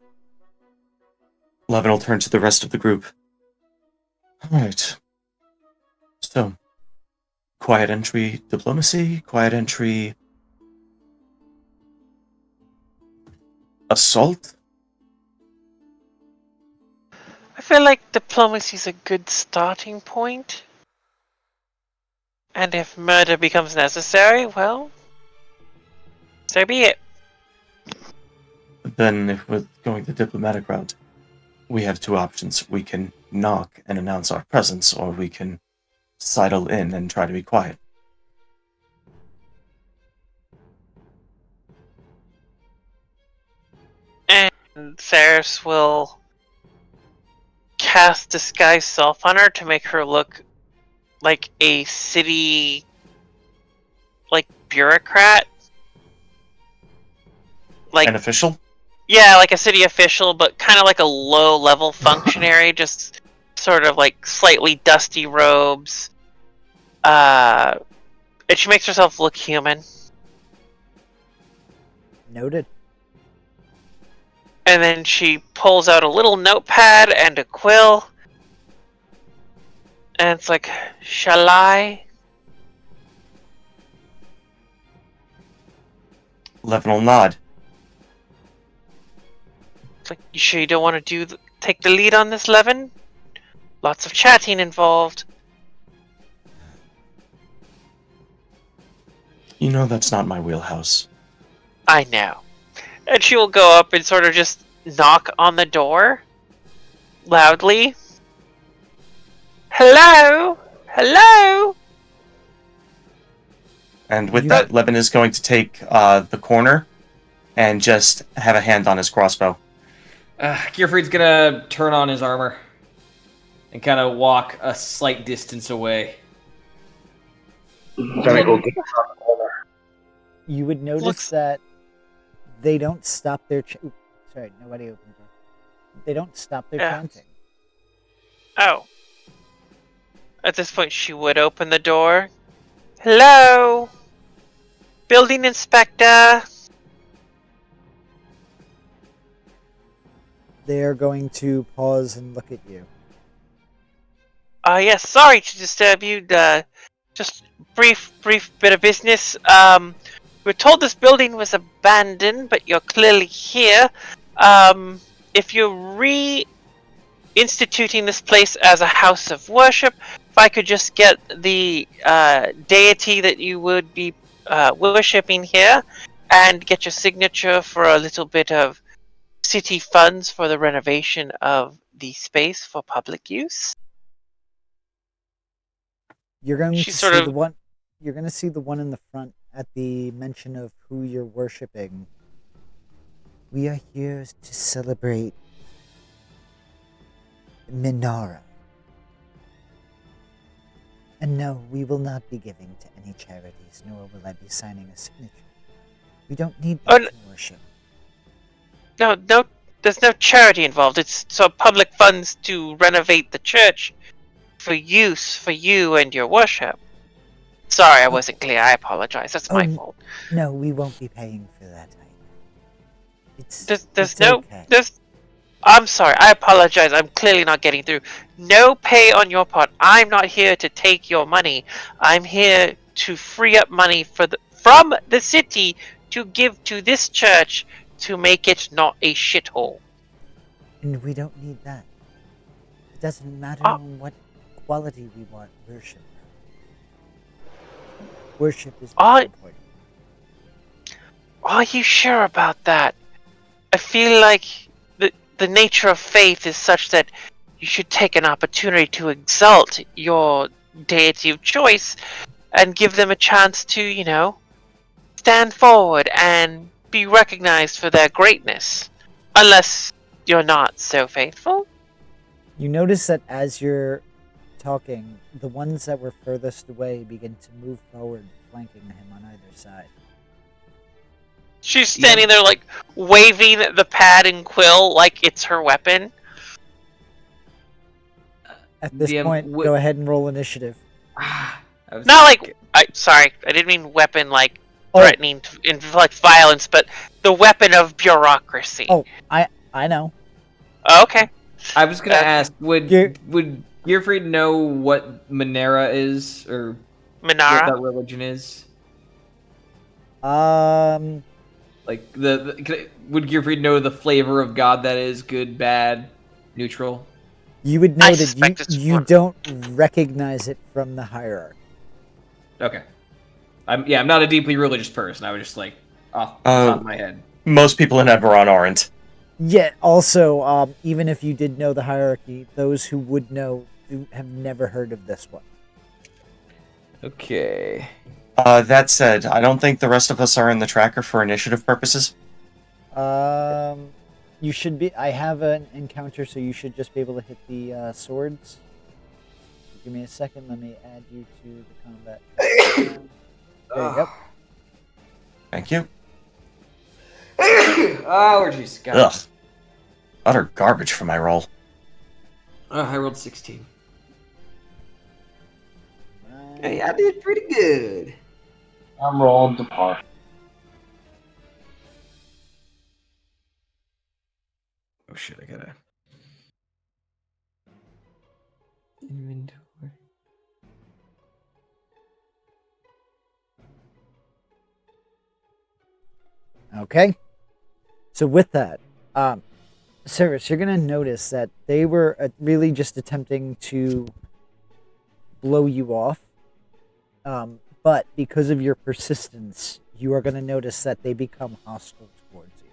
Levin will turn to the rest of the group. Alright. So, quiet entry diplomacy, quiet entry assault? I feel like diplomacy's a good starting point. And if murder becomes necessary, well, so be it. Then, if we're going the diplomatic route, we have 2 options. We can knock and announce our presence, or we can sidle in and try to be quiet. And Saerys will cast Disguise Self on her to make her look like a city, bureaucrat. An official? Yeah, like a city official, but kind of like a low-level functionary, just sort of slightly dusty robes. And she makes herself look human. Noted. And then she pulls out a little notepad and a quill. And it's like, shall I? Levin will nod. It's like, you sure you don't want to take the lead on this, Levin? Lots of chatting involved. You know that's not my wheelhouse. I know. And she will go up and sort of just knock on the door. Loudly. Hello? Hello? And with that, Levin is going to take the corner and just have a hand on his crossbow. Gearfried's gonna turn on his armor and kind of walk a slight distance away. Fennic will get around the corner. You would notice Looks- that they don't stop their. Sorry, nobody opened it. They don't stop their Yeah. chanting. Oh. At this point, she would open the door. Hello? Building inspector? They are going to pause and look at you. Yes, sorry to disturb you. Just brief bit of business. We're told this building was abandoned, but you're clearly here. If you're reinstituting this place as a house of worship, if I could just get the deity that you would be worshipping here, and get your signature for a little bit of city funds for the renovation of the space for public use. You're going She to sort see of- the one. You're going to see the one in the front at the mention of who you're worshiping. We are here to celebrate Minara. And no, we will not be giving to any charities, nor will I be signing a signature. We don't need Oh, that to worship. No, there's no charity involved. It's so public funds to renovate the church for use for you and your worship. Sorry, I wasn't clear. I apologize. That's my Oh, fault. No, we won't be paying for that either. There's it's no okay. I'm sorry. I apologize. I'm clearly not getting through. No pay on your part. I'm not here to take your money. I'm here to free up money from the city to give to this church to make it not a shithole. And we don't need that. It doesn't matter Ah. on what quality we want worship. Worship is Ah. most important. Are you sure about that? I feel like the nature of faith is such that you should take an opportunity to exalt your deity of choice and give them a chance to, stand forward and be recognized for their greatness. Unless you're not so faithful. You notice that as you're talking, the ones that were furthest away begin to move forward, flanking him on either side. She's standing there like waving the pad and quill like it's her weapon. At this DM, point, go ahead and roll initiative. Not like sorry, I didn't mean weapon like Oh. threatening to inflict violence, but the weapon of bureaucracy. Oh, I know. Okay. I was gonna ask, would Gear- Gearfried know what Minera is, or what Minara. that religion is? Like would Gearfried know the flavor of God that is good, bad, neutral? You would I know that suspect it's you one. don't recognize it from the hierarchy. Okay. I'm not a deeply religious person. I was just like off the top of my head. Most people in Eberron aren't. Yeah, also, even if you did know the hierarchy, those who would know have never heard of this one. Okay. That said, I don't think the rest of us are in the tracker for initiative purposes. You should be. I have an encounter, so you should just be able to hit the swords. Give me a second. Let me add you to the combat. There you go. Thank you. Allergies. God. Ugh. Utter garbage for my roll. I rolled 16. Right. I did pretty good. I'm rolling to par. Oh shit! I gotta inventory. Okay. So with that, Saerys, you're gonna notice that they were really just attempting to blow you off, but because of your persistence, you are gonna notice that they become hostile towards you.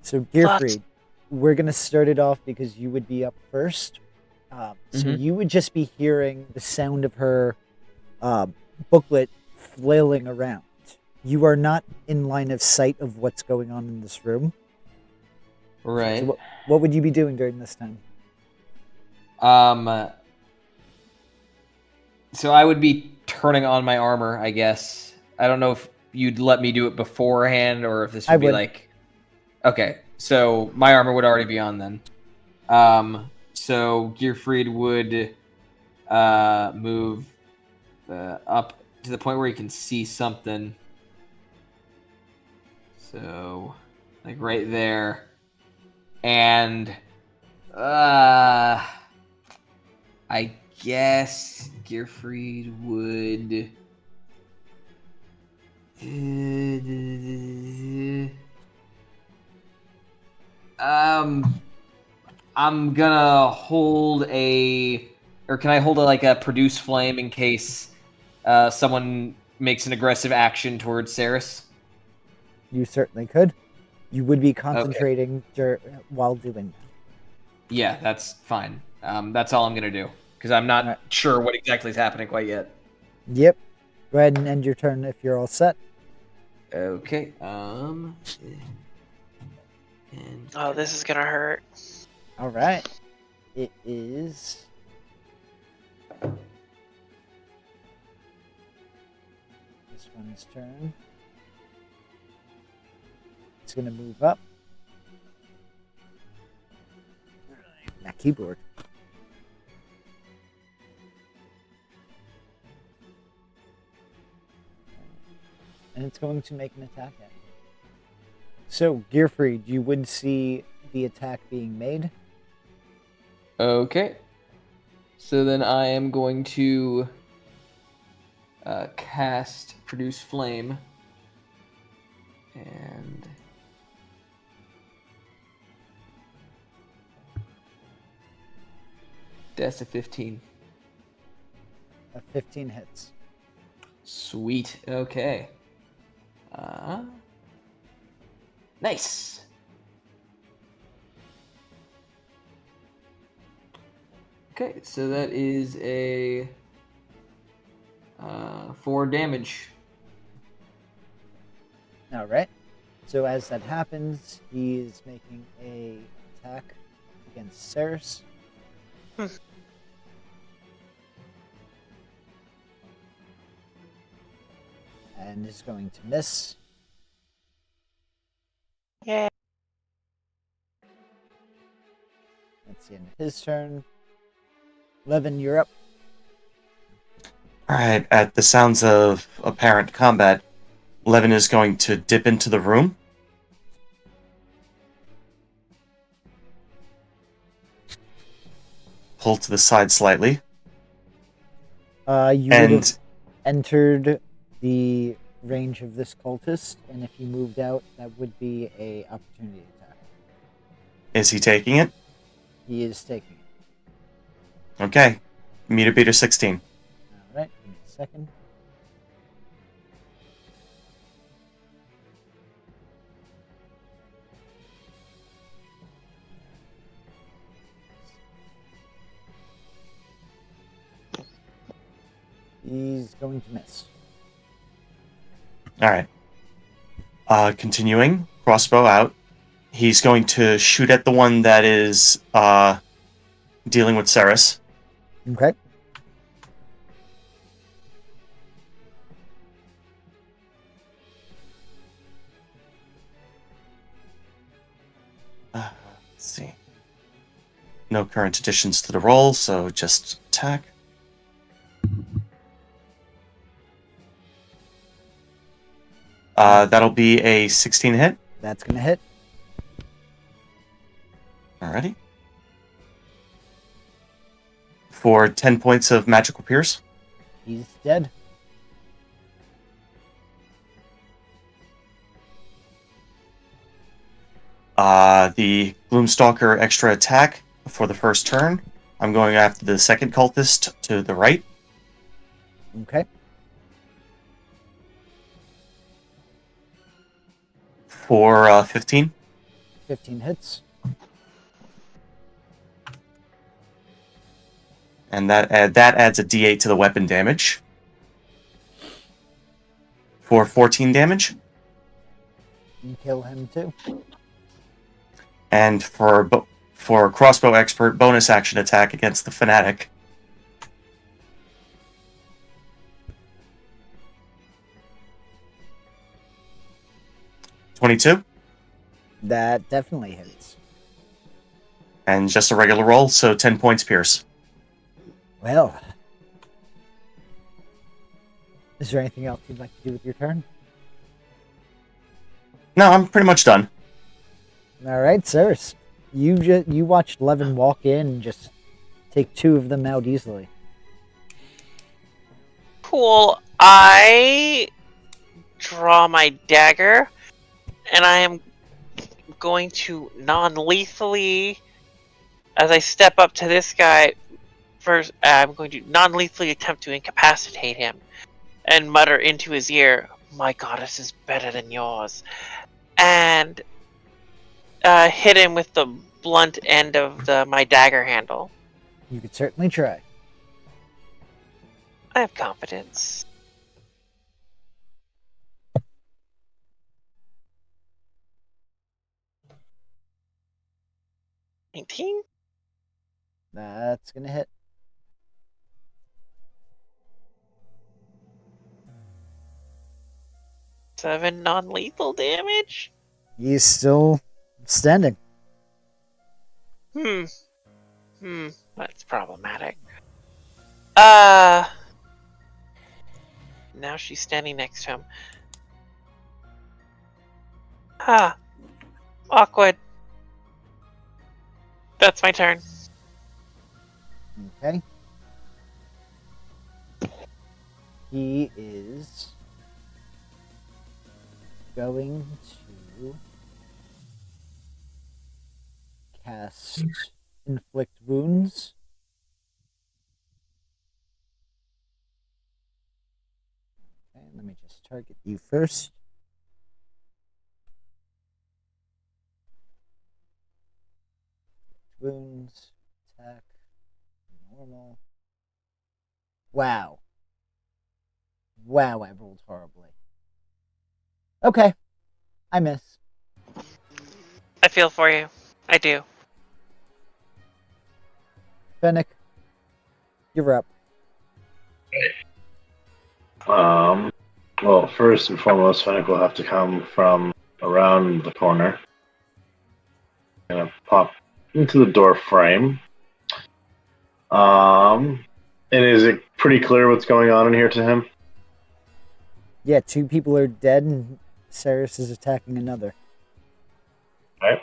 So Gearfried, we're gonna start it off because you would be up first. So you would just be hearing the sound of her booklet flailing around. You are not in line of sight of what's going on in this room. Right. So what would you be doing during this time? So I would be turning on my armor, I guess. I don't know if you'd let me do it beforehand or if this would be would. like... Okay, so my armor would already be on then. So Gearfried would move up to the point where he can see something. So, like right there. And I guess Gearfried would... I'm gonna hold a... Or can I hold a produce flame in case someone makes an aggressive action towards Saerys? You certainly could. You would be concentrating while doing that. Yeah, that's fine. That's all I'm gonna do because I'm not sure what exactly is happening quite yet. Yep. Go ahead and end your turn if you're all set. Okay. Oh, this is gonna hurt. All right. It is. This one's turn. It's gonna move up. My keyboard. And it's going to make an attack at you. So, Gearfried, you would see the attack being made. Okay. So then I am going to cast Produce Flame. And... That's a 15. A 15 hits. Sweet. Okay. Nice. Okay, so that is a 4 damage. All right. So as that happens, he is making a attack against Saerys. And is going to miss. Yeah. That's the end of his turn. Levin, you're up. Alright, at the sounds of apparent combat, Levin is going to dip into the room. Pull to the side slightly. You would have entered the range of this cultist, and if you moved out, that would be a opportunity attack. Is he taking it? He is taking it. Okay. Meter beater 16. All right, give me a second. He's going to miss. Alright. Continuing. Crossbow out. He's going to shoot at the one that is dealing with Saerys. Okay. Let's see. No current additions to the roll, so just attack. That'll be a 16 hit. That's going to hit. Alrighty. For 10 points of magical pierce. He's dead. The Gloomstalker extra attack for the first turn. I'm going after the second cultist to the right. Okay. For 15. 15 hits. And that adds a d8 to the weapon damage. For 14 damage. You kill him too. And for crossbow expert, bonus action attack against the fanatic. 22. That definitely hits. And just a regular roll, so 10 points pierce. Well, is there anything else you'd like to do with your turn? No, I'm pretty much done. All right, Saerys. You watched Levin walk in and just take 2 of them out easily. Cool. I draw my dagger, and I am going to non-lethally, as I step up to this guy, first I'm going to non-lethally attempt to incapacitate him and mutter into his ear, "My goddess is better than yours," and hit him with the blunt end of my dagger handle. You could certainly try. I have confidence. $19? That's gonna hit. Seven non-lethal damage? He's still standing. That's problematic. Now she's standing next to him. Awkward. That's my turn. Okay. He is going to cast Inflict Wounds. Okay, let me just target you first. Wounds, attack, normal. Wow. Wow, I rolled horribly. Okay. I miss. I feel for you. I do. Fennic, you're up. Well, first and foremost, Fennic will have to come from around the corner. Gonna pop into the door frame. And is it pretty clear what's going on in here to him? Yeah, 2 people are dead and Saerys is attacking another. Right.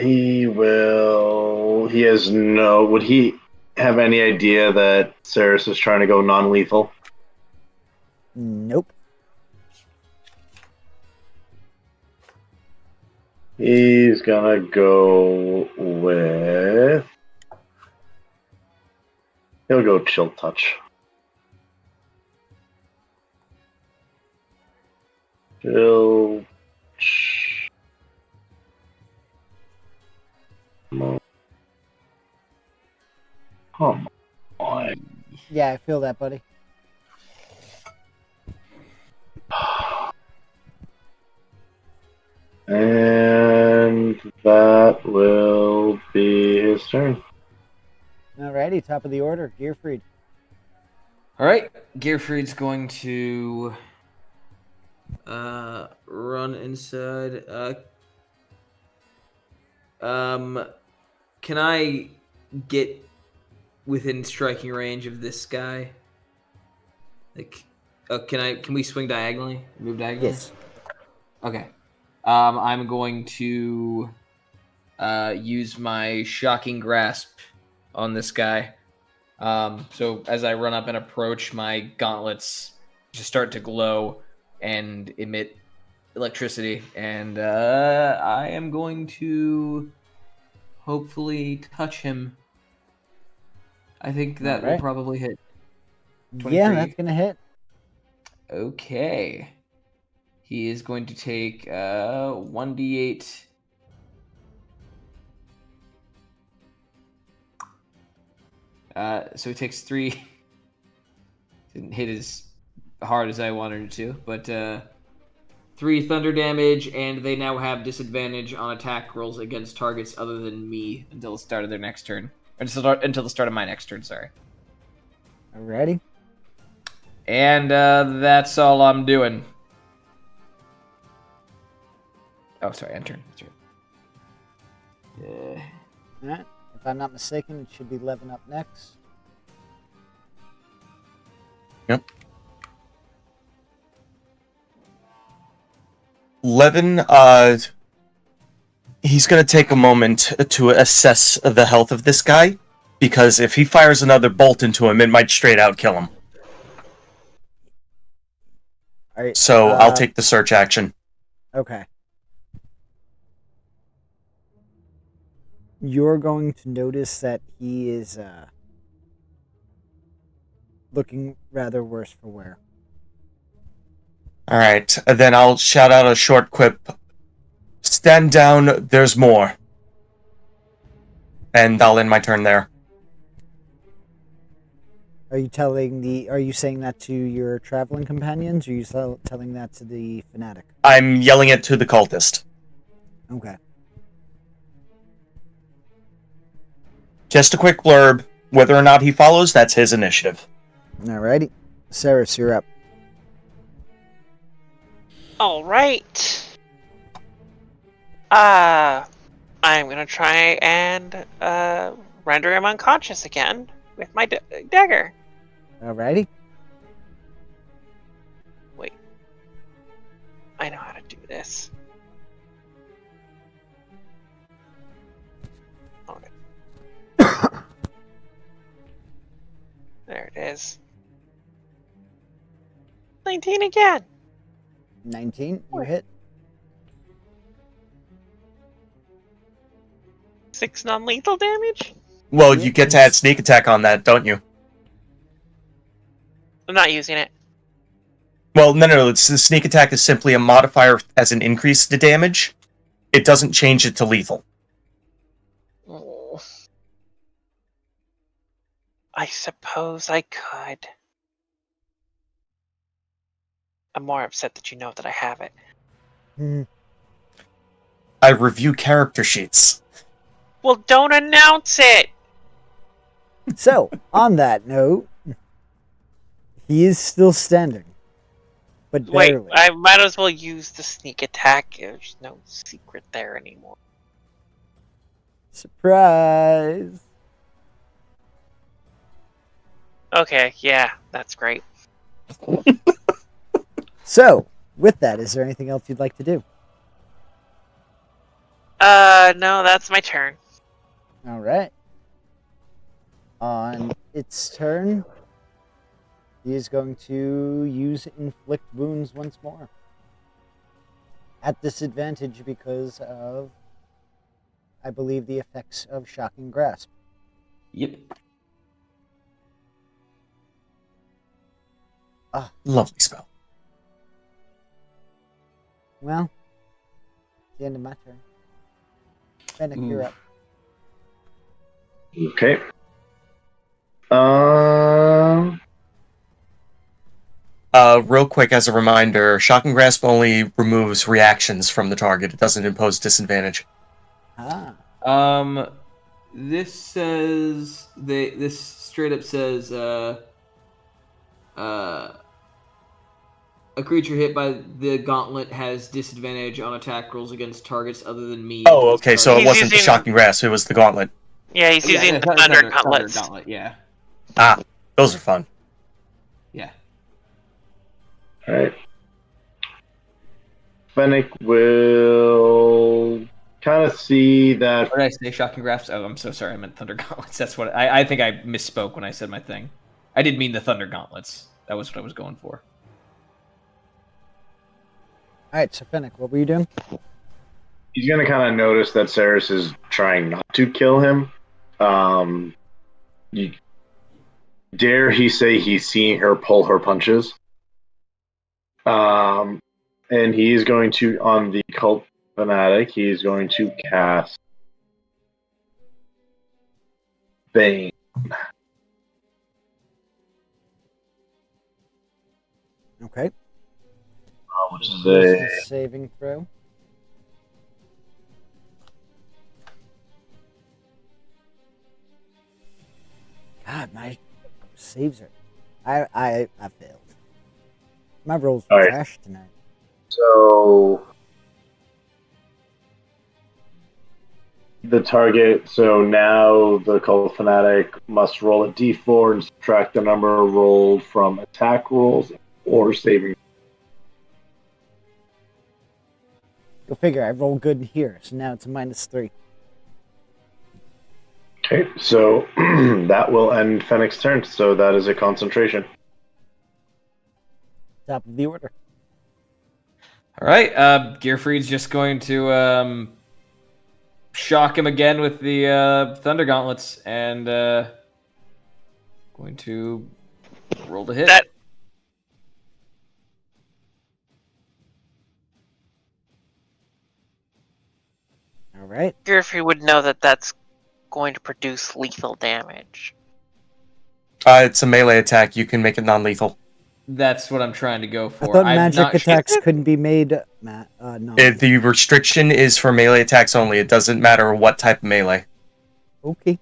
He will. He has no. Would he have any idea that Saerys is trying to go non-lethal? Nope. He's gonna go with. He'll go chill touch. Chill. Come on. Yeah, I feel that, buddy. And that will be his turn. Alrighty, top of the order, Gearfried. All right, Gearfried's going to run inside. Can I get within striking range of this guy? Like, can we swing diagonally? Move diagonally? Yes. Okay. I'm going to use my shocking grasp on this guy. So as I run up and approach, my gauntlets just start to glow and emit electricity, and I am going to hopefully touch him. I think that will probably hit. 23. Yeah, that's gonna hit. Okay. He is going to take 1d8. So he takes 3. Didn't hit as hard as I wanted it to, but 3 thunder damage, and they now have disadvantage on attack rolls against targets other than me until the start of their next turn. Until the start of my next turn, sorry. Alrighty. And that's all I'm doing. Oh, sorry, end turn. That's right. Alright. If I'm not mistaken, it should be Levin up next. Yep. Levin, he's going to take a moment to assess the health of this guy, because if he fires another bolt into him, it might straight out kill him. Alright. So I'll take the search action. Okay. You're going to notice that he is looking rather worse for wear. Alright, then I'll shout out a short quip. Stand down, there's more. And I'll end my turn there. Are you saying that to your traveling companions, or are you telling that to the fanatic? I'm yelling it to the cultist. Okay. Just a quick blurb. Whether or not he follows, that's his initiative. Alrighty. Saerys, you're up. All right. I'm gonna try and render him unconscious again with my dagger. Alrighty. Wait. I know how to do this. Okay. There it is. 19 again. 19, you hit. 6 non-lethal damage? Well, you get to add sneak attack on that, don't you? I'm not using it. Well, no. The sneak attack is simply a modifier as an increase to damage. It doesn't change it to lethal. Oh. I suppose I could. I'm more upset that you know that I have it. I review character sheets. Well, don't announce it! So, on that note, he is still standing. But Wait, barely. I might as well use the sneak attack. There's no secret there anymore. Surprise! Okay, yeah, that's great. So, with that, is there anything else you'd like to do? No, that's my turn. Alright. On its turn, he is going to use Inflict Wounds once more. At disadvantage because of, I believe, the effects of Shocking Grasp. Yep. Lovely spell. Well, it's the end of my turn. Fennic, you're up. Okay. Real quick, as a reminder, Shocking Grasp only removes reactions from the target. It doesn't impose disadvantage. Ah. This says this straight up says a creature hit by the gauntlet has disadvantage on attack rolls against targets other than me. Oh, okay, so it He's wasn't the using- Shocking Grasp, it was the Gauntlet. Yeah, he's using the Thunder Gauntlets. Gauntlet, yeah. Ah, those are fun. Yeah. Alright. Fennic will kind of see that. What did I say? Shocking Grasp? Oh, I'm so sorry. I meant Thunder Gauntlets. That's what I think I misspoke when I said my thing. I did mean the Thunder Gauntlets. That was what I was going for. Alright, so Fennic, what were you doing? He's going to kind of notice that Saerys is trying not to kill him. Dare he say he's seeing her pull her punches? And he's going to, on the cult fanatic, he's going to cast Bane. Okay. which is Here's a the saving throw. God, my saves are. I failed. My rolls All were right. trash tonight. so the target. So now the cult fanatic must roll a d4 and subtract the number rolled from attack rolls or saving. Go figure. I rolled good here, so now it's a -3. Okay, so that will end Fennic's turn. So that is a concentration. Top of the order. All right, Gearfried's just going to shock him again with the Thunder Gauntlets and going to roll to hit. That All right. Gearfried would know that that's going to produce lethal damage. It's a melee attack. You can make it non-lethal. That's what I'm trying to go I for. thought I'm magic not attacks couldn't be made. No. The restriction is for melee attacks only. It doesn't matter what type of melee. Okay.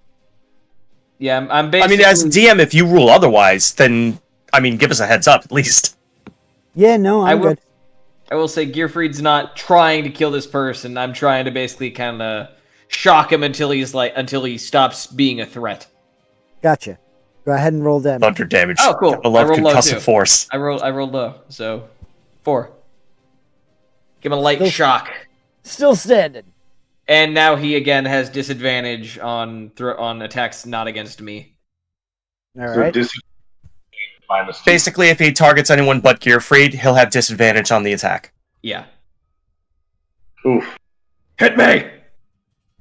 Yeah, I'm I basically. mean, as DM, if you rule otherwise, then give us a heads up at least. Yeah. No, I'm good. I will say Gearfried's not trying to kill this person. I'm trying to basically kind of shock him until he stops being a threat. Gotcha. Go ahead and roll damage. Thunder damage. Oh, cool. I love I rolled low, concussive too. force. I rolled low, so 4. Give him a light Still- shock, Still standing. and now he again has disadvantage on attacks not against me. All So right. -2. Basically, if he targets anyone but Gearfried, he'll have disadvantage on the attack. Yeah. Oof. Hit me!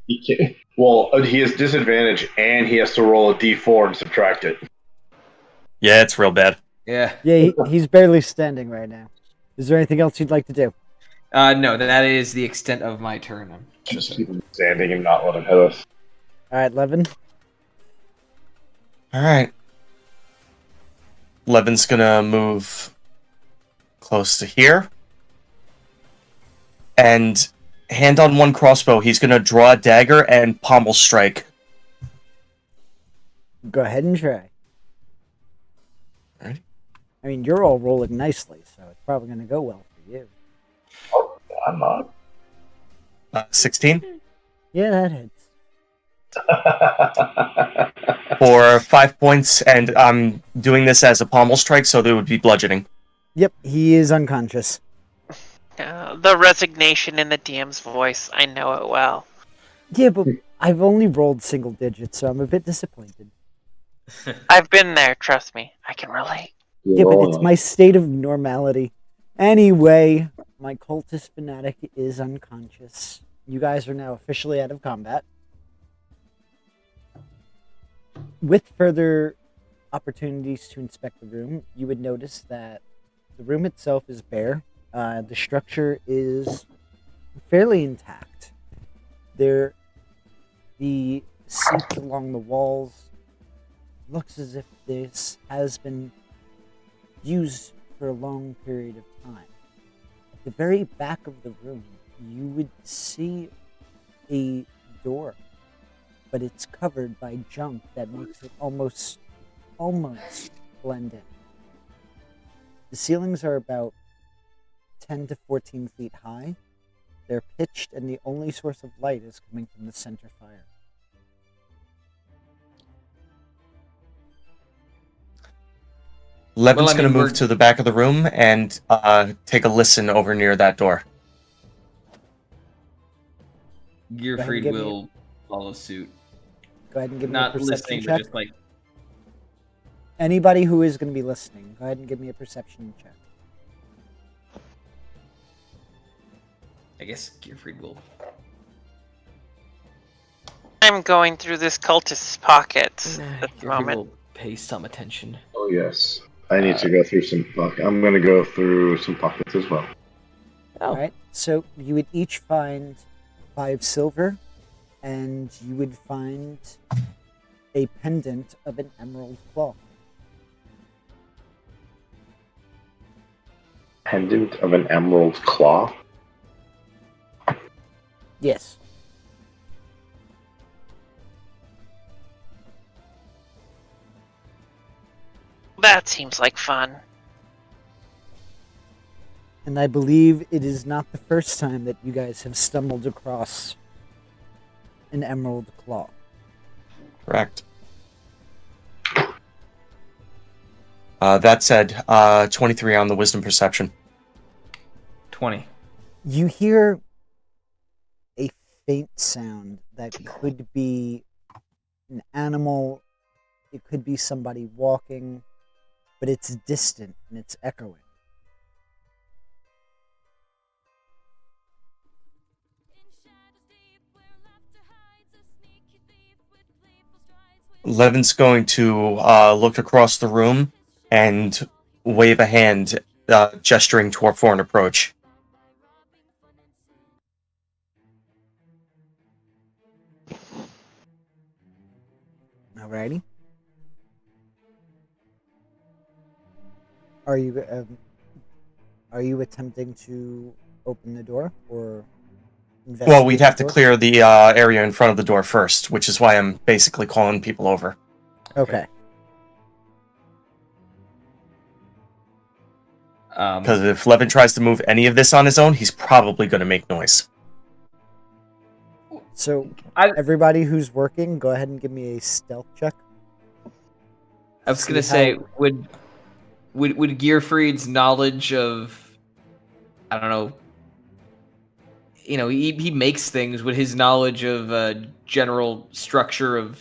He can't, well, he has disadvantage and he has to roll a d4 and subtract it. Yeah, it's real bad. Yeah. Yeah, he's barely standing right now. Is there anything else you'd like to do? No, that is the extent of my turn. Just keep him standing and not let him hit us. All right, Levin. All right. Levin's gonna move close to here. And hand on one crossbow, he's gonna draw a dagger and pommel strike. Go ahead and try. Alright. I mean, you're all rolling nicely, so it's probably going to go well for you. Oh, I'm not. 16 Yeah, that hits. for 5 points, and I'm doing this as a pommel strike, so there would be bludgeoning. Yep, he is unconscious. The resignation in the DM's voice, I know it well. Yeah, but I've only rolled single digits, so I'm a bit disappointed. I've been there, trust me. I can relate. Yeah, but it's my state of normality. Anyway, my cultist fanatic is unconscious. You guys are now officially out of combat. With further opportunities to inspect the room, you would notice that the room itself is bare. The structure is fairly intact. The seats along the walls looks as if this has been used for a long period of time. At the very back of the room, you would see a door, but it's covered by junk that makes it almost blend in. The ceilings are about 10 to 14 feet high. They're pitched, and the only source of light is coming from the center fire. Levin's gonna move we're- to the back of the room and take a listen over near that door. Gearfried give me- will follow suit. Go ahead and give me Not a perception listening, check. but just like Anybody who is going to be listening, go ahead and give me a perception check. I guess Gearfried will. I'm going through this cultist's pockets at the Gearfried moment. will pay some attention. Oh, yes. I need to go through some pockets. I'm going to go through some pockets as well. All right. So you would each find 5 silver, and you would find a pendant of an emerald claw. pendant of an emerald claw. Yes. That seems like fun. And I believe it is not the first time that you guys have stumbled across an emerald claw. Correct. That said, 23 on the wisdom perception. 20. You hear a faint sound that could be an animal, it could be somebody walking, but it's distant and it's echoing. Levin's going to look across the room and wave a hand, gesturing for an approach. Alrighty. Are you attempting to open the door or investigate? Well, we'd have the to door? clear the area in front of the door first, which is why I'm basically calling people over. Okay. Because if Levin tries to move any of this on his own, he's probably going to make noise. So, everybody who's working, go ahead and give me a stealth check. I was gonna say, would Gearfried's knowledge of, I don't know, he makes things. Would his knowledge of general structure of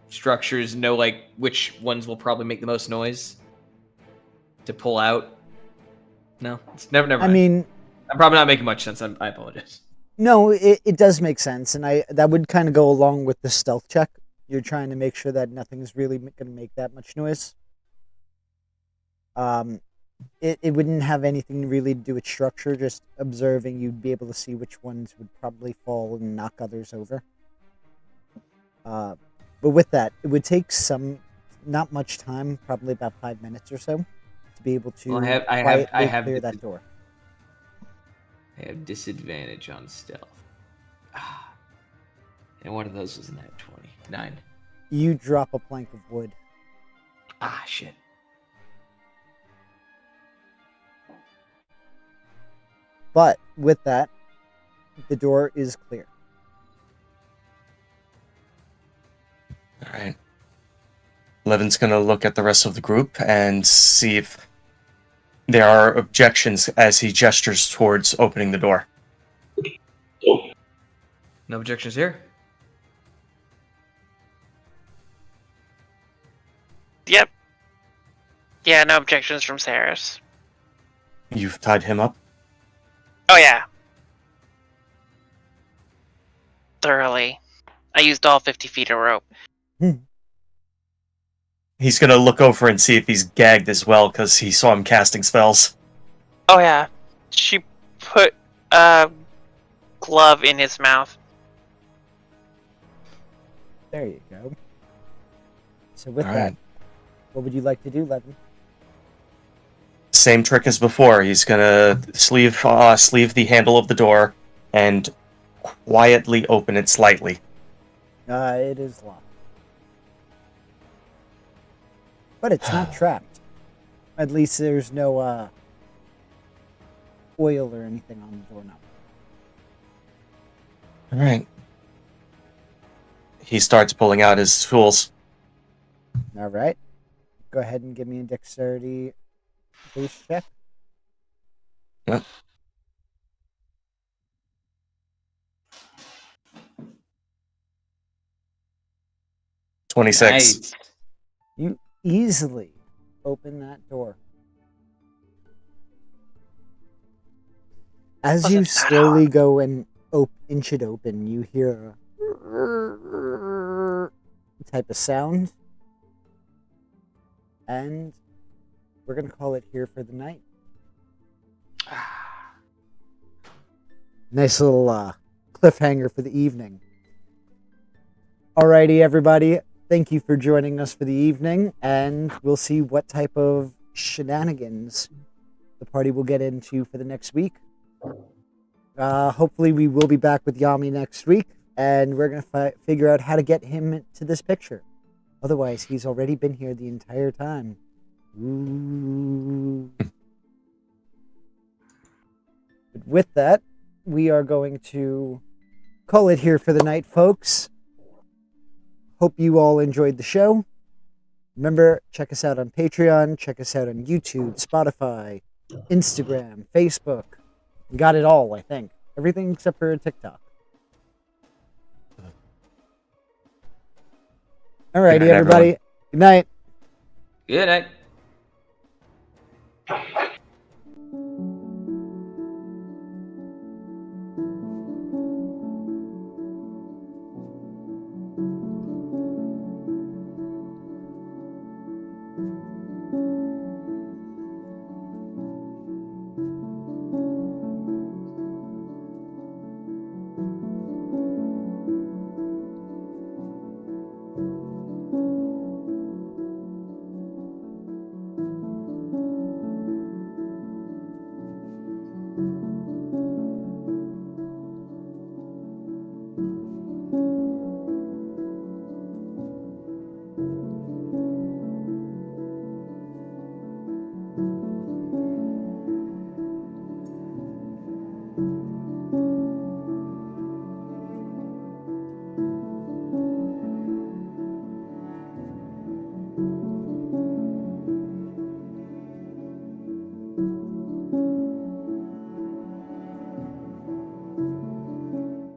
structures know like which ones will probably make the most noise to pull out? No, it's never mind. I mean, I'm probably not making much sense. I apologize. no, it does make sense, and that would kind of go along with the stealth check. You're trying to make sure that nothing's really going to make that much noise. It wouldn't have anything really to do with structure. Just observing, you'd be able to see which ones would probably fall and knock others over. But with that, it would take not much time, probably about 5 minutes or so, to be able to I have clear that door. I have disadvantage on stealth. And one of those was a nat 20. 9. You drop a plank of wood. Shit. But with that, the door is clear. Alright. Levin's going to look at the rest of the group and see if there are objections as he gestures towards opening the door. No objections here? Yep. Yeah, no objections from Saerys. You've tied him up? Oh yeah. Thoroughly. I used all 50 feet of rope. He's going to look over and see if he's gagged as well, because he saw him casting spells. Oh yeah. She put a glove in his mouth. There you go. So with All that, right. what would you like to do, Levin? Same trick as before. He's going to sleeve the handle of the door and quietly open it slightly. It is locked. But it's not trapped. At least there's no oil or anything on the doorknob. Alright. He starts pulling out his tools. All right. Go ahead and give me a dexterity base check. Yep. $26. You easily open that door. As you slowly go and inch it open, you hear a type of sound. And we're going to call it here for the night. Nice little cliffhanger for the evening. Alrighty, everybody. Thank you for joining us for the evening, and we'll see what type of shenanigans the party will get into for the next week. Hopefully we will be back with Yami next week, and we're going to figure out how to get him to this picture. Otherwise, he's already been here the entire time. Ooh. But with that, we are going to call it here for the night, folks. Hope you all enjoyed the show. Remember, check us out on Patreon, check us out on YouTube, Spotify, Instagram, Facebook. We got it all, I think. Everything except for TikTok. Alrighty, Good night, everybody. everyone. Good night. Good night.